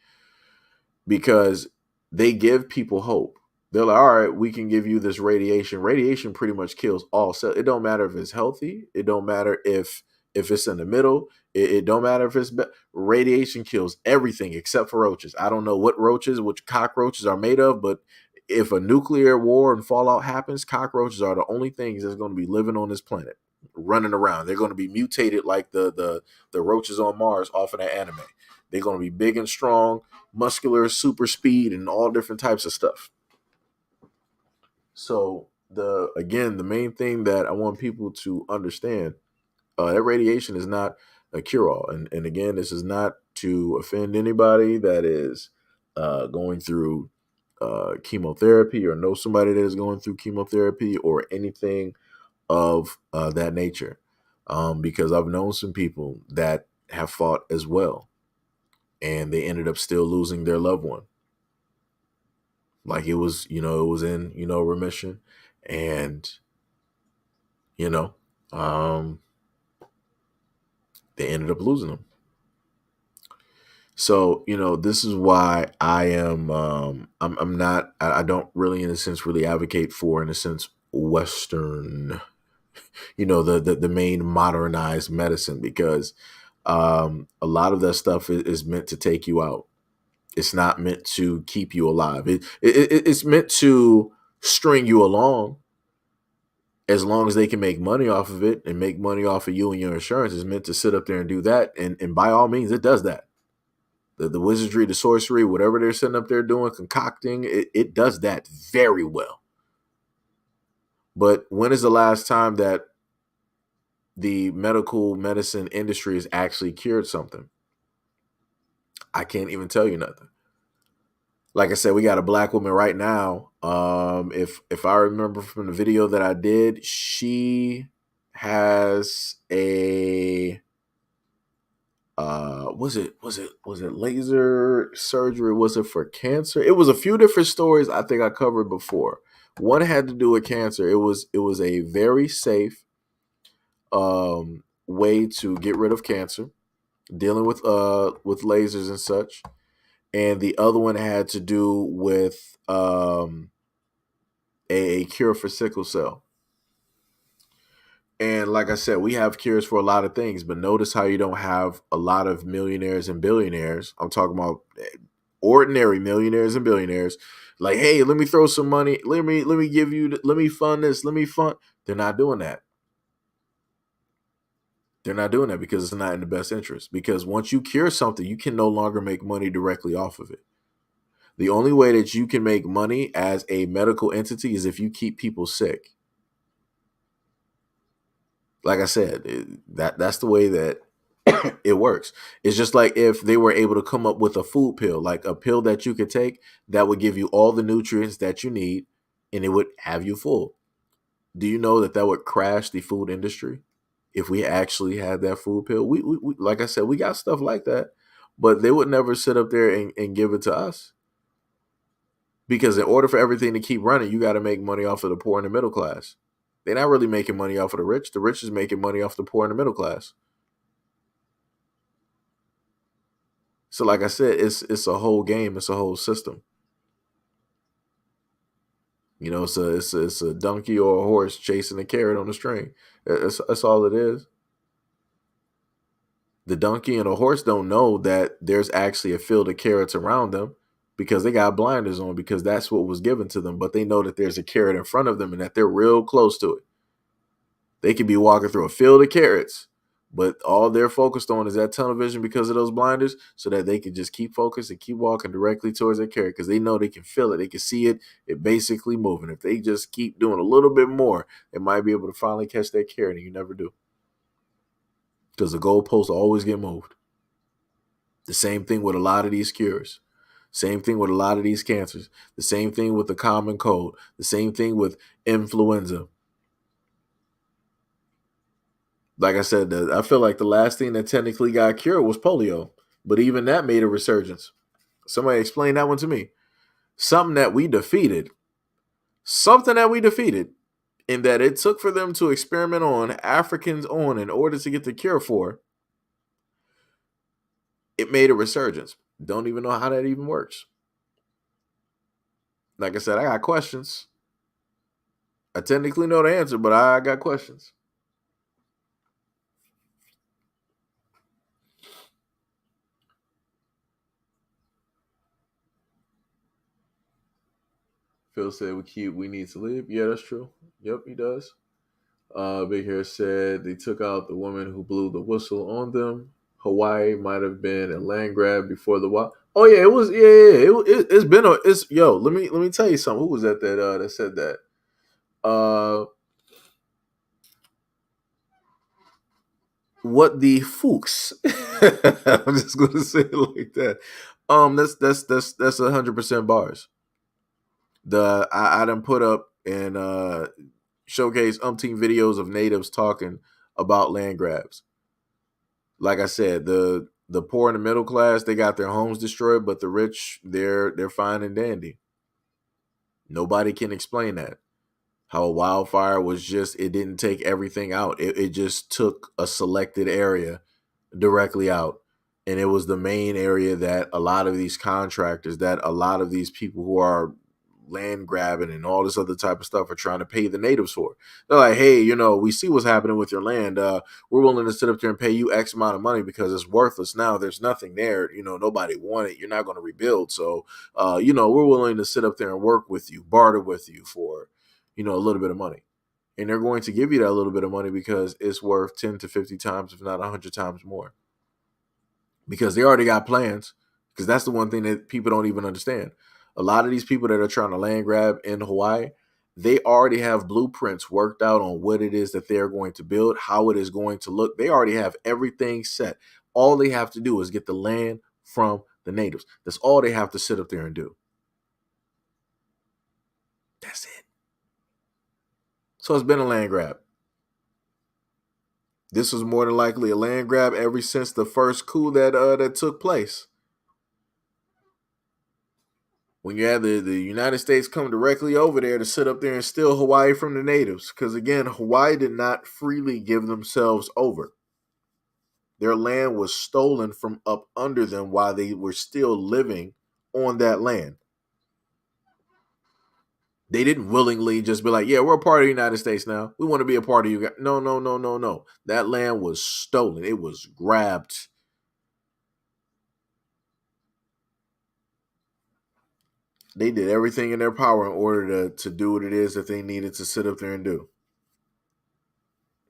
because they give people hope. They're like, all right, we can give you this radiation. Radiation pretty much kills all cells. It don't matter if it's healthy. It don't matter if it's in the middle. It don't matter if it's radiation kills everything except for roaches. I don't know what roaches, which cockroaches are made of, but if a nuclear war and fallout happens, cockroaches are the only things that's going to be living on this planet, running around. They're going to be mutated like the roaches on Mars off of that anime. They're going to be big and strong, muscular, super speed, and all different types of stuff. So the main thing that I want people to understand, that radiation is not a cure all, and again, this is not to offend anybody that is going through chemotherapy or know somebody that is going through chemotherapy or anything of that nature, because I've known some people that have fought as well, and they ended up still losing their loved one. like it was, it was in, remission, and you know, um, they ended up losing them. So, this is why I am, I'm not, I don't really, in a sense, really advocate for, in a sense, Western, the main modernized medicine, because a lot of that stuff is meant to take you out. It's not meant to keep you alive. It's meant to string you along, as long as they can make money off of it and make money off of you and your insurance. Is meant to sit up there and do that. And by all means, it does that. The wizardry, the sorcery, whatever they're sitting up there doing, concocting, it does that very well. But when is the last time that the medical medicine industry has actually cured something? I can't even tell you nothing. Like I said, we got a black woman right now. If I remember from the video that I did, she has a was it laser surgery? Was it for cancer? It was a few different stories I think I covered before. One had to do with cancer. It was a very safe way to get rid of cancer, dealing with lasers and such. And the other one had to do with a cure for sickle cell. And like I said, we have cures for a lot of things, but notice how you don't have a lot of millionaires and billionaires. I'm talking about ordinary millionaires and billionaires. Like, hey, let me throw some money. Let me give you. Let me fund this. Let me fund. They're not doing that. They're not doing that because it's not in the best interest. Because once you cure something, you can no longer make money directly off of it. The only way that you can make money as a medical entity is if you keep people sick. Like I said, that's the way that it works. It's just like if they were able to come up with a food pill, like a pill that you could take that would give you all the nutrients that you need, and it would have you full. Do you know that would crash the food industry if we actually had that food pill? We like I said, we got stuff like that, but they would never sit up there and give it to us, because in order for everything to keep running, you got to make money off of the poor and the middle class. They're not really making money off of the rich. The rich is making money off the poor and the middle class. So, like I said, it's a whole game. It's a whole system. It's a donkey or a horse chasing a carrot on a string. That's all it is. The donkey and a horse don't know that there's actually a field of carrots around them, because they got blinders on, because that's what was given to them. But they know that there's a carrot in front of them and that they're real close to it. They could be walking through a field of carrots, but all they're focused on is that tunnel vision because of those blinders, so that they can just keep focused and keep walking directly towards that carrot, because they know they can feel it. They can see it. It basically moving. If they just keep doing a little bit more, they might be able to finally catch that carrot, and you never do, because the goalposts always get moved. The same thing with a lot of these cures. Same thing with a lot of these cancers. The same thing with the common cold. The same thing with influenza. Like I said, I feel like the last thing that technically got cured was polio, but even that made a resurgence. Somebody explain that one to me. Something that we defeated. Something that we defeated, in that it took for them to experiment on Africans on in order to get the cure for. It made a resurgence. Don't even know how that even works. Like I said, I got questions. I technically know the answer, but I got questions. Phil said we need to leave. Yeah, that's true. Yep, he does. Big Hair said they took out the woman who blew the whistle on them. Hawaii might have been a land grab before the wild. Oh yeah, it was. Yeah. It's been a. It's yo. Let me tell you something. Who was that said that? What the Fuchs? I'm just gonna say it like that. That's 100% bars. I done put up and showcase umpteen videos of natives talking about land grabs. Like I said, the poor and the middle class, they got their homes destroyed, but the rich, they're fine and dandy. Nobody can explain that. How a wildfire was just, it didn't take everything out. It just took a selected area directly out. And it was the main area that a lot of these contractors, that a lot of these people who are land grabbing and all this other type of stuff are trying to pay the natives for. They're like, hey, we see what's happening with your land. We're willing to sit up there and pay you X amount of money because it's worthless now. There's nothing there. Nobody want it. You're not going to rebuild. So, we're willing to sit up there and work with you, barter with you for, a little bit of money. And they're going to give you that little bit of money because it's worth 10 to 50 times, if not 100 times more. Because they already got plans. Because that's the one thing that people don't even understand. A lot of these people that are trying to land grab in Hawaii, they already have blueprints worked out on what it is that they're going to build, how it is going to look. They already have everything set. All they have to do is get the land from the natives. That's all they have to sit up there and do. That's it. So it's been a land grab. This was more than likely a land grab ever since the first coup that took place. When you had the United States come directly over there to sit up there and steal Hawaii from the natives. Because again, Hawaii did not freely give themselves over. Their land was stolen from up under them while they were still living on that land. They didn't willingly just be like, yeah, we're a part of the United States now. We want to be a part of you guys. No. That land was stolen. It was grabbed. They did everything in their power in order to do what it is that they needed to sit up there and do.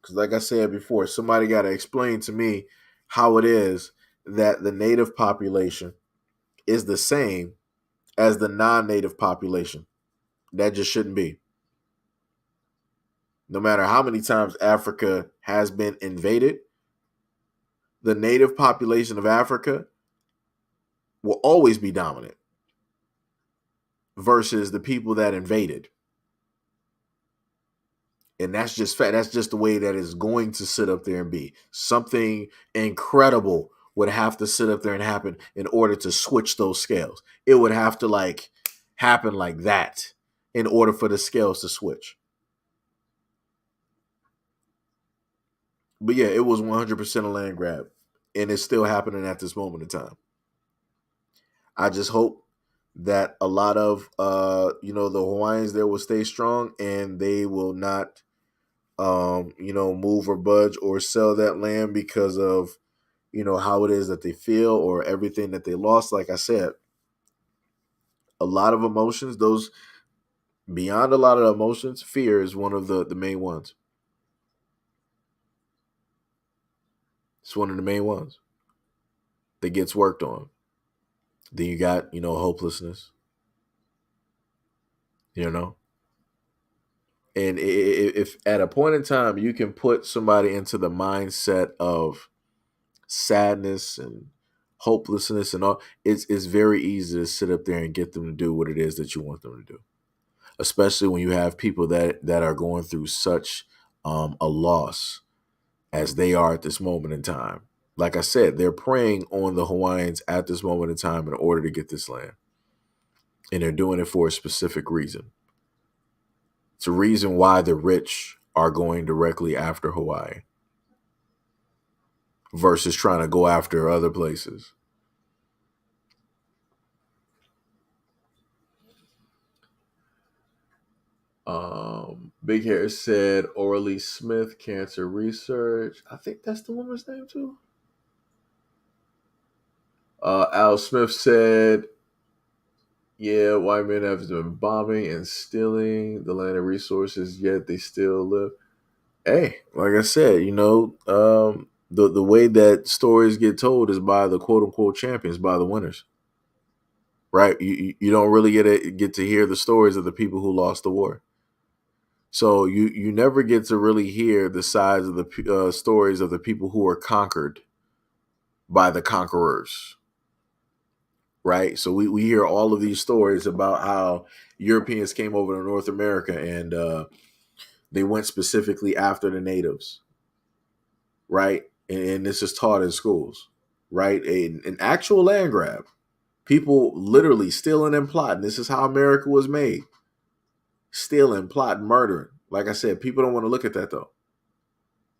Because like I said before, somebody got to explain to me how it is that the native population is the same as the non-native population. That just shouldn't be. No matter how many times Africa has been invaded, the native population of Africa will always be dominant versus the people that invaded. And that's just fact. That's just the way that it's going to sit up there and be. Something incredible would have to sit up there and happen in order to switch those scales. It would have to happen like that in order for the scales to switch. But yeah, it was 100% a land grab. And it's still happening at this moment in time. I just hope that a lot of the Hawaiians there will stay strong and they will not move or budge or sell that land because of how it is that they feel or everything that they lost. Like I said, a lot of emotions, those beyond a lot of emotions, fear is one of the main ones. It's one of the main ones that gets worked on. Then you got hopelessness, and if at a point in time you can put somebody into the mindset of sadness and hopelessness and all, it's very easy to sit up there and get them to do what it is that you want them to do, especially when you have people that are going through such a loss as they are at this moment in time. Like I said, they're preying on the Hawaiians at this moment in time in order to get this land, and they're doing it for a specific reason. It's a reason why the rich are going directly after Hawaii versus trying to go after other places. Big Hair said Orly Smith, cancer research. I think that's the woman's name too. Al Smith said, yeah, white men have been bombing and stealing the land and resources, yet they still live. Hey, like I said, the way that stories get told is by the quote unquote champions, by the winners. Right? You don't really get to hear the stories of the people who lost the war. So you never get to really hear the sides of the stories of the people who were conquered by the conquerors. Right? So we hear all of these stories about how Europeans came over to North America and they went specifically after the natives. Right? And this is taught in schools. Right? An actual land grab. People literally stealing and plotting. This is how America was made. stealing, plotting, murdering. Like I said, people don't want to look at that though.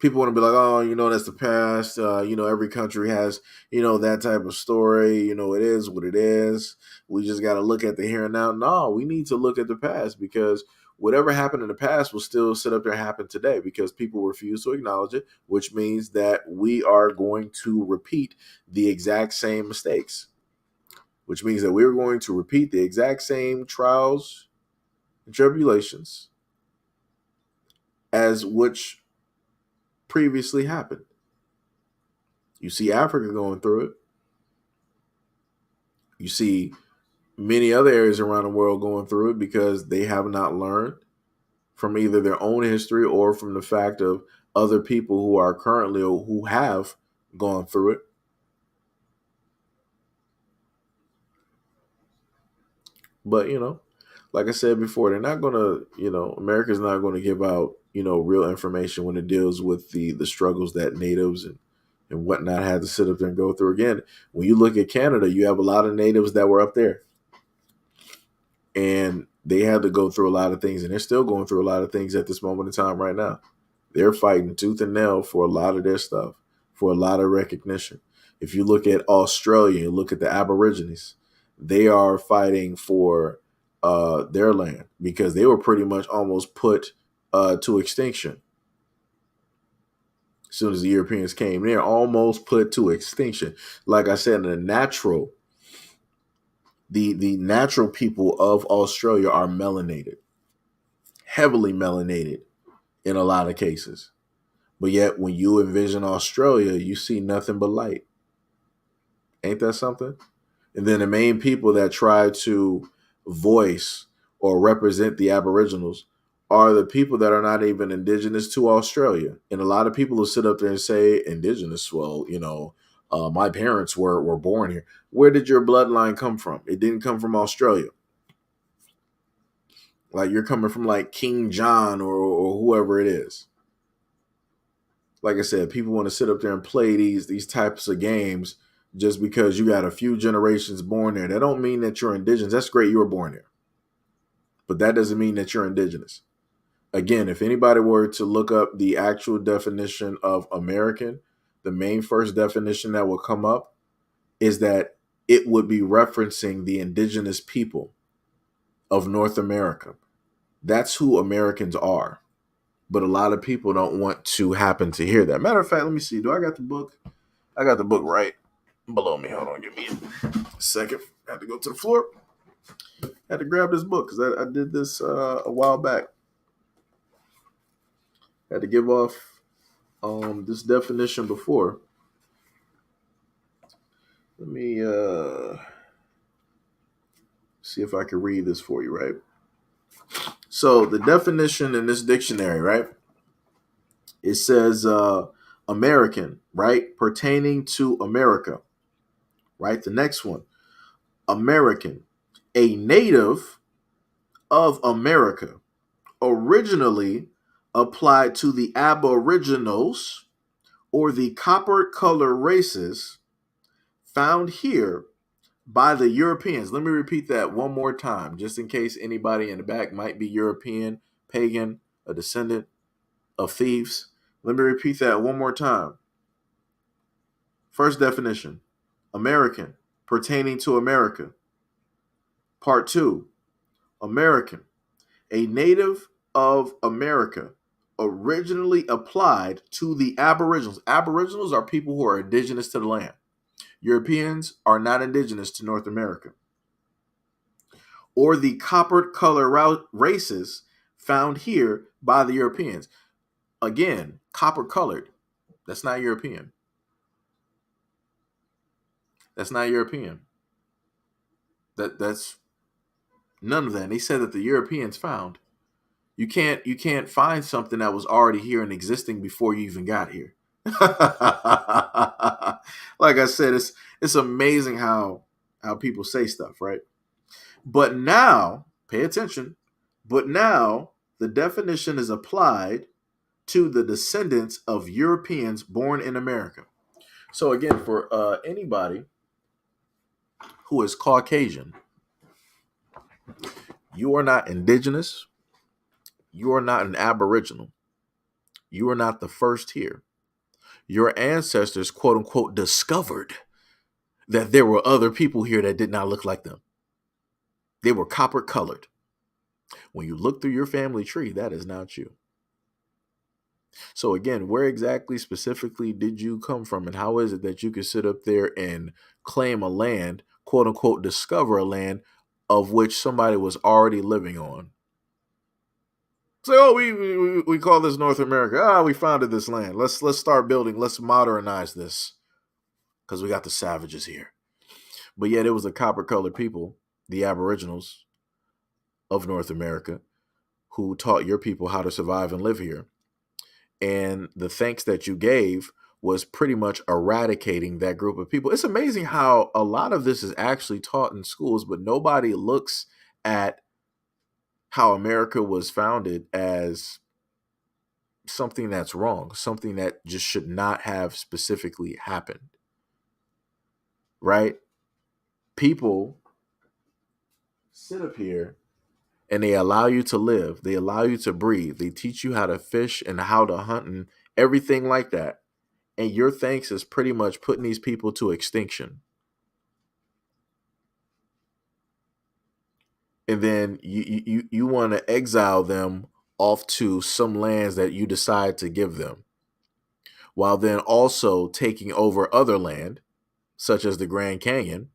People want to be like, oh, that's the past. Every country has, that type of story. It is what it is. We just got to look at the here and now. No, we need to look at the past, because whatever happened in the past will still sit up there and happen today, because people refuse to acknowledge it, which means that we are going to repeat the exact same mistakes, which means that we're going to repeat the exact same trials and tribulations as which previously happened. You see Africa going through it. You see many other areas around the world going through it, because they have not learned from either their own history or from the fact of other people who are currently, or who have gone through it. But, like I said before, they're not going to, America's not going to give out, real information when it deals with the struggles that natives and whatnot had to sit up there and go through. Again, when you look at Canada, you have a lot of natives that were up there, and they had to go through a lot of things, and they're still going through a lot of things at this moment in time right now. They're fighting tooth and nail for a lot of their stuff, for a lot of recognition. If you look at Australia, you look at the Aborigines, they are fighting for their land, because they were pretty much almost put to extinction. As soon as the Europeans came, they're almost put to extinction. Like I said, the natural people of Australia are melanated, heavily melanated in a lot of cases. But yet, when you envision Australia, you see nothing but light. Ain't that something? And then the main people that try to voice or represent the Aboriginals are the people that are not even indigenous to Australia. And a lot of people will sit up there and say, indigenous, well, my parents were born here. Where did your bloodline come from? It didn't come from Australia. Like, you're coming from like King John or whoever it is. Like I said, people want to sit up there and play these types of games just because you got a few generations born there. That don't mean that you're indigenous. That's great, you were born there, but that doesn't mean that you're indigenous. Again, if anybody were to look up the actual definition of American, the main first definition that will come up is that it would be referencing the indigenous people of North America. That's who Americans are. But a lot of people don't want to happen to hear that. Matter of fact, let me see. Do I got the book? I got the book right below me. Hold on, give me a second. I had to go to the floor. I had to grab this book because I did this a while back. I had to give off this definition before. Let me see if I can read this for you, right? So the definition in this dictionary, right? It says American, right? Pertaining to America, right? The next one, American, a native of America, originally applied to the Aboriginals or the copper-colored races found here by the Europeans. Let me repeat that one more time, just in case anybody in the back might be European, pagan, a descendant of thieves. Let me repeat that one more time. First definition, American, pertaining to America. Part 2, American, a native of America, originally applied to the Aboriginals. Aboriginals are people who are indigenous to the land. Europeans are not indigenous to North America. Or the coppered color races found here by the Europeans. Again, copper colored. That's not European. That's not European. That's none of that. And they said that the Europeans found. You can't find something that was already here and existing before you even got here. Like I said, it's amazing how people say stuff, right? But now, pay attention. But now the definition is applied to the descendants of Europeans born in America. So again, for anybody who is Caucasian, you are not indigenous. You are not an aboriginal. You are not the first here. Your ancestors, quote unquote, discovered that there were other people here that did not look like them. They were copper colored. When you look through your family tree, that is not you. So again, where exactly specifically did you come from, and how is it that you could sit up there and claim a land, quote unquote, discover a land of which somebody was already living on? Say, oh, we call this North America. Ah, we founded this land. Let's start building. Let's modernize this because we got the savages here. But yet it was the copper colored people, the Aboriginals of North America, who taught your people how to survive and live here. And the thanks that you gave was pretty much eradicating that group of people. It's amazing how a lot of this is actually taught in schools, but nobody looks at how America was founded as something that's wrong, something that just should not have specifically happened. Right? People sit up here and they allow you to live, they allow you to breathe, they teach you how to fish and how to hunt and everything like that. And your thanks is pretty much putting these people to extinction. And then you want to exile them off to some lands that you decide to give them, while then also taking over other land, such as the Grand Canyon,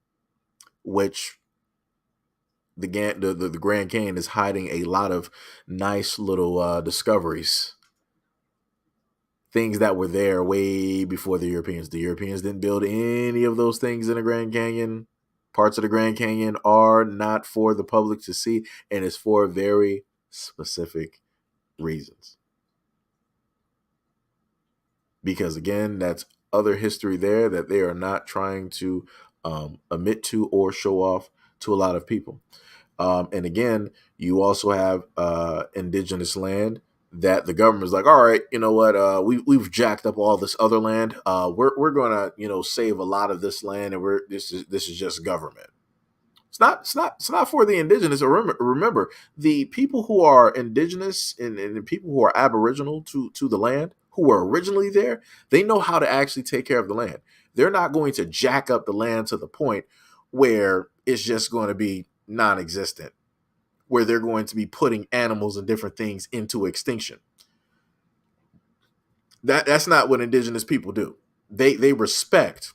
which the Grand Canyon is hiding a lot of nice little discoveries, things that were there way before the Europeans. The Europeans didn't build any of those things in the Grand Canyon. Parts of the Grand Canyon are not for the public to see, and it's for very specific reasons. Because again, that's other history there that they are not trying to admit to or show off to a lot of people. And again, you also have indigenous land that the government is like, all right, you know what, we've jacked up all this other land. We're gonna save a lot of this land, and this is just government. It's not for the indigenous. Remember, the people who are indigenous and the people who are aboriginal to the land, who were originally there, they know how to actually take care of the land. They're not going to jack up the land to the point where it's just going to be non-existent, where they're going to be putting animals and different things into extinction. That's not what indigenous people do. They respect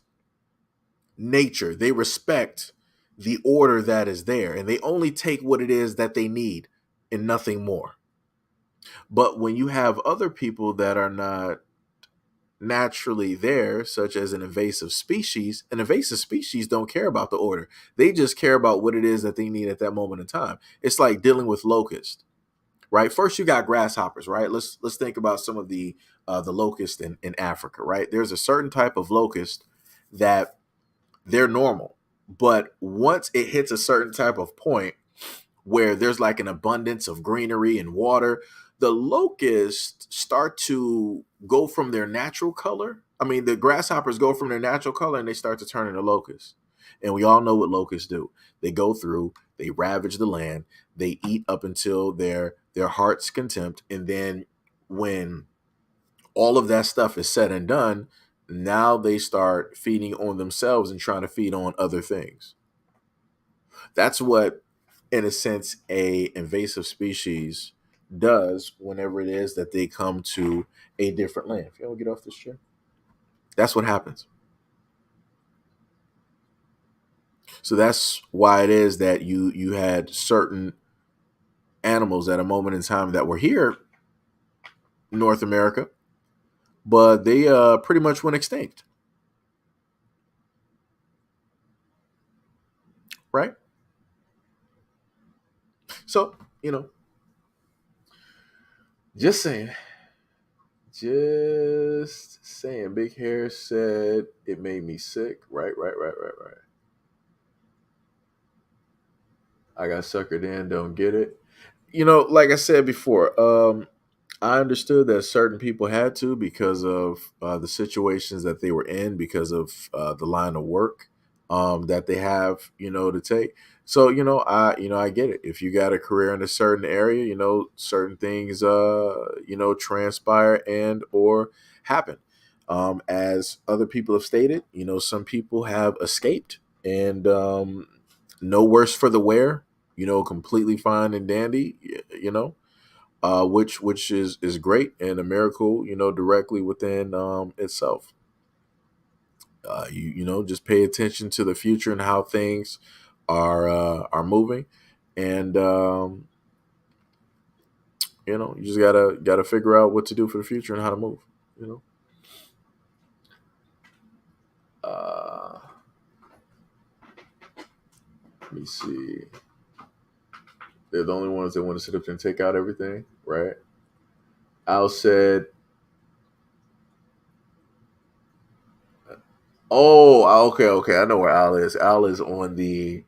nature. They respect the order that is there, and they only take what it is that they need and nothing more. But when you have other people that are not naturally there, such as an invasive species don't care about the order. They just care about what it is that they need at that moment in time. It's like dealing with locusts, right? First you got grasshoppers, right? Let's think about some of the locusts in Africa, right? There's a certain type of locust that they're normal. But once it hits a certain type of point where there's like an abundance of greenery and water, the locusts start to go from their natural color. I mean, the grasshoppers go from their natural color and they start to turn into locusts. And we all know what locusts do. They go through, they ravage the land, they eat up until their heart's contempt. And then when all of that stuff is said and done, now they start feeding on themselves and trying to feed on other things. That's what, in a sense, a invasive species does whenever it is that they come to a different land. If you don't get off this chair, that's what happens. So that's why it is that you had certain animals at a moment in time that were here, North America, but they pretty much went extinct, right? So just saying. Just saying. Big Hair said it made me sick. Right, right, right, right, right. I got suckered in. Don't get it. Like I said before, I understood that certain people had to because of the situations that they were in, because of the line of work that they have, to take. So, I get it. If you got a career in a certain area, certain things transpire and or happen. As other people have stated, some people have escaped and no worse for the wear, completely fine and dandy, which is great and a miracle, directly within itself. Just pay attention to the future and how things are moving, and you just gotta figure out what to do for the future and how to move. You know. Uh, Let me see. They're the only ones that want to sit up there and take out everything, right? Al said, "Oh, okay, okay. I know where Al is. Al is on the.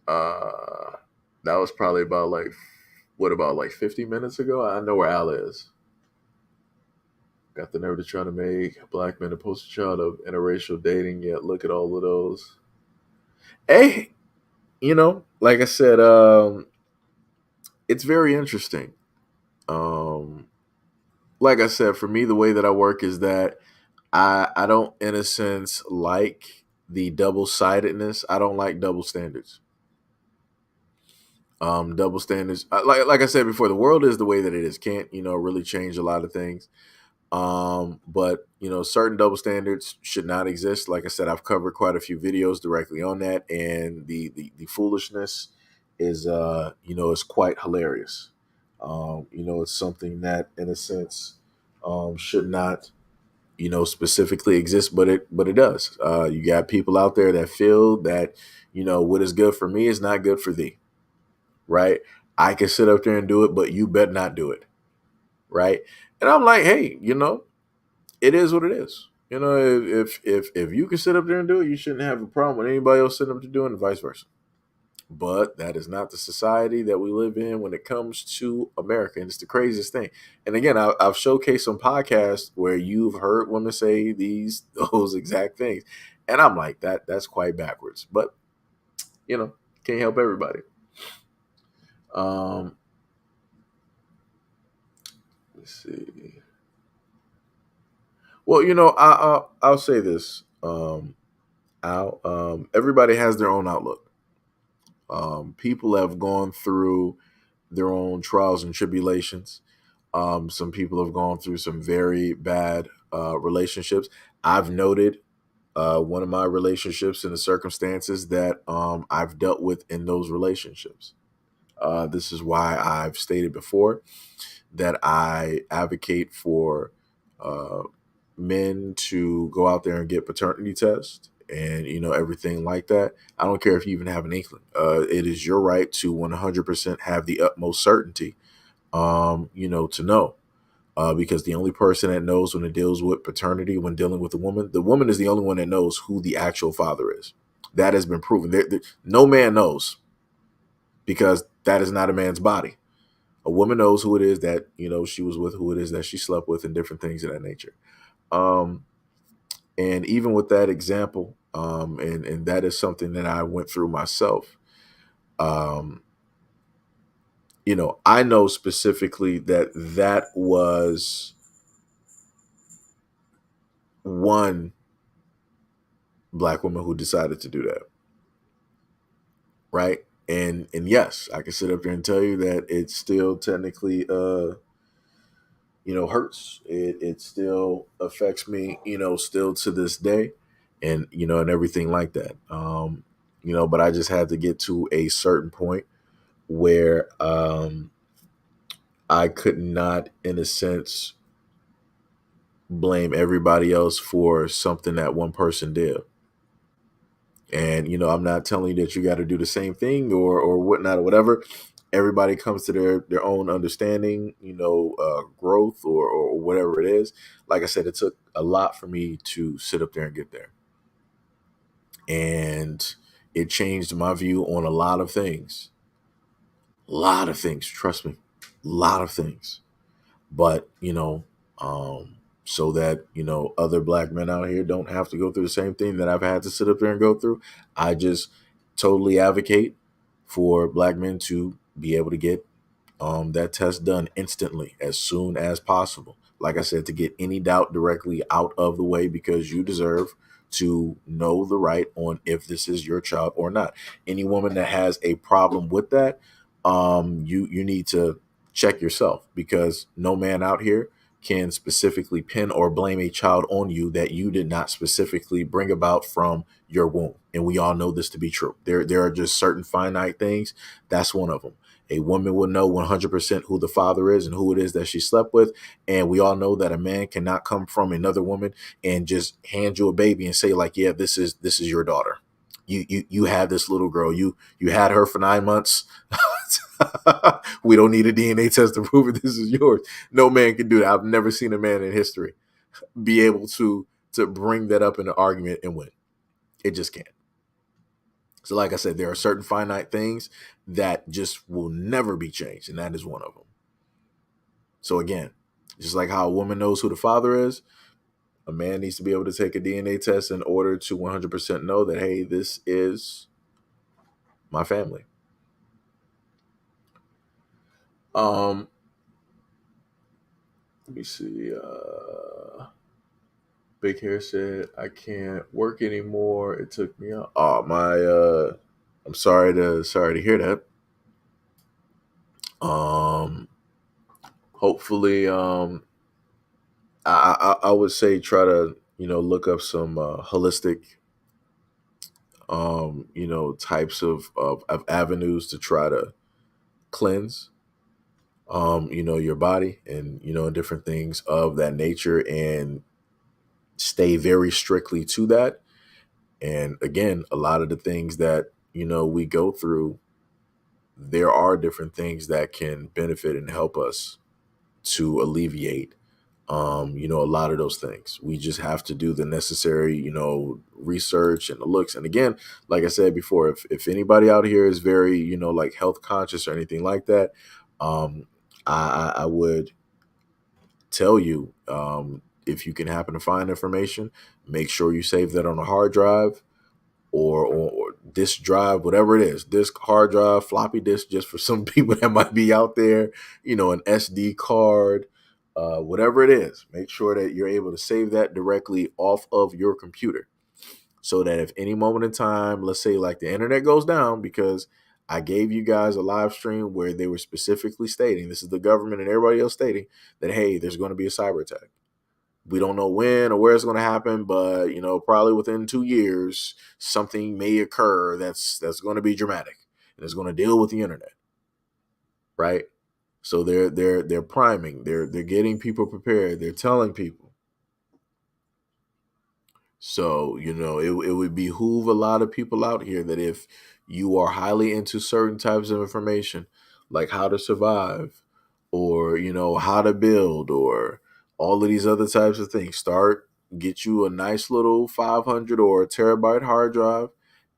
Uh, that was probably about like what about like 50 minutes ago. I know where Al is. Got the nerve to try to make black men a poster child of interracial dating. Yet look at all of those. Hey, like I said, it's very interesting. Um, like I said, for me, the way that I work is that I don't, in a sense, like the double sidedness. I don't like double standards. Double standards. Like I said before, the world is the way that it is. Can't really change a lot of things. But certain double standards should not exist. Like I said, I've covered quite a few videos directly on that, and the foolishness is quite hilarious. It's something that in a sense should not specifically exist, but it does. You got people out there that feel that what is good for me is not good for thee, right? I can sit up there and do it, but you bet not do it, right? And I'm like, hey, it is what it is. If you can sit up there and do it, you shouldn't have a problem with anybody else sitting up there doing it, and vice versa. But that is not the society that we live in when it comes to America, and it's the craziest thing. And again, I've showcased some podcasts where you've heard women say those exact things, and I'm like, that's quite backwards. But can't help everybody. Um, let's see. Well, I'll say this. Everybody has their own outlook. People have gone through their own trials and tribulations. Some people have gone through some very bad relationships. I've noted one of my relationships and the circumstances that I've dealt with in those relationships. This is why I've stated before that I advocate for uh, men to go out there and get paternity tests and everything like that. I don't care if you even have an inkling. It is your right to 100% have the utmost certainty. To know. Because the only person that knows when it deals with paternity, when dealing with the woman is the only one that knows who the actual father is. That has been proven. No man knows because that is not a man's body. A woman knows who it is that she was with, who it is that she slept with, and different things of that nature. Um, and even with that example, and that is something that I went through myself. Um, I know specifically that that was one black woman who decided to do that, right? And yes, I can sit up there and tell you that it still technically hurts. It still affects me, still to this day, and and everything like that. But I just had to get to a certain point where I could not, in a sense, blame everybody else for something that one person did. And I'm not telling you that you got to do the same thing or whatnot or whatever. Everybody comes to their own understanding, growth or whatever it is. Like I said, it took a lot for me to sit up there and get there, and it changed my view on a lot of things. A lot of things, trust me, a lot of things. But so that other black men out here don't have to go through the same thing that I've had to sit up there and go through. I just totally advocate for black men to be able to get that test done instantly, as soon as possible. Like I said, to get any doubt directly out of the way, because you deserve to know the right on if this is your child or not. Any woman that has a problem with that, you need to check yourself, because no man out here can specifically pin or blame a child on you that you did not specifically bring about from your womb. And we all know this to be true. There are just certain finite things. That's one of them. A woman will know 100% who the father is and who it is that she slept with. And we all know that a man cannot come from another woman and just hand you a baby and say, like, yeah, this is your daughter. You had this little girl. You had her for 9 months. We don't need a DNA test to prove it. This is yours. No man can do that. I've never seen a man in history be able to bring that up in an argument and win. It just can't. So like I said, there are certain finite things that just will never be changed, and that is one of them. So again, just like how a woman knows who the father is, a man needs to be able to take a DNA test in order to 100% know that, hey, this is my family. Let me see. Big Hair said, I can't work anymore. It took me out. Oh, my I'm sorry to hear that. Hopefully I would say try to, look up some holistic types of avenues to try to cleanse your body, and different things of that nature, and stay very strictly to that. And again, a lot of the things that we go through, there are different things that can benefit and help us to alleviate a lot of those things. We just have to do the necessary, research and the looks. And again, like I said before, if anybody out here is very, like health conscious or anything like that, I would tell you, if you can happen to find information, make sure you save that on a hard drive or disk drive, whatever it is, disk, hard drive, floppy disk, just for some people that might be out there, an SD card, whatever it is. Make sure that you're able to save that directly off of your computer, so that if any moment in time, let's say like the internet goes down, because I gave you guys a live stream where they were specifically stating, this is the government and everybody else stating that, hey, there's going to be a cyber attack. We don't know when or where it's going to happen, but probably within 2 years, something may occur that's going to be dramatic, and it's going to deal with the internet, right? So they're priming, they're getting people prepared, they're telling people. So it would behoove a lot of people out here that if you are highly into certain types of information, like how to survive, or how to build, or all of these other types of things, get you a nice little 500 or a terabyte hard drive,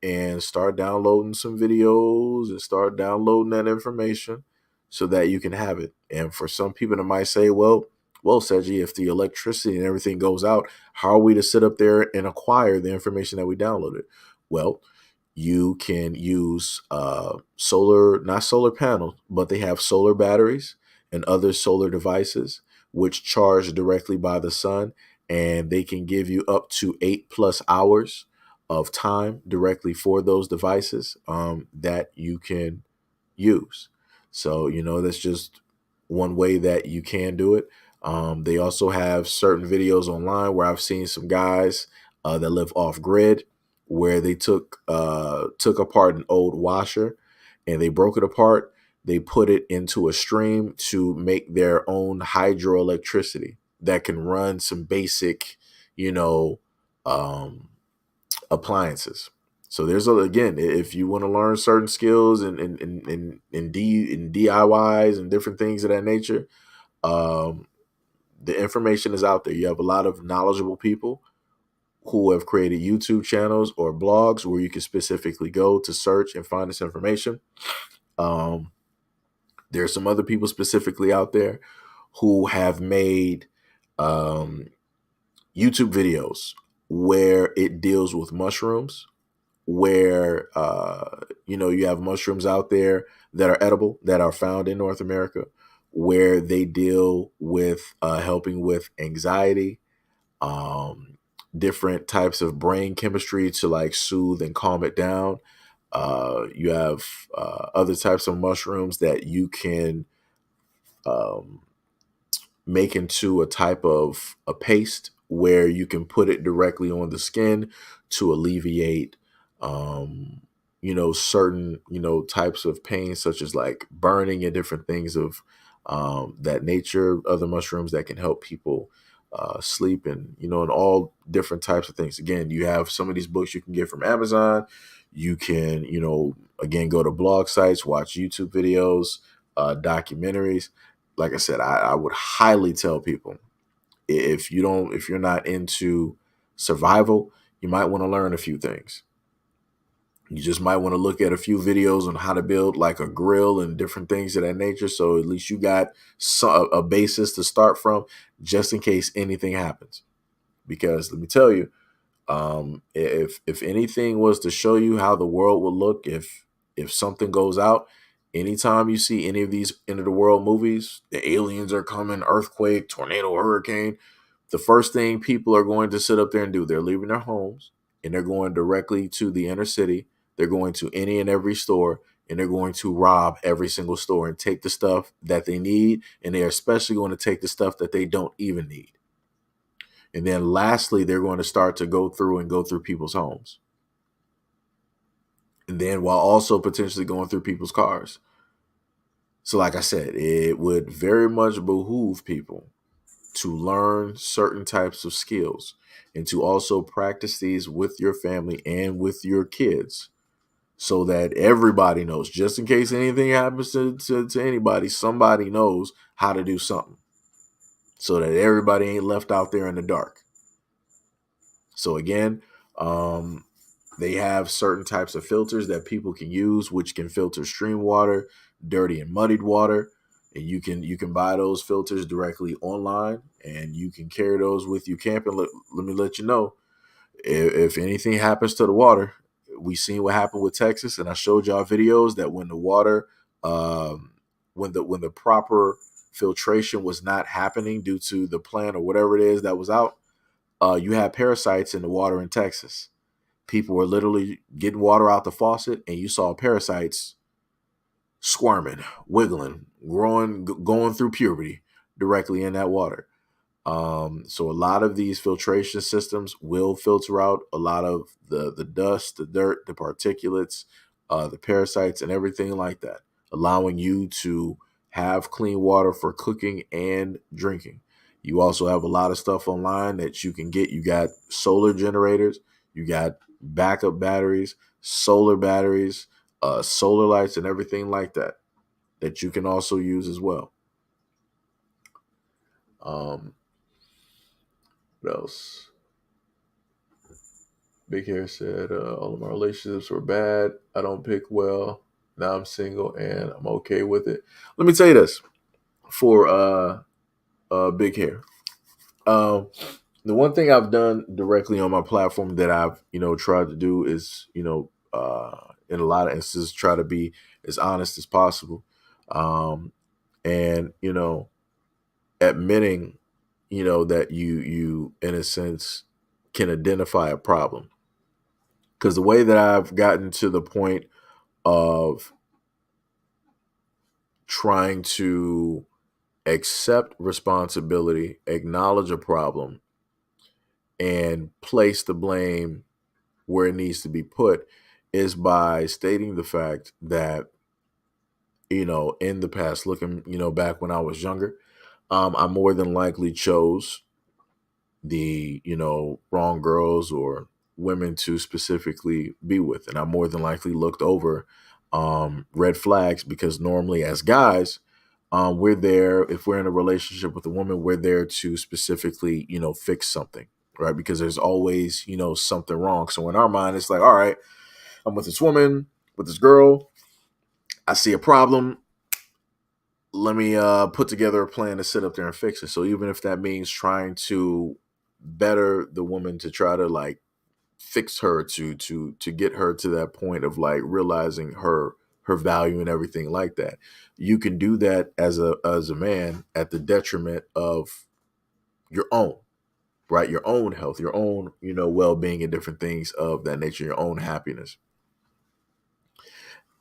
and start downloading some videos and start downloading that information so that you can have it. And for some people that might say, well, Seji, if the electricity and everything goes out, how are we to sit up there and acquire the information that we downloaded? Well, you can use not solar panels, but they have solar batteries and other solar devices which charge directly by the sun, and they can give you up to 8+ hours of time directly for those devices that you can use. So, that's just one way that you can do it. They also have certain videos online where I've seen some guys that live off grid, where they took apart an old washer and they broke it apart. They put it into a stream to make their own hydroelectricity that can run some basic, appliances. So again, if you want to learn certain skills and DIYs and different things of that nature, the information is out there. You have a lot of knowledgeable people who have created YouTube channels or blogs where you can specifically go to search and find this information. There are some other people specifically out there who have made YouTube videos where it deals with mushrooms, where you have mushrooms out there that are edible, that are found in North America, where they deal with helping with anxiety, um, different types of brain chemistry to like soothe and calm it down. You have other types of mushrooms that you can um, make into a type of a paste where you can put it directly on the skin to alleviate certain types of pain, such as like burning and different things of that nature. Other mushrooms that can help people sleep, and all different types of things. Again, you have some of these books you can get from Amazon. You can again, go to blog sites, watch YouTube videos, documentaries. Like I said, I would highly tell people, if you're not into survival, you might want to learn a few things. You just might want to look at a few videos on how to build like a grill and different things of that nature. So at least you got a basis to start from, just in case anything happens. Because let me tell you, if anything was to show you how the world would look if something goes out, anytime you see any of these end of the world movies, the aliens are coming, earthquake, tornado, hurricane, the first thing people are going to sit up there and do, they're leaving their homes and they're going directly to the inner city. They're going to any and every store, and they're going to rob every single store and take the stuff that they need, and they're especially going to take the stuff that they don't even need. And then lastly, they're going to start to go through people's homes. And then while also potentially going through people's cars. So like I said, it would very much behoove people to learn certain types of skills and to also practice these with your family and with your kids, so that everybody knows, just in case anything happens to anybody, somebody knows how to do something, so that everybody ain't left out there in the dark. So again, they have certain types of filters that people can use, which can filter stream water, dirty and muddied water. And you can buy those filters directly online, and you can carry those with you camping. Let me let you know, if anything happens to the water, we seen what happened with Texas, and I showed y'all videos that when the water, when the proper filtration was not happening due to the plant or whatever it is that was out, you had parasites in the water in Texas. People were literally getting water out the faucet, and you saw parasites squirming, wiggling, growing, going through puberty directly in that water. So a lot of these filtration systems will filter out a lot of the dust, the dirt, the particulates, the parasites, and everything like that, allowing you to have clean water for cooking and drinking. You also have a lot of stuff online that you can get. You got solar generators, you got backup batteries, solar lights, and everything like that that you can also use as well. Um, what else? Big Hair said, all of my relationships were bad. I don't pick well. Now I'm single and I'm okay with it. Let me tell you this for Big Hair. Um, the one thing I've done directly on my platform that I've, tried to do is, in a lot of instances, try to be as honest as possible. Um, and, admitting, that you in a sense can identify a problem. Because the way that I've gotten to the point of trying to accept responsibility, acknowledge a problem, and place the blame where it needs to be put is by stating the fact that, in the past, looking, back when I was younger, I more than likely chose the, wrong girls or women to specifically be with. And I more than likely looked over red flags, because normally as guys, we're there, if we're in a relationship with a woman, we're there to specifically, fix something, right? Because there's always, something wrong. So in our mind, it's like, all right, I'm with this woman, with this girl, I see a problem. Let me put together a plan to sit up there and fix it. So even if that means trying to better the woman, to try to like fix her, to get her to that point of like realizing her value and everything like that. You can do that as a man at the detriment of your own, right? Your own health, your own, well-being and different things of that nature, your own happiness.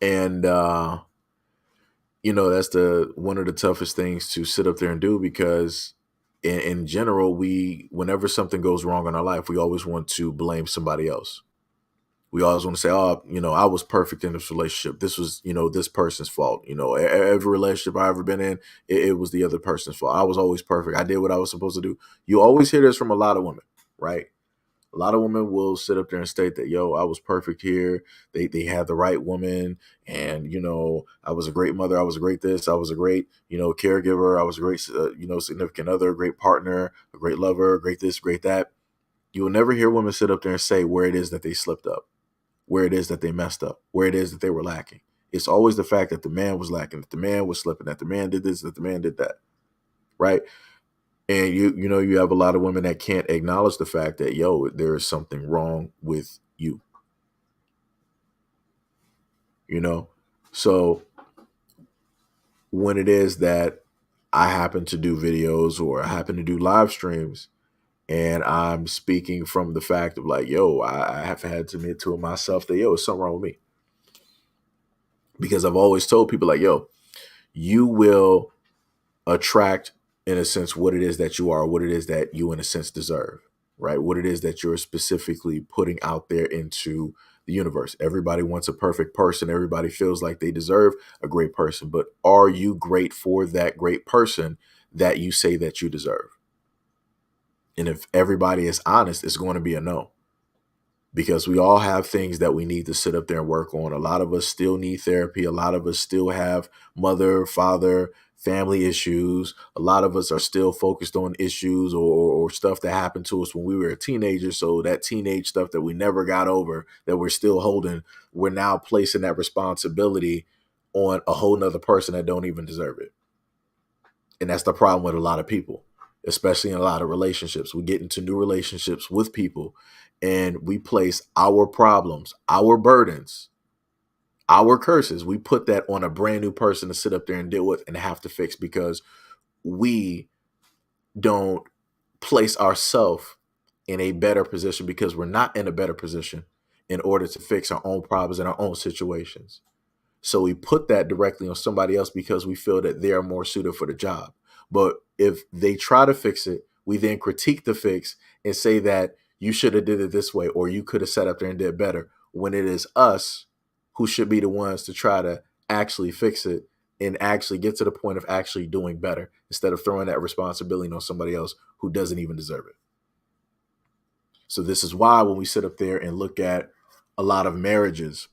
And that's the one of the toughest things to sit up there and do, because in general, whenever something goes wrong in our life, we always want to blame somebody else. We always want to say, oh, I was perfect in this relationship. This was, this person's fault. Every relationship I ever been in, it was the other person's fault. I was always perfect. I did what I was supposed to do. You always hear this from a lot of women, right? A lot of women will sit up there and state that, yo, I was perfect here. They had the right woman. And, I was a great mother. I was a great this. I was a great, caregiver. I was a great, significant other, a great partner, a great lover, great this, great that. You will never hear women sit up there and say where it is that they slipped up, where it is that they messed up, where it is that they were lacking. It's always the fact that the man was lacking, that the man was slipping, that the man did this, that the man did that, right? And you have a lot of women that can't acknowledge the fact that, yo, there is something wrong with you. So when it is that I happen to do videos or I happen to do live streams, and I'm speaking from the fact of like, yo, I have had to admit to myself that, yo, it's something wrong with me. Because I've always told people like, yo, you will attract, in a sense, what it is that you are, what it is that you, in a sense, deserve, right? What it is that you're specifically putting out there into the universe. Everybody wants a perfect person. Everybody feels like they deserve a great person. But are you great for that great person that you say that you deserve? And if everybody is honest, it's going to be a no. Because we all have things that we need to sit up there and work on. A lot of us still need therapy. A lot of us still have mother, father, family issues. A lot of us are still focused on issues or stuff that happened to us when we were a teenager. So that teenage stuff that we never got over, that we're still holding, we're now placing that responsibility on a whole nother person that don't even deserve it. And that's the problem with a lot of people, especially in a lot of relationships. We get into new relationships with people and we place our problems, our burdens, our curses. We put that on a brand new person to sit up there and deal with and have to fix, because we don't place ourselves in a better position, because we're not in a better position in order to fix our own problems and our own situations. So we put that directly on somebody else because we feel that they are more suited for the job. But if they try to fix it, we then critique the fix and say that you should have did it this way, or you could have sat up there and did better, when it is us who should be the ones to try to actually fix it and actually get to the point of actually doing better, instead of throwing that responsibility on somebody else who doesn't even deserve it. So this is why when we sit up there and look at a lot of marriages,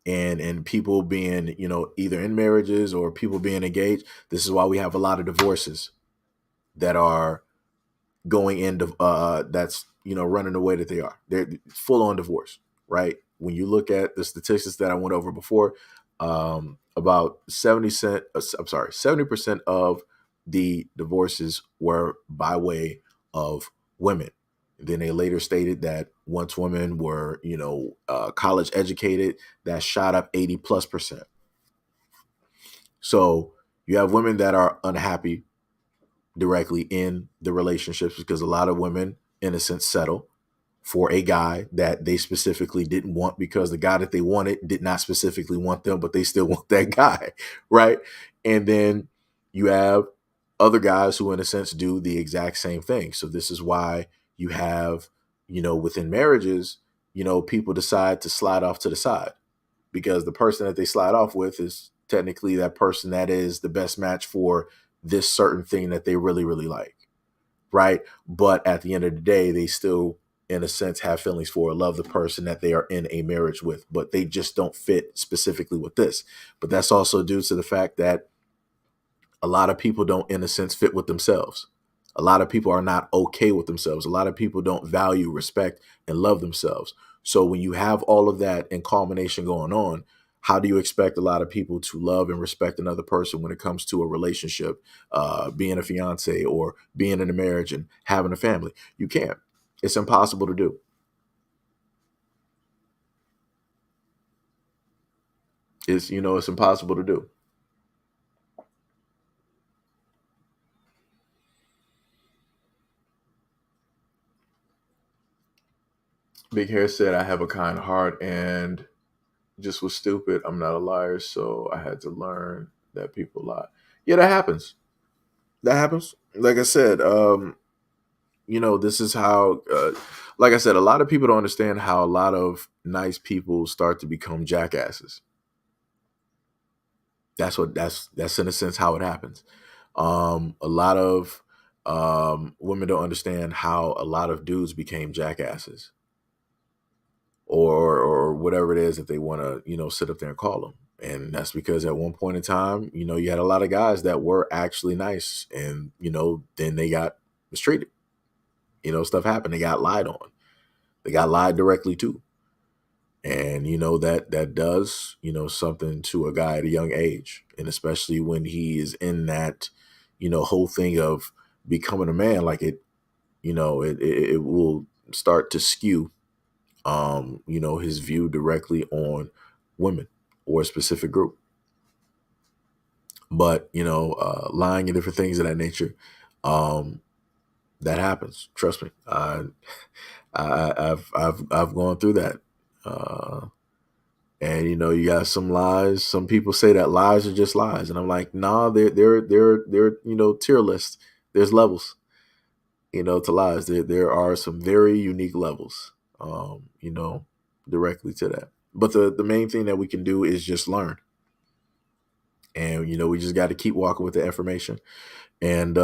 and people being, either in marriages or people being engaged, this is why we have a lot of divorces that are going into that's running the way that they are. They're full on divorce, right? When you look at the statistics that I went over before, about 70% of the divorces were by way of women. Then they later stated that once women were, college educated, that shot up 80+%. So you have women that are unhappy directly in the relationships, because a lot of women, in a sense, settle for a guy that they specifically didn't want, because the guy that they wanted did not specifically want them, but they still want that guy, right? And then you have other guys who, in a sense, do the exact same thing. So this is why you have, within marriages, people decide to slide off to the side, because the person that they slide off with is technically that person that is the best match for this certain thing that they really, really like, right? But at the end of the day, they still, in a sense, have feelings for or love the person that they are in a marriage with, but they just don't fit specifically with this. But that's also due to the fact that a lot of people don't, in a sense, fit with themselves. A lot of people are not okay with themselves. A lot of people don't value, respect, and love themselves. So when you have all of that in culmination going on, how do you expect a lot of people to love and respect another person when it comes to a relationship, being a fiance or being in a marriage and having a family? You can't. It's impossible to do. It's, it's impossible to do. Big Hair said, I have a kind heart and just was stupid. I'm not a liar, so I had to learn that people lie. Yeah, that happens. That happens. Like I said, this is how, like I said, a lot of people don't understand how a lot of nice people start to become jackasses. That's in a sense how it happens. A lot of women don't understand how a lot of dudes became jackasses, or whatever it is that they want to sit up there and call them. And that's because at one point in time, you had a lot of guys that were actually nice, and then they got mistreated. Stuff happened. They got lied on. They got lied directly to. And that does something to a guy at a young age, and especially when he is in that whole thing of becoming a man. Like it will start to skew his view directly on women or a specific group. But lying and different things of that nature, um that happens. Trust me. I've gone through that. And you got some lies. Some people say that lies are just lies, and I'm like, nah, they're tier lists. There's levels, to lies. There are some very unique levels, directly to that. But the main thing that we can do is just learn, and we just got to keep walking with the information. And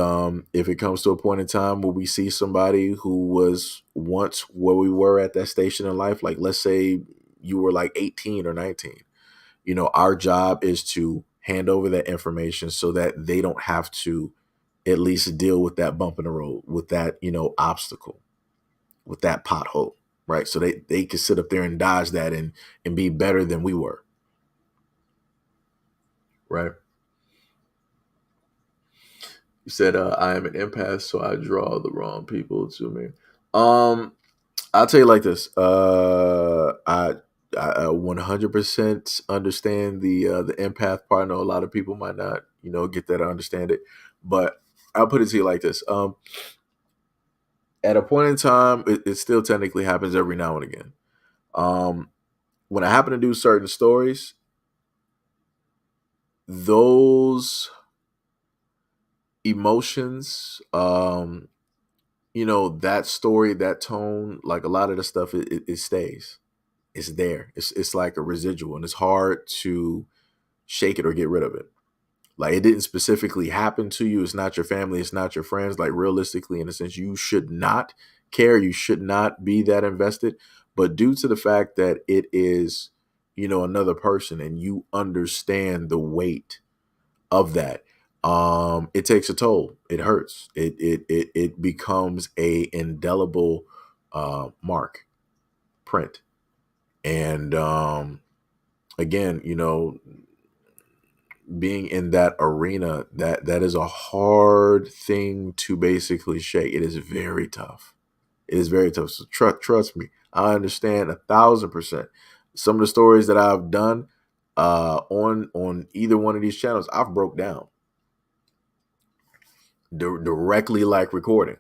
if it comes to a point in time where we see somebody who was once where we were at that station in life, like let's say you were like 18 or 19, our job is to hand over that information so that they don't have to at least deal with that bump in the road, with that, obstacle, with that pothole, right? So they can sit up there and dodge that and be better than we were, right? You said, I am an empath, so I draw the wrong people to me. Um, I'll tell you like this. I 100% understand the empath part. I know a lot of people might not, get that or understand it, but I'll put it to you like this. At a point in time, it still technically happens every now and again. Um, when I happen to do certain stories, those emotions, that story, that tone, like a lot of the stuff, it stays. It's there. It's like a residual, and it's hard to shake it or get rid of it. Like it didn't specifically happen to you. It's not your family. It's not your friends. Like realistically, in a sense, you should not care. You should not be that invested. But due to the fact that it is, another person, and you understand the weight of that, it takes a toll. It hurts. It becomes a indelible mark, print. And again, being in that arena, that is a hard thing to basically shake. It is very tough. It is very tough. So trust me, I understand 1,000%. Some of the stories that I've done on either one of these channels, I've broke down directly, like recording,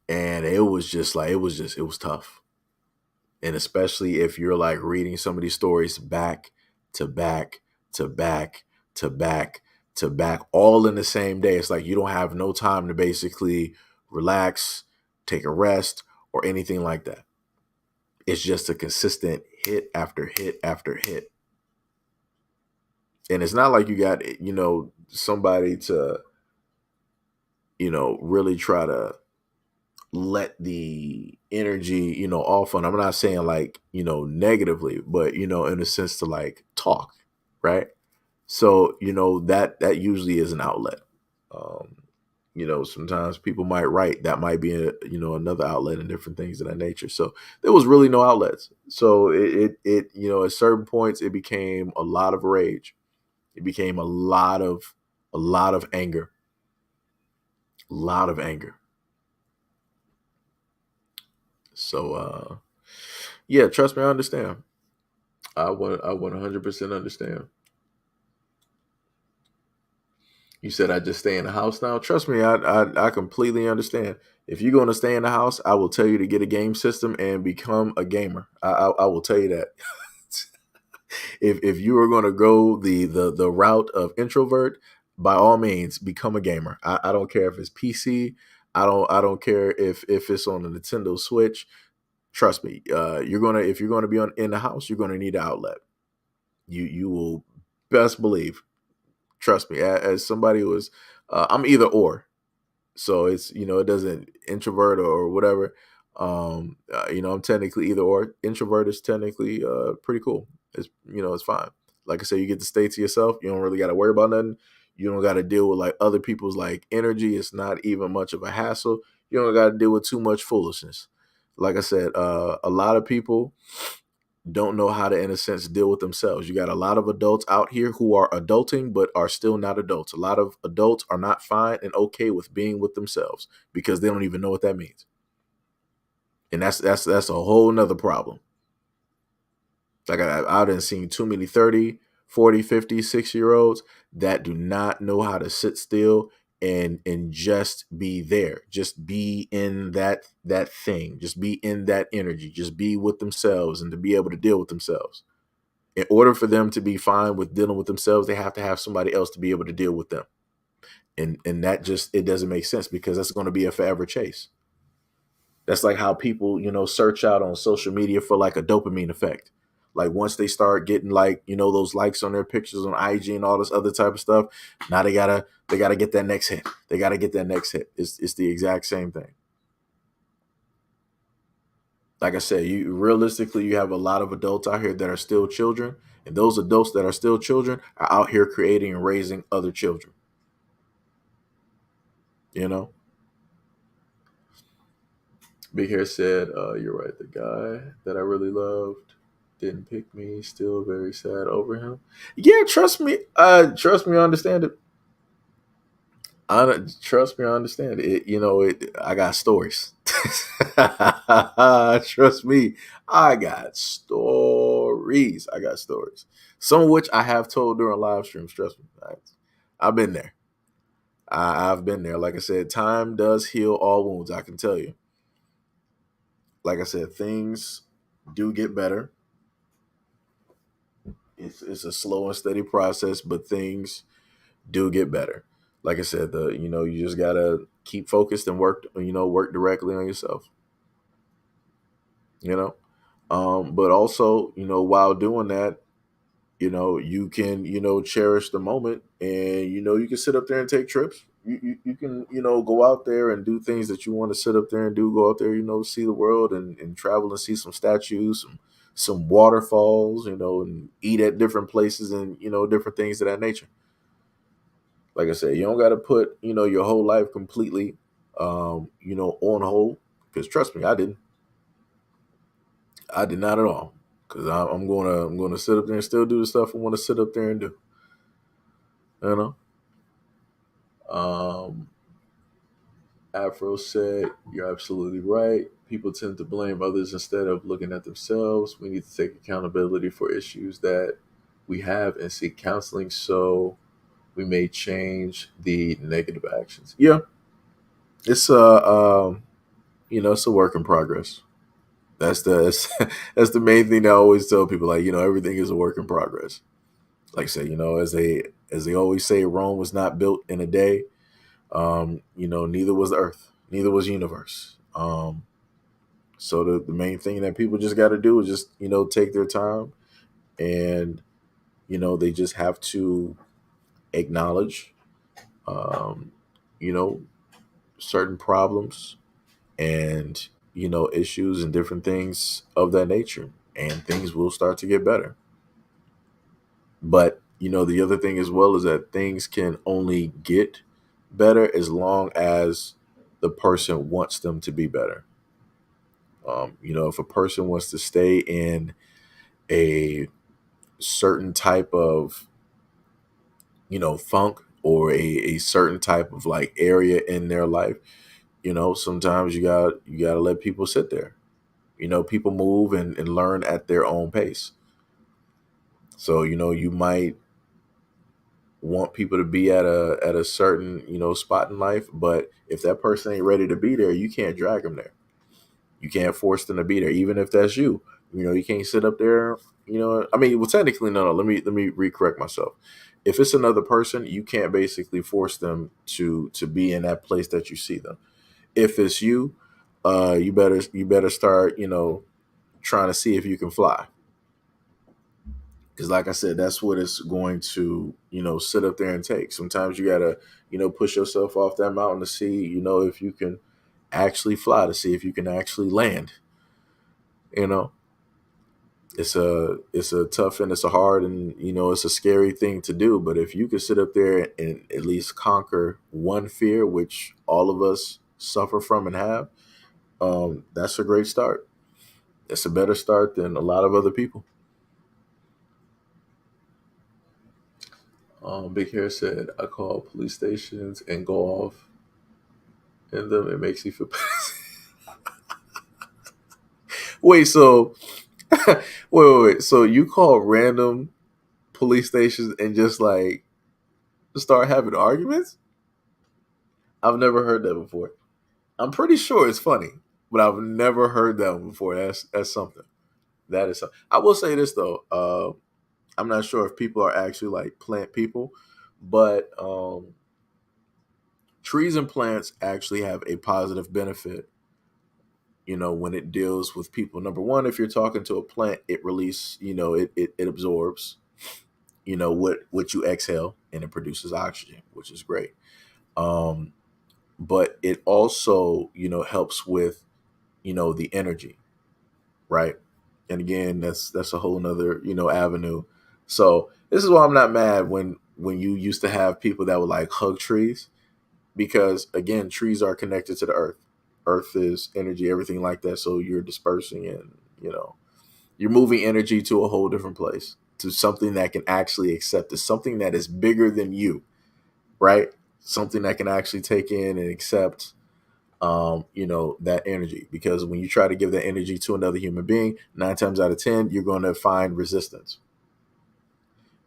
and it was just like it was tough. And especially if you're like reading some of these stories back to back to back to back to back, all in the same day. It's like you don't have no time to basically relax, take a rest, or anything like that. It's just a consistent hit after hit after hit. And it's not like you got, somebody to, really try to let the energy, off on. I'm not saying like, negatively, but in a sense to like talk, right? So, that usually is an outlet. Um, sometimes people might write. That might be another outlet and different things of that nature. So there was really no outlets. So at certain points it became a lot of rage. It became a lot of anger. A lot of anger. So yeah, trust me, I understand. I 100% understand. You said I just stay in the house now. Trust me, I completely understand. If you're going to stay in the house, I will tell you to get a game system and become a gamer. I will tell you that. If you are going to go the route of introvert, by all means, become a gamer. I don't care if it's PC. I don't care if it's on the Nintendo Switch. Trust me, you're gonna if you're gonna be on in the house, you're gonna need an outlet. You will best believe. Trust me, as somebody who is, I'm either or. So it's it doesn't introvert or whatever. I'm technically either or. Introvert is technically pretty cool. It's fine. Like I said, you get to stay to yourself. You don't really got to worry about nothing. You don't got to deal with like other people's like energy. It's not even much of a hassle. You don't got to deal with too much foolishness. Like I said, a lot of people don't know how to, in a sense, deal with themselves. You got a lot of adults out here who are adulting, but are still not adults. A lot of adults are not fine and okay with being with themselves because they don't even know what that means. And that's a whole nother problem. Like I done seen too many 30, 40, 50, 60 year olds that do not know how to sit still and just be there. Just be in that thing. Just be in that energy. Just be with themselves and to be able to deal with themselves. In order for them to be fine with dealing with themselves, they have to have somebody else to be able to deal with them. And that just it doesn't make sense because that's going to be a forever chase. That's like how people, search out on social media for like a dopamine effect. Like once they start getting like, those likes on their pictures on IG and all this other type of stuff, now they gotta get that next hit. They gotta get that next hit. It's the exact same thing. Like I said, you realistically you have a lot of adults out here that are still children, and those adults that are still children are out here creating and raising other children. You know, Big Hair said, "You're right. The guy that I really loved didn't pick me. Still very sad over him. Yeah, trust me. Trust me. I understand it. Trust me. I understand it. I got stories. Trust me. I got stories. I got stories. Some of which I have told during live streams. Trust me. I've been there. I've been there. Like I said, time does heal all wounds. I can tell you. Like I said, things do get better. It's a slow and steady process, but things do get better. Like I said, you just gotta keep focused and work directly on yourself. You know, but also while doing that, you can cherish the moment, and you can sit up there and take trips. You can go out there and do things that you want to sit up there and do. Go out there, see the world and travel and see some statues, some waterfalls, and eat at different places and different things of that nature. Like I said, you don't got to put your whole life completely on hold, because trust me, I did not at all, because I'm gonna sit up there and still do the stuff I want to sit up there and do. You know. Um, Afro said, "You're absolutely right. People tend to blame others instead of looking at themselves. We need to take accountability for issues that we have and seek counseling so we may change the negative actions." Yeah, it's it's a work in progress. That's that's the main thing I always tell people. Like everything is a work in progress. Like I said, as they always say, Rome was not built in a day. Neither was the Earth, neither was universe. So the main thing that people just got to do is just take their time, and they just have to acknowledge um, you know certain problems and issues and different things of that nature, and things will start to get better. But the other thing as well is that things can only get better as long as the person wants them to be better. If a person wants to stay in a certain type of funk, or a certain type of like area in their life, sometimes you got to let people sit there. People move and learn at their own pace. So, you might want people to be at a certain, spot in life, but if that person ain't ready to be there, you can't drag them there. You can't force them to be there, even if that's you. You can't sit up there. I mean, well, technically, no, no. Let me recorrect myself. If it's another person, you can't basically force them to be in that place that you see them. If it's you, you better start, trying to see if you can fly. Because, like I said, that's what it's going to, sit up there and take. Sometimes you gotta, push yourself off that mountain to see, if you can actually fly, to see if you can actually land. You know, it's a tough and it's a hard and it's a scary thing to do. But if you could sit up there and at least conquer one fear, which all of us suffer from and have, that's a great start. It's a better start than a lot of other people. Big Hair said, "I call police stations and go off in them. It makes you feel." Wait, so wait. So you call random police stations and just like start having arguments? I've never heard that before. I'm pretty sure it's funny, but I've never heard that one before. That's something. That is something. I will say this though. I'm not sure if people are actually like plant people, but trees and plants actually have a positive benefit. When it deals with people. Number one, if you're talking to a plant, it release. It absorbs. What you exhale, and it produces oxygen, which is great. Um, but it also helps with the energy, right? And again, that's a whole nother avenue. So this is why I'm not mad when you used to have people that would like hug trees, because again, trees are connected to the earth. Earth is energy, everything like that. So you're dispersing and you're moving energy to a whole different place, to something that can actually accept it, something that is bigger than you, right? Something that can actually take in and accept that energy. Because when you try to give that energy to another human being, 9 times out of 10, you're going to find resistance.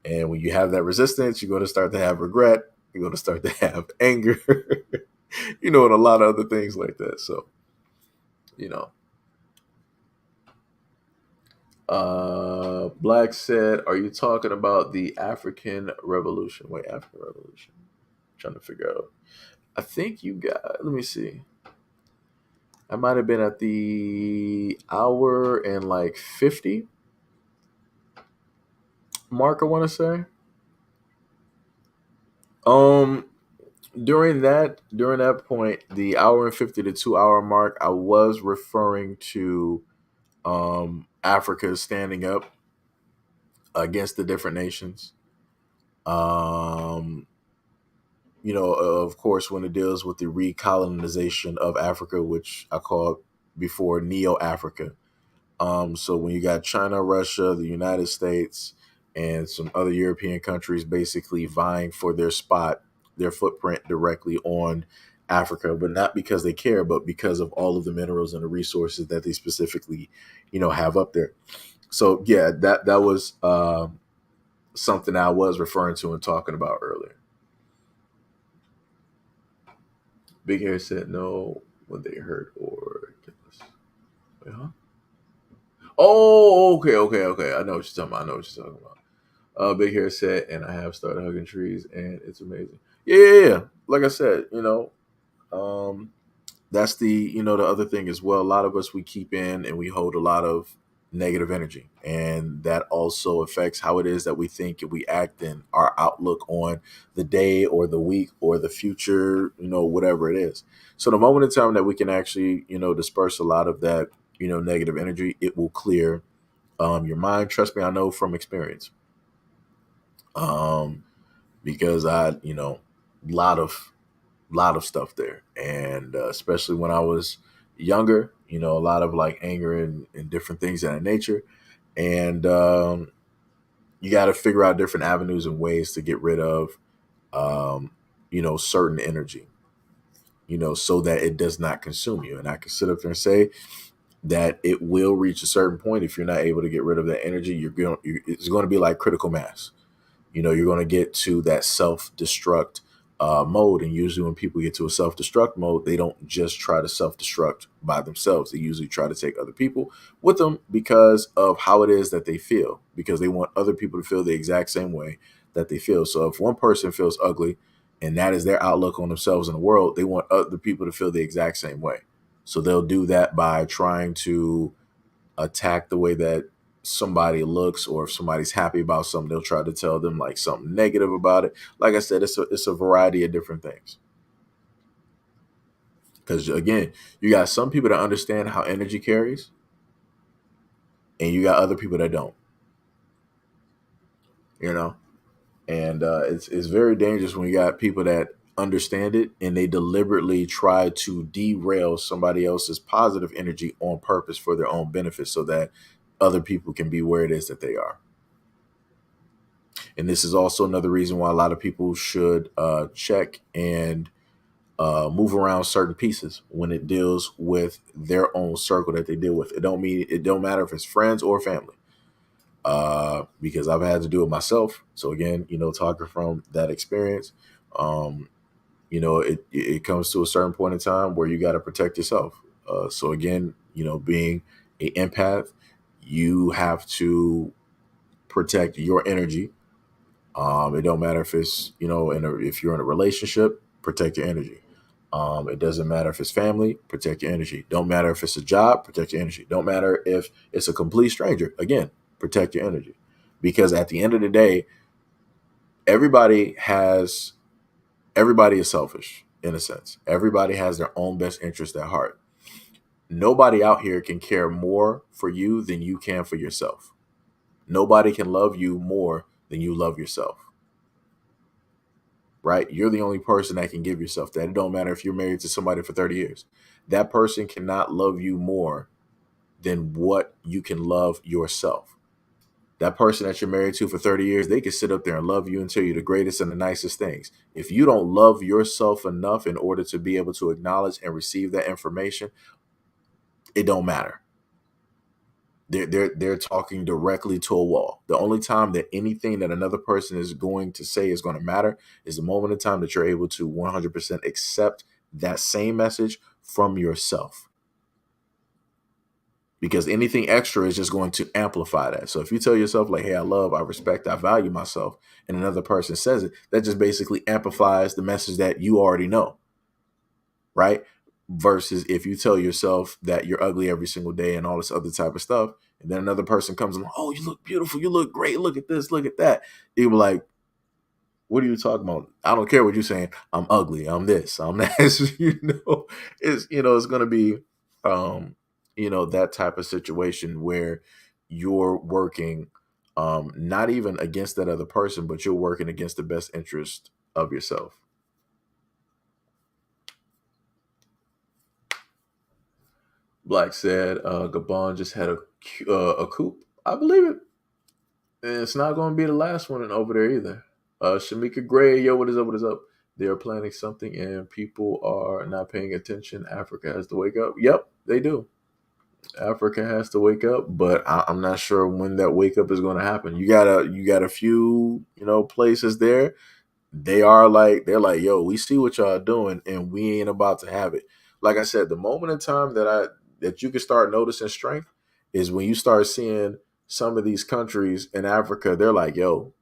And when you have that resistance, you're going to start to have regret. You're going to start to have anger, and a lot of other things like that. So, you know, Black said, "Are you talking about the African Revolution?" Wait, African Revolution. I'm trying to figure out. I think you got. Let me see. I might have been at the hour and like 50 mark. I want to say. Um, during that point, the hour and 50 to 2 hour mark, I was referring to Africa standing up against the different nations. Um, of course, when it deals with the recolonization of Africa, which I called before Neo Africa. So when you got China, Russia, the United States, and some other European countries basically vying for their spot, their footprint directly on Africa, but not because they care, but because of all of the minerals and the resources that they specifically, have up there. So yeah, that was something I was referring to and talking about earlier. Big Hair said no when they hurt or wait, huh? Oh, okay. I know what you're talking about. I know what you're talking about. Big Hair said, and I have started hugging trees, and it's amazing. Yeah. Like I said, um, that's the other thing as well. A lot of us, we keep in and we hold a lot of negative energy, and that also affects how it is that we think and we act and our outlook on the day or the week or the future, whatever it is. So the moment in time that we can actually disperse a lot of that negative energy, it will clear your mind. Trust me, I know from experience. Um, because I, lot of stuff there, and especially when I was younger, a lot of like anger and different things of that nature, and you got to figure out different avenues and ways to get rid of, certain energy, so that it does not consume you. And I can sit up there and say that it will reach a certain point. If you're not able to get rid of that energy, it's going to be like critical mass. You're going to get to that self-destruct mode. And usually when people get to a self-destruct mode, they don't just try to self-destruct by themselves. They usually try to take other people with them because of how it is that they feel, because they want other people to feel the exact same way that they feel. So if one person feels ugly and that is their outlook on themselves in the world, they want other people to feel the exact same way. So they'll do that by trying to attack the way that somebody looks, or if somebody's happy about something, they'll try to tell them like something negative about it. Like I said, it's a variety of different things. Because again, you got some people that understand how energy carries, and you got other people that don't. You know, and it's very dangerous when you got people that understand it and they deliberately try to derail somebody else's positive energy on purpose for their own benefit, so that other people can be where it is that they are. And this is also another reason why a lot of people should check and move around certain pieces when it deals with their own circle that they deal with. It don't matter if it's friends or family, because I've had to do it myself. So again, talking from that experience, it comes to a certain point in time where you got to protect yourself. So again, being an empath, you have to protect your energy. It don't matter if it's if you're in a relationship, protect your energy. It doesn't matter if it's family, protect your energy. Don't matter if it's a job, protect your energy. Don't matter if it's a complete stranger. Again, protect your energy, because at the end of the day, everybody has everybody is selfish in a sense. Everybody has their own best interest at heart. Nobody out here can care more for you than you can for yourself. Nobody can love you more than you love yourself. Right? You're the only person that can give yourself that. It don't matter if you're married to somebody for 30 years. That person cannot love you more than what you can love yourself. That person that you're married to for 30 years, they can sit up there and love you and tell you the greatest and the nicest things. If you don't love yourself enough in order to be able to acknowledge and receive that information, it don't matter. They're talking directly to a wall. The only time that anything that another person is going to say is going to matter is the moment in time that you're able to 100% accept that same message from yourself. Because anything extra is just going to amplify that. So if you tell yourself like, hey, I love, I respect, I value myself, and another person says it, that just basically amplifies the message that you already know. Right? Versus if you tell yourself that you're ugly every single day and all this other type of stuff, and then another person comes along, oh, you look beautiful, you look great, look at this, look at that. You be like, what are you talking about? I don't care what you're saying. I'm ugly. I'm this. I'm that. It's gonna be that type of situation where you're working not even against that other person, but you're working against the best interest of yourself. Black said, Gabon just had a coup. I believe it. And it's not going to be the last one over there either. Shamika Gray, yo, what is up? What is up? They are planning something and people are not paying attention. Africa has to wake up. Yep, they do. Africa has to wake up, but I'm not sure when that wake up is going to happen. You got a few places there. They're like, yo, we see what y'all doing and we ain't about to have it. Like I said, the moment in time that you can start noticing strength is when you start seeing some of these countries in Africa. They're like, yo,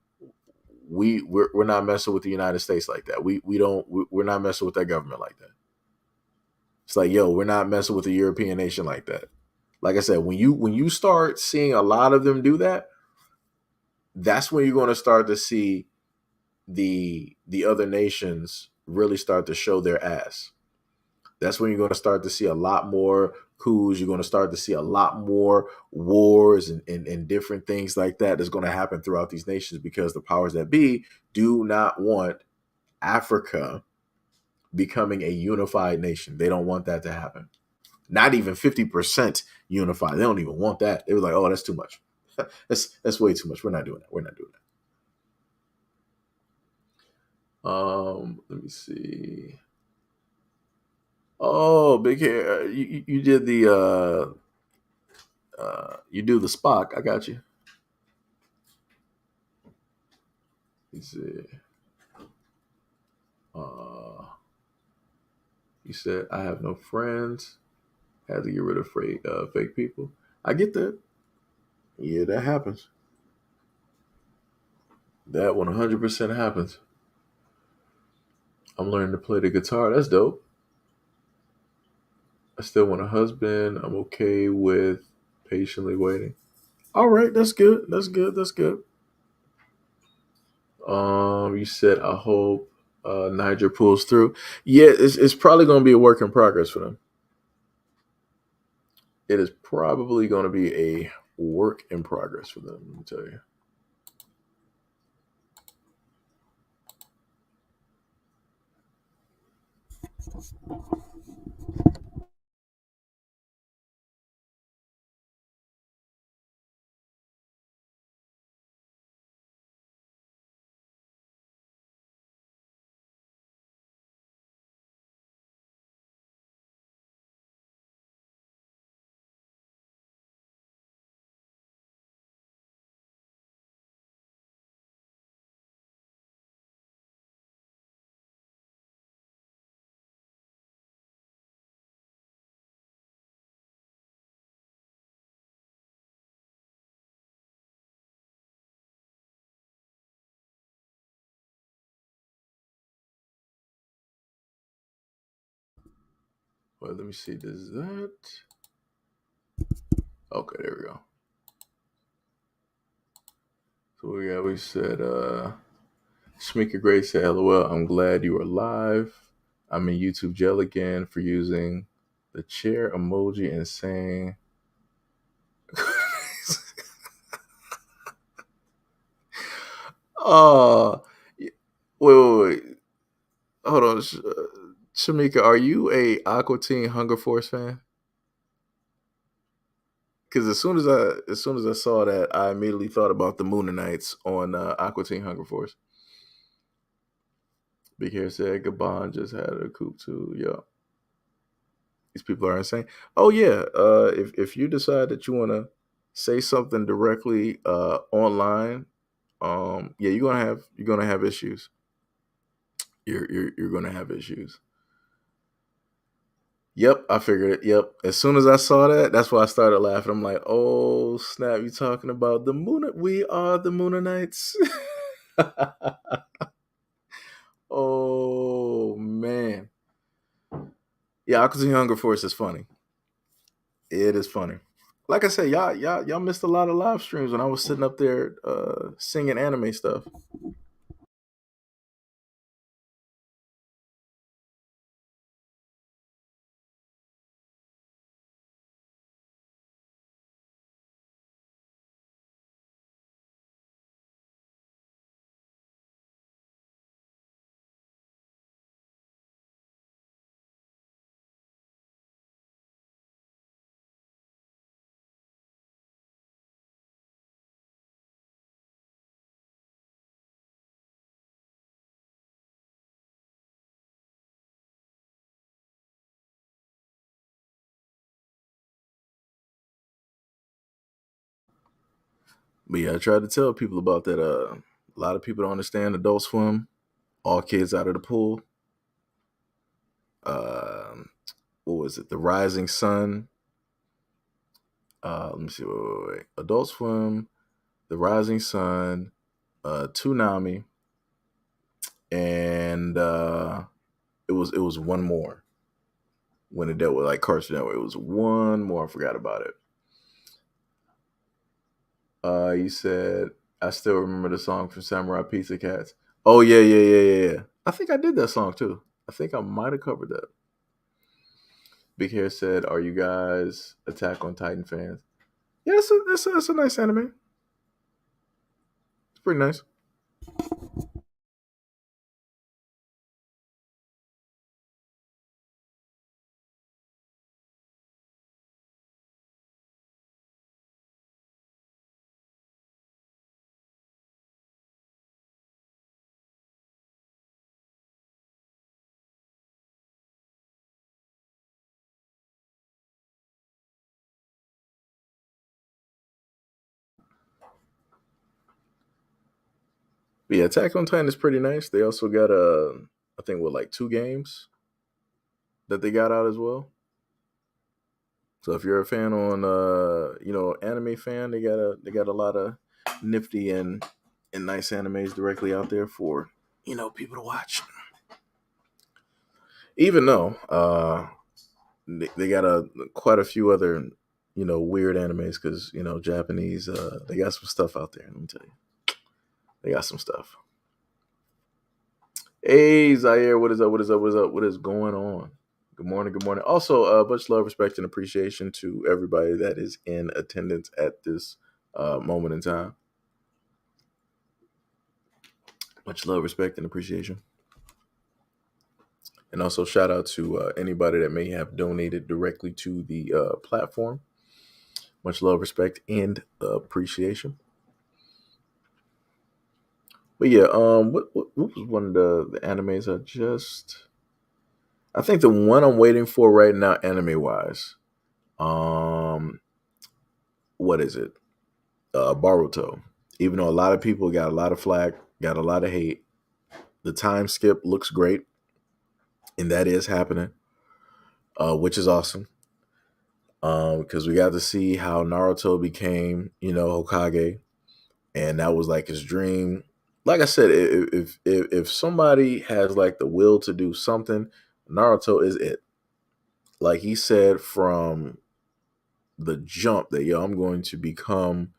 we're not messing with the United States like that. We're not messing with that government like that. It's like, yo, we're not messing with a European nation like that. Like I said, when you start seeing a lot of them do that, that's when you're going to start to see the other nations really start to show their ass. That's when you're going to start to see a lot more coups. You're going to start to see a lot more wars and different things like that that's going to happen throughout these nations, because the powers that be do not want Africa becoming a unified nation. They don't want that to happen. Not even 50% unified. They don't even want that. They were like, oh, that's too much. That's way too much. We're not doing that. We're not doing that. Let me see. Oh, big hair. You did the You do the Spock. I got you. He said, uh, you said, I have no friends. Had to get rid of fake people. I get that. Yeah, that happens. That 100% happens. I'm learning to play the guitar. That's dope. I still want a husband. I'm okay with patiently waiting. All right, that's good. That's good. That's good. You said I hope Niger pulls through. Yeah, it's probably going to be a work in progress for them. It is probably going to be a work in progress for them. Let me tell you. Well, let me see. Does that? Okay, there we go. So we said Shamika Gray said, LOL, I'm glad you are live. I'm in YouTube jail again for using the chair emoji and saying oh wait. Hold on. Shamika, are you a Aqua Teen Hunger Force fan? Because as soon as I saw that, I immediately thought about the Moonanites on Aqua Teen Hunger Force. Big Hair said Gabon just had a coup too. Yeah, these people are insane. Oh yeah, if you decide that you want to say something directly online, yeah, you're gonna have issues. You're gonna have issues. Yep, I figured it. Yep. As soon as I saw that, that's why I started laughing. I'm like, oh snap! You talking about the moon? We are the Moonanites. Oh man, yeah. Aqua Teen Hunger Force is funny. It is funny. Like I said, y'all missed a lot of live streams when I was sitting up there singing anime stuff. But yeah, I tried to tell people about that. A lot of people don't understand Adult Swim. All kids out of the pool. Um, what was it? The Rising Sun. Let me see. Wait. Adult Swim, The Rising Sun, Toonami, and it was one more when it dealt with like Cartoon Network. It was one more. I forgot about it. You said I still remember the song from Samurai Pizza Cats. Oh yeah, yeah, yeah, yeah, yeah. I think I did that song too. I think I might have covered that. Big Hair said, "Are you guys Attack on Titan fans?" Yeah, it's a nice anime. It's pretty nice. But yeah, Attack on Titan is pretty nice. They also got I think what like 2 games that they got out as well. So if you're a fan on anime fan, they got a lot of nifty and nice animes directly out there for people to watch. Even though they got quite a few other weird animes because Japanese they got some stuff out there. Let me tell you, they got some stuff. Hey Zaire, what is up? What is up? What is up? What is going on? Good morning. Good morning. Also, much love, respect, and appreciation to everybody that is in attendance at this moment in time. Much love, respect, and appreciation. And also, shout out to anybody that may have donated directly to the platform. Much love, respect, and appreciation. But yeah, what was one of the animes I just? I think the one I'm waiting for right now, anime wise, um, what is it? Baruto. Even though a lot of people got a lot of flack, got a lot of hate, the time skip looks great, and that is happening, which is awesome. Because we got to see how Naruto became, Hokage, and that was like his dream. Like I said, if somebody has like the will to do something, Naruto is it. Like he said from the jump that I'm going to become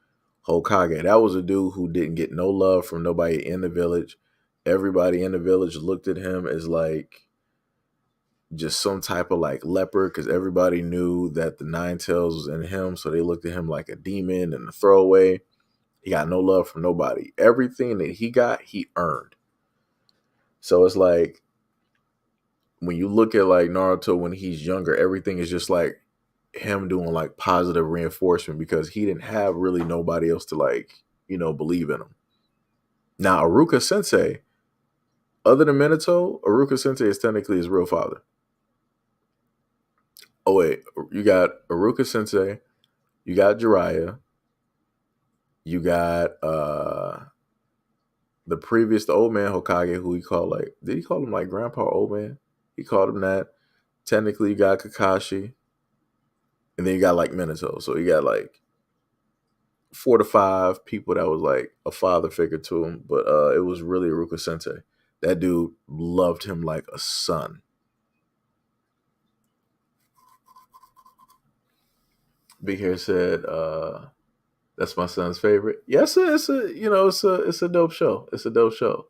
Hokage. That was a dude who didn't get no love from nobody in the village. Everybody in the village looked at him as like just some type of like leper because everybody knew that the Nine Tails was in him, so they looked at him like a demon and a throwaway. He got no love from nobody. Everything that he got, he earned. So it's like when you look at like Naruto when he's younger, everything is just like him doing like positive reinforcement because he didn't have really nobody else to like, believe in him. Now, Aruka Sensei, other than Minato, Aruka Sensei is technically his real father. Oh wait, you got Aruka Sensei, you got Jiraiya, you got the old man Hokage, who he called like, did he call him like Grandpa or Old Man? He called him that. Technically, you got Kakashi, and then you got like Minato. So you got like 4 to 5 people that was like a father figure to him, but it was really Aruka Sensei. That dude loved him like a son. Big Hair said, "That's my son's favorite." Yes, it's a dope show. It's a dope show.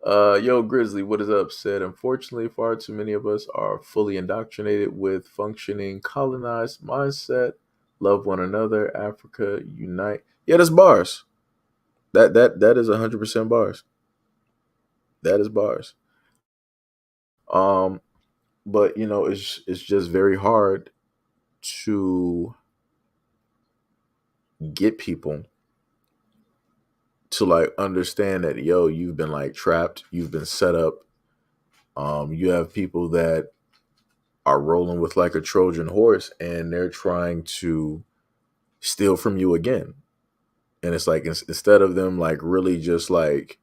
Yo, Grizzly, what is up? Said, unfortunately, far too many of us are fully indoctrinated with functioning colonized mindset. Love one another. Africa unite. Yeah, that's bars. That is 100% bars. That is bars. Um, but it's just very hard to get people to like understand that you've been like trapped, you've been set up. You have people that are rolling with like a Trojan horse and they're trying to steal from you again. And it's like instead of them like really just like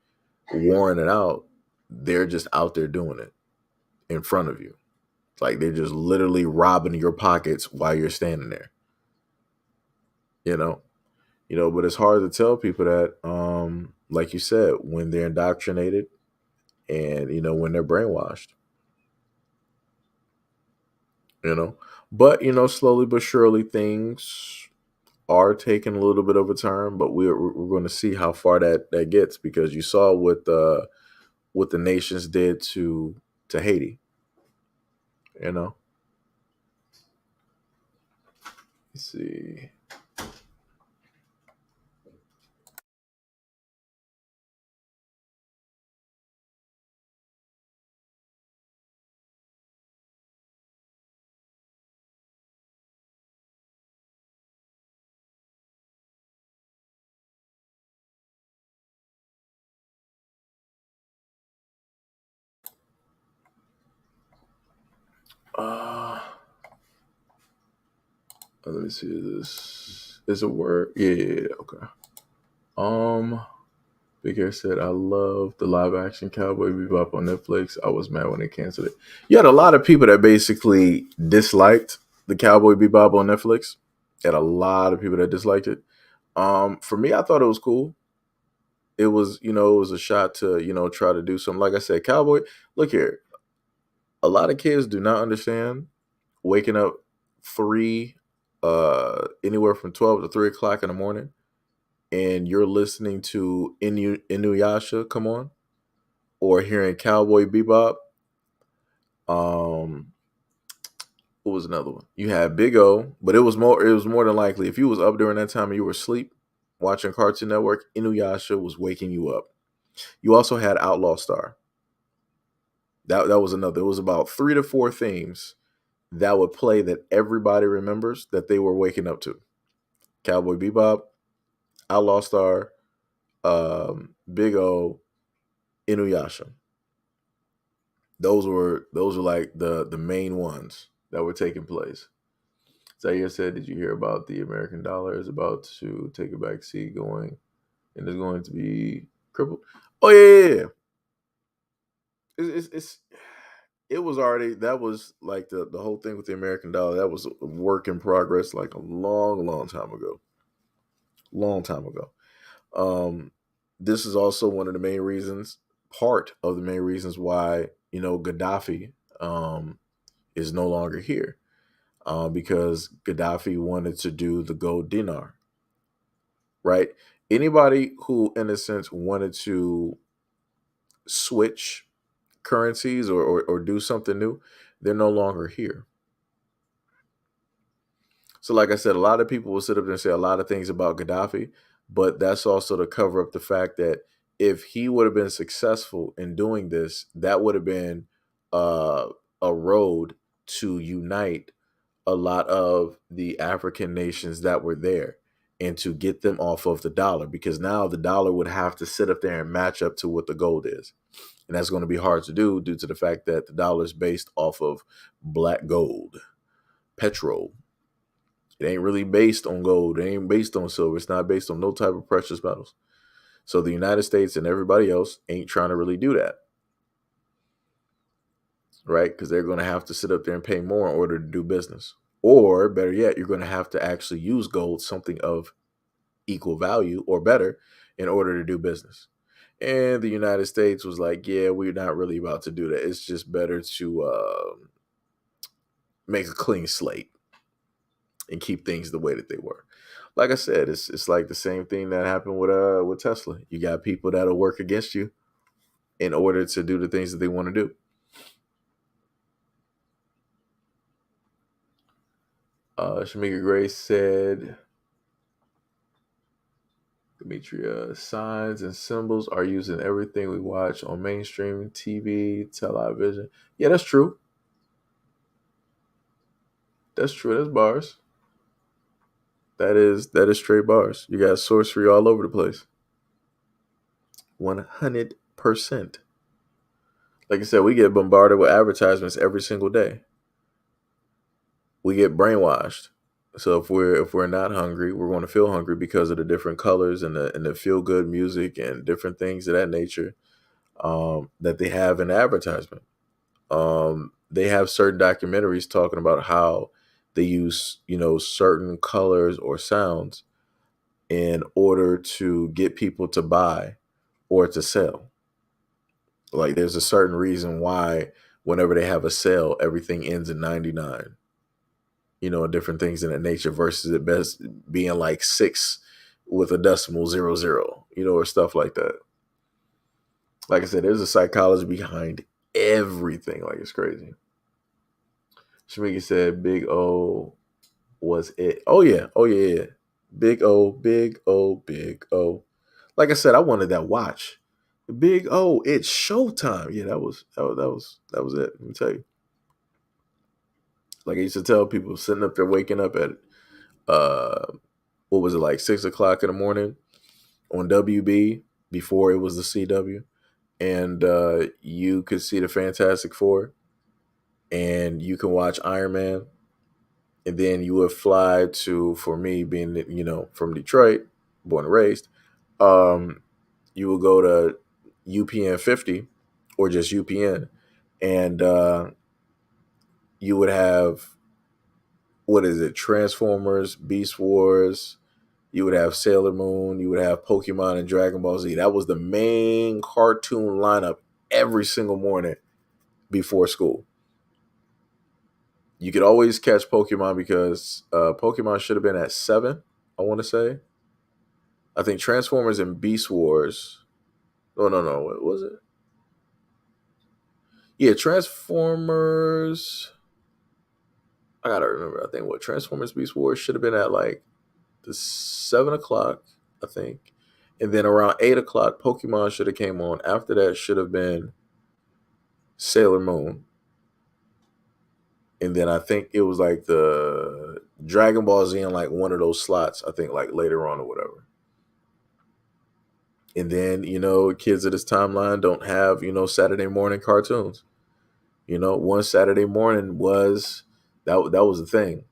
warring it out, they're just out there doing it in front of you. Like they're just literally robbing your pockets while you're standing there. You know, but it's hard to tell people that, like you said, when they're indoctrinated and when they're brainwashed. You know, but slowly but surely things are taking a little bit of a turn. But we're going to see how far that gets because you saw what the nations did to Haiti. You know, let's see. Uh, let me see. This is a word. Yeah. Okay. Um. Big Hair said, I love the live action Cowboy Bebop on Netflix. I was mad when they canceled it. You had a lot of people that basically disliked the Cowboy Bebop on Netflix. You had a lot of people that disliked it. For me, I thought it was cool. It was, it was a shot to, try to do something. Like I said, Cowboy, look here. A lot of kids do not understand waking up three, anywhere from 12 to 3 o'clock in the morning, and you're listening to Inuyasha, come on, or hearing Cowboy Bebop. Um, what was another one? You had Big O, but it was more than likely if you was up during that time and you were asleep watching Cartoon Network, Inuyasha was waking you up. You also had Outlaw Star. That was another. It was about 3 to 4 themes that would play that everybody remembers that they were waking up to. Cowboy Bebop, Outlaw Star, Big O, Inuyasha. Those were like the main ones that were taking place. Zaire said, "Did you hear about the American dollar is about to take a back seat, going and is going to be crippled?" Oh yeah. It's it was already, that was like the whole thing with the American dollar. That was a work in progress, like a long time ago, long time ago. Um, this is also one of the main reasons, part of the main reasons why Gaddafi is no longer here, because Gaddafi wanted to do the gold dinar, right? Anybody who, in a sense, wanted to switch currencies or do something new, they're no longer here. So, like I said, a lot of people will sit up there and say a lot of things about Gaddafi, but that's also to cover up the fact that if he would have been successful in doing this, that would have been uh, a road to unite a lot of the African nations that were there and to get them off of the dollar, because now the dollar would have to sit up there and match up to what the gold is. And that's going to be hard to do due to the fact that the dollar is based off of black gold, petrol. It ain't really based on gold. It ain't based on silver. It's not based on no type of precious metals. So the United States and everybody else ain't trying to really do that, right? Because they're going to have to sit up there and pay more in order to do business. Or better yet, you're going to have to actually use gold, something of equal value or better, in order to do business. And the United States was like, yeah, we're not really about to do that. It's just better to make a clean slate and keep things the way that they were. Like I said, it's like the same thing that happened with Tesla. You got people that'll work against you in order to do the things that they want to do. Shamika Grace said, Demetria, signs and symbols are used in everything we watch on mainstream TV, television. Yeah, that's true. That's true. That's bars. That is straight bars. You got sorcery all over the place. 100%. Like I said, we get bombarded with advertisements every single day. We get brainwashed. So if we're not hungry, we're going to feel hungry because of the different colors and the feel good music and different things of that nature, that they have in advertisement. They have certain documentaries talking about how they use certain colors or sounds in order to get people to buy or to sell. Like there's a certain reason why whenever they have a sale, everything ends in 99. And different things in that nature versus it best being like 6 with a decimal 00, or stuff like that. Like I said, there's a psychology behind everything. Like it's crazy. Shamika said Big O was it. Oh yeah. Oh yeah. Yeah. Big O, Big O, Big O. Like I said, I wanted that watch. Big O, it's showtime. Yeah, that was it. Let me tell you. Like I used to tell people sitting up there waking up at uh what was it, like 6 o'clock in the morning on WB before it was the CW, and you could see the Fantastic Four, and you can watch Iron Man, and then you would fly to, for me being from Detroit, born and raised, um, You would go to UPN 50 or just UPN, and you would have, what is it, Transformers, Beast Wars. You would have Sailor Moon. You would have Pokemon and Dragon Ball Z. That was the main cartoon lineup every single morning before school. You could always catch Pokemon because Pokemon should have been at 7, I want to say. I think Transformers and Beast Wars. Oh, no, no. What was it? Yeah, Transformers. I gotta remember. I think what Transformers Beast Wars should have been at like the 7 o'clock, I think. And then around 8 o'clock, Pokemon should have came on. After that should have been Sailor Moon. And then I think it was like the Dragon Ball Z in like one of those slots, I think like later on or whatever. And then, kids of this timeline don't have, Saturday morning cartoons. One Saturday morning was that was the thing.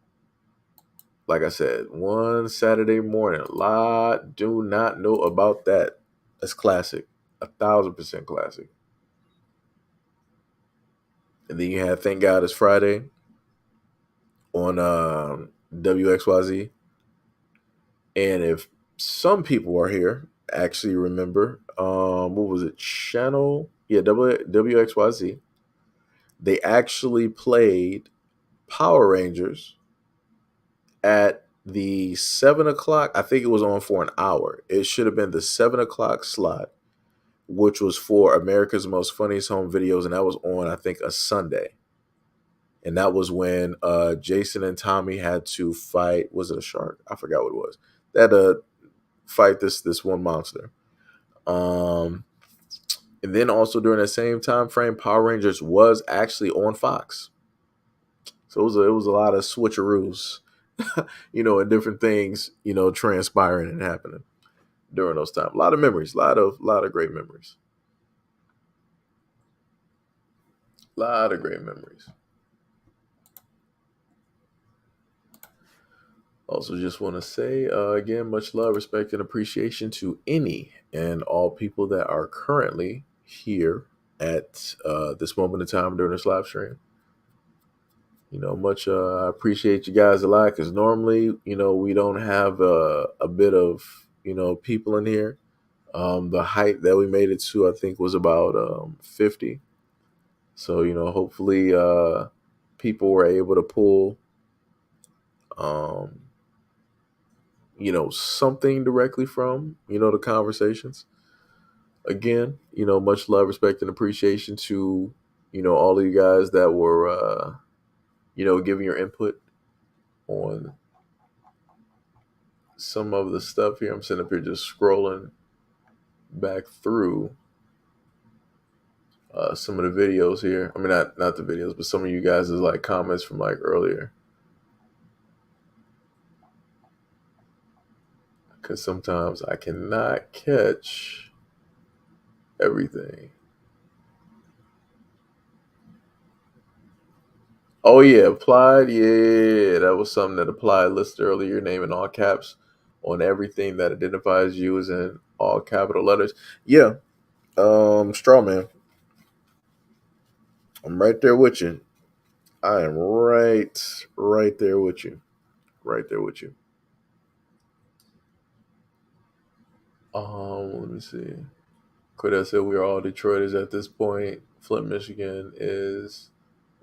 Like I said, one Saturday morning. A lot do not know about that. That's classic. 1,000% classic. And then you had Thank God It's Friday on WXYZ. And if some people are here actually remember, what was it? Channel? Yeah, WXYZ. They actually played Power Rangers at the 7 o'clock. I think it was on for an hour. It should have been the 7 o'clock slot, which was for America's Most Funniest Home Videos, and that was on, I think, a Sunday. And that was when Jason and Tommy had to fight. Was it a shark? I forgot what it was. They had to fight this one monster. Um, and then also during the same time frame, Power Rangers was actually on Fox. So it was a lot of switcheroos, and different things, transpiring and happening during those times. A lot of memories, lot of great memories. A lot of great memories. Also, just want to say again, much love, respect, and appreciation to any and all people that are currently here at this moment in time during this live stream. Much I appreciate you guys a lot because normally, we don't have a bit of, people in here. The height that we made it to, I think, was about 50. So, hopefully people were able to pull, um, something directly from, the conversations. Again, much love, respect, and appreciation to, all of you guys that were, giving your input on some of the stuff here. I'm sitting up here just scrolling back through some of the videos here. I mean, not the videos, but some of you guys' like comments from like earlier. Because sometimes I cannot catch everything. Oh yeah, applied. Yeah, that was something that applied listed earlier. Your name in all caps on everything that identifies you as in all capital letters. Yeah, straw man. I'm right there with you. I am right there with you. Right there with you. Let me see. Could said we are all Detroiters at this point. Flint, Michigan is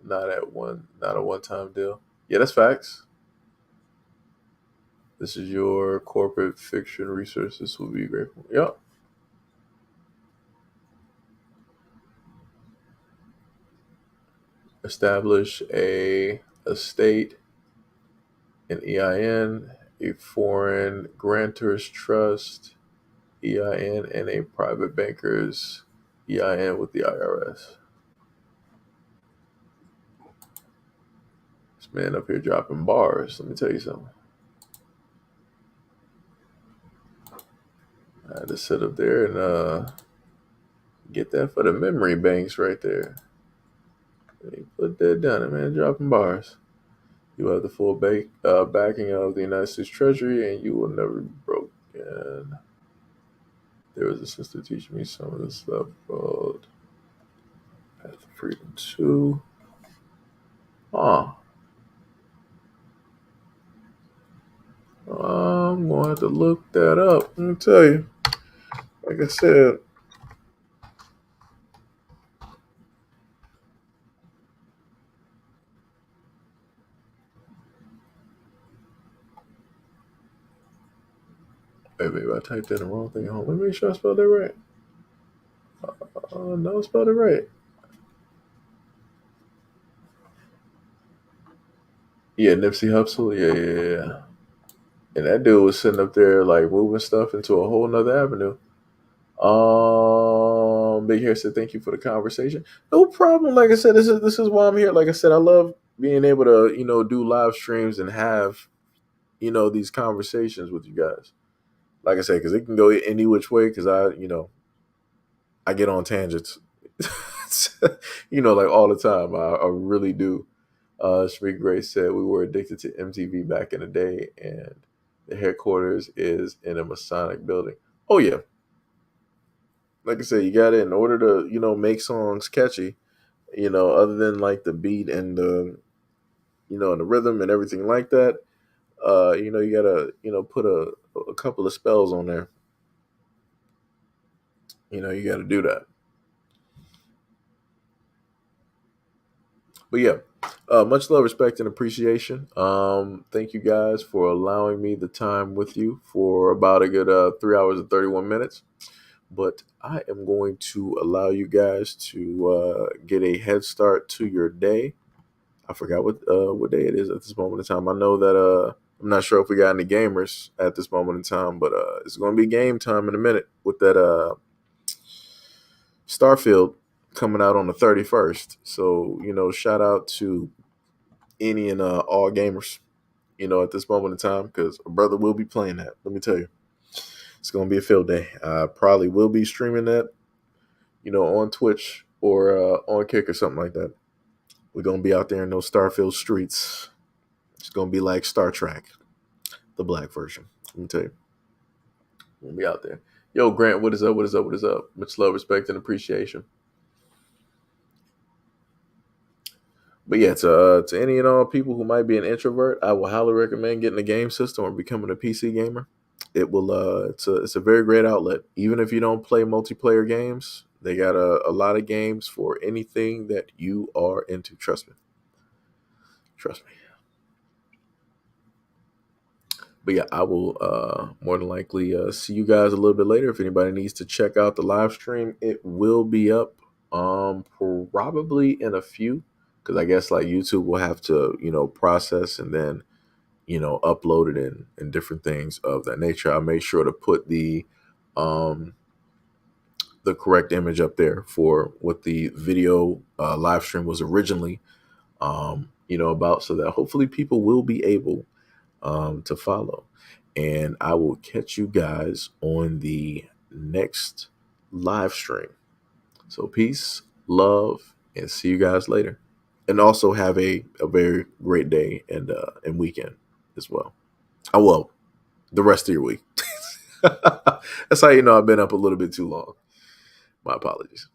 not a one time deal. Yeah, that's facts. This is your corporate fiction research. This will be grateful. Yep. Establish a estate, an EIN, a foreign grantor's trust, EIN, and a private banker's EIN with the IRS. This man up here dropping bars. Let me tell you something. I had to sit up there and get that for the memory banks right there. Put that down, man. Dropping bars. You have the full backing of the United States Treasury, and you will never be broken. There was a sister teaching me some of this stuff called Path of Freedom 2. Oh, I'm going to have to look that up. Let me tell you. Like I said, hey, maybe I typed in the wrong thing. Hold on, let me make sure I spelled that right. No, I spelled it right. Yeah, Nipsey Hussle. Yeah. And that dude was sitting up there like moving stuff into a whole nother avenue. Big Hair said, "Thank you for the conversation." No problem. Like I said, this is why I'm here. Like I said, I love being able to do live streams and have these conversations with you guys. Like I said, because it can go any which way. Because I get on tangents, like all the time. I really do. Shree Grace said we were addicted to MTV back in the day, and the headquarters is in a Masonic building. Oh yeah, like I said, you got it in order to make songs catchy. Other than like the beat and the and the rhythm and everything like that. You gotta put a couple of spells on there. You got to do that. But yeah, much love, respect, and appreciation. Thank you guys for allowing me the time with you for about a good 3 hours and 31 minutes. But I am going to allow you guys to get a head start to your day. I forgot what day it is at this moment in time. I know that I'm not sure if we got any gamers at this moment in time, but it's going to be game time in a minute with that Starfield coming out on the 31st. So shout out to any and all gamers. At this moment in time, because a brother will be playing that. Let me tell you, it's going to be a field day. I probably will be streaming that, on Twitch or on Kick or something like that. We're going to be out there in those Starfield streets. It's going to be like Star Trek, the black version. Let me tell you. We'll be out there. Yo, Grant, what is up? What is up? What is up? Much love, respect, and appreciation. But yeah, to any and all people who might be an introvert, I will highly recommend getting a game system or becoming a PC gamer. It will it's a very great outlet. Even if you don't play multiplayer games, they got a lot of games for anything that you are into. Trust me. Trust me. But yeah, I will more than likely see you guys a little bit later. If anybody needs to check out the live stream, it will be up probably in a few, because I guess like YouTube will have to process and then upload it and different things of that nature. I made sure to put um, the correct image up there for what the video live stream was originally about, so that hopefully people will be able to follow. And I will catch you guys on the next live stream. So peace, love, and see you guys later. And also have a very great day and weekend as well. Oh well, the rest of your week. That's how you know I've been up a little bit too long. My apologies.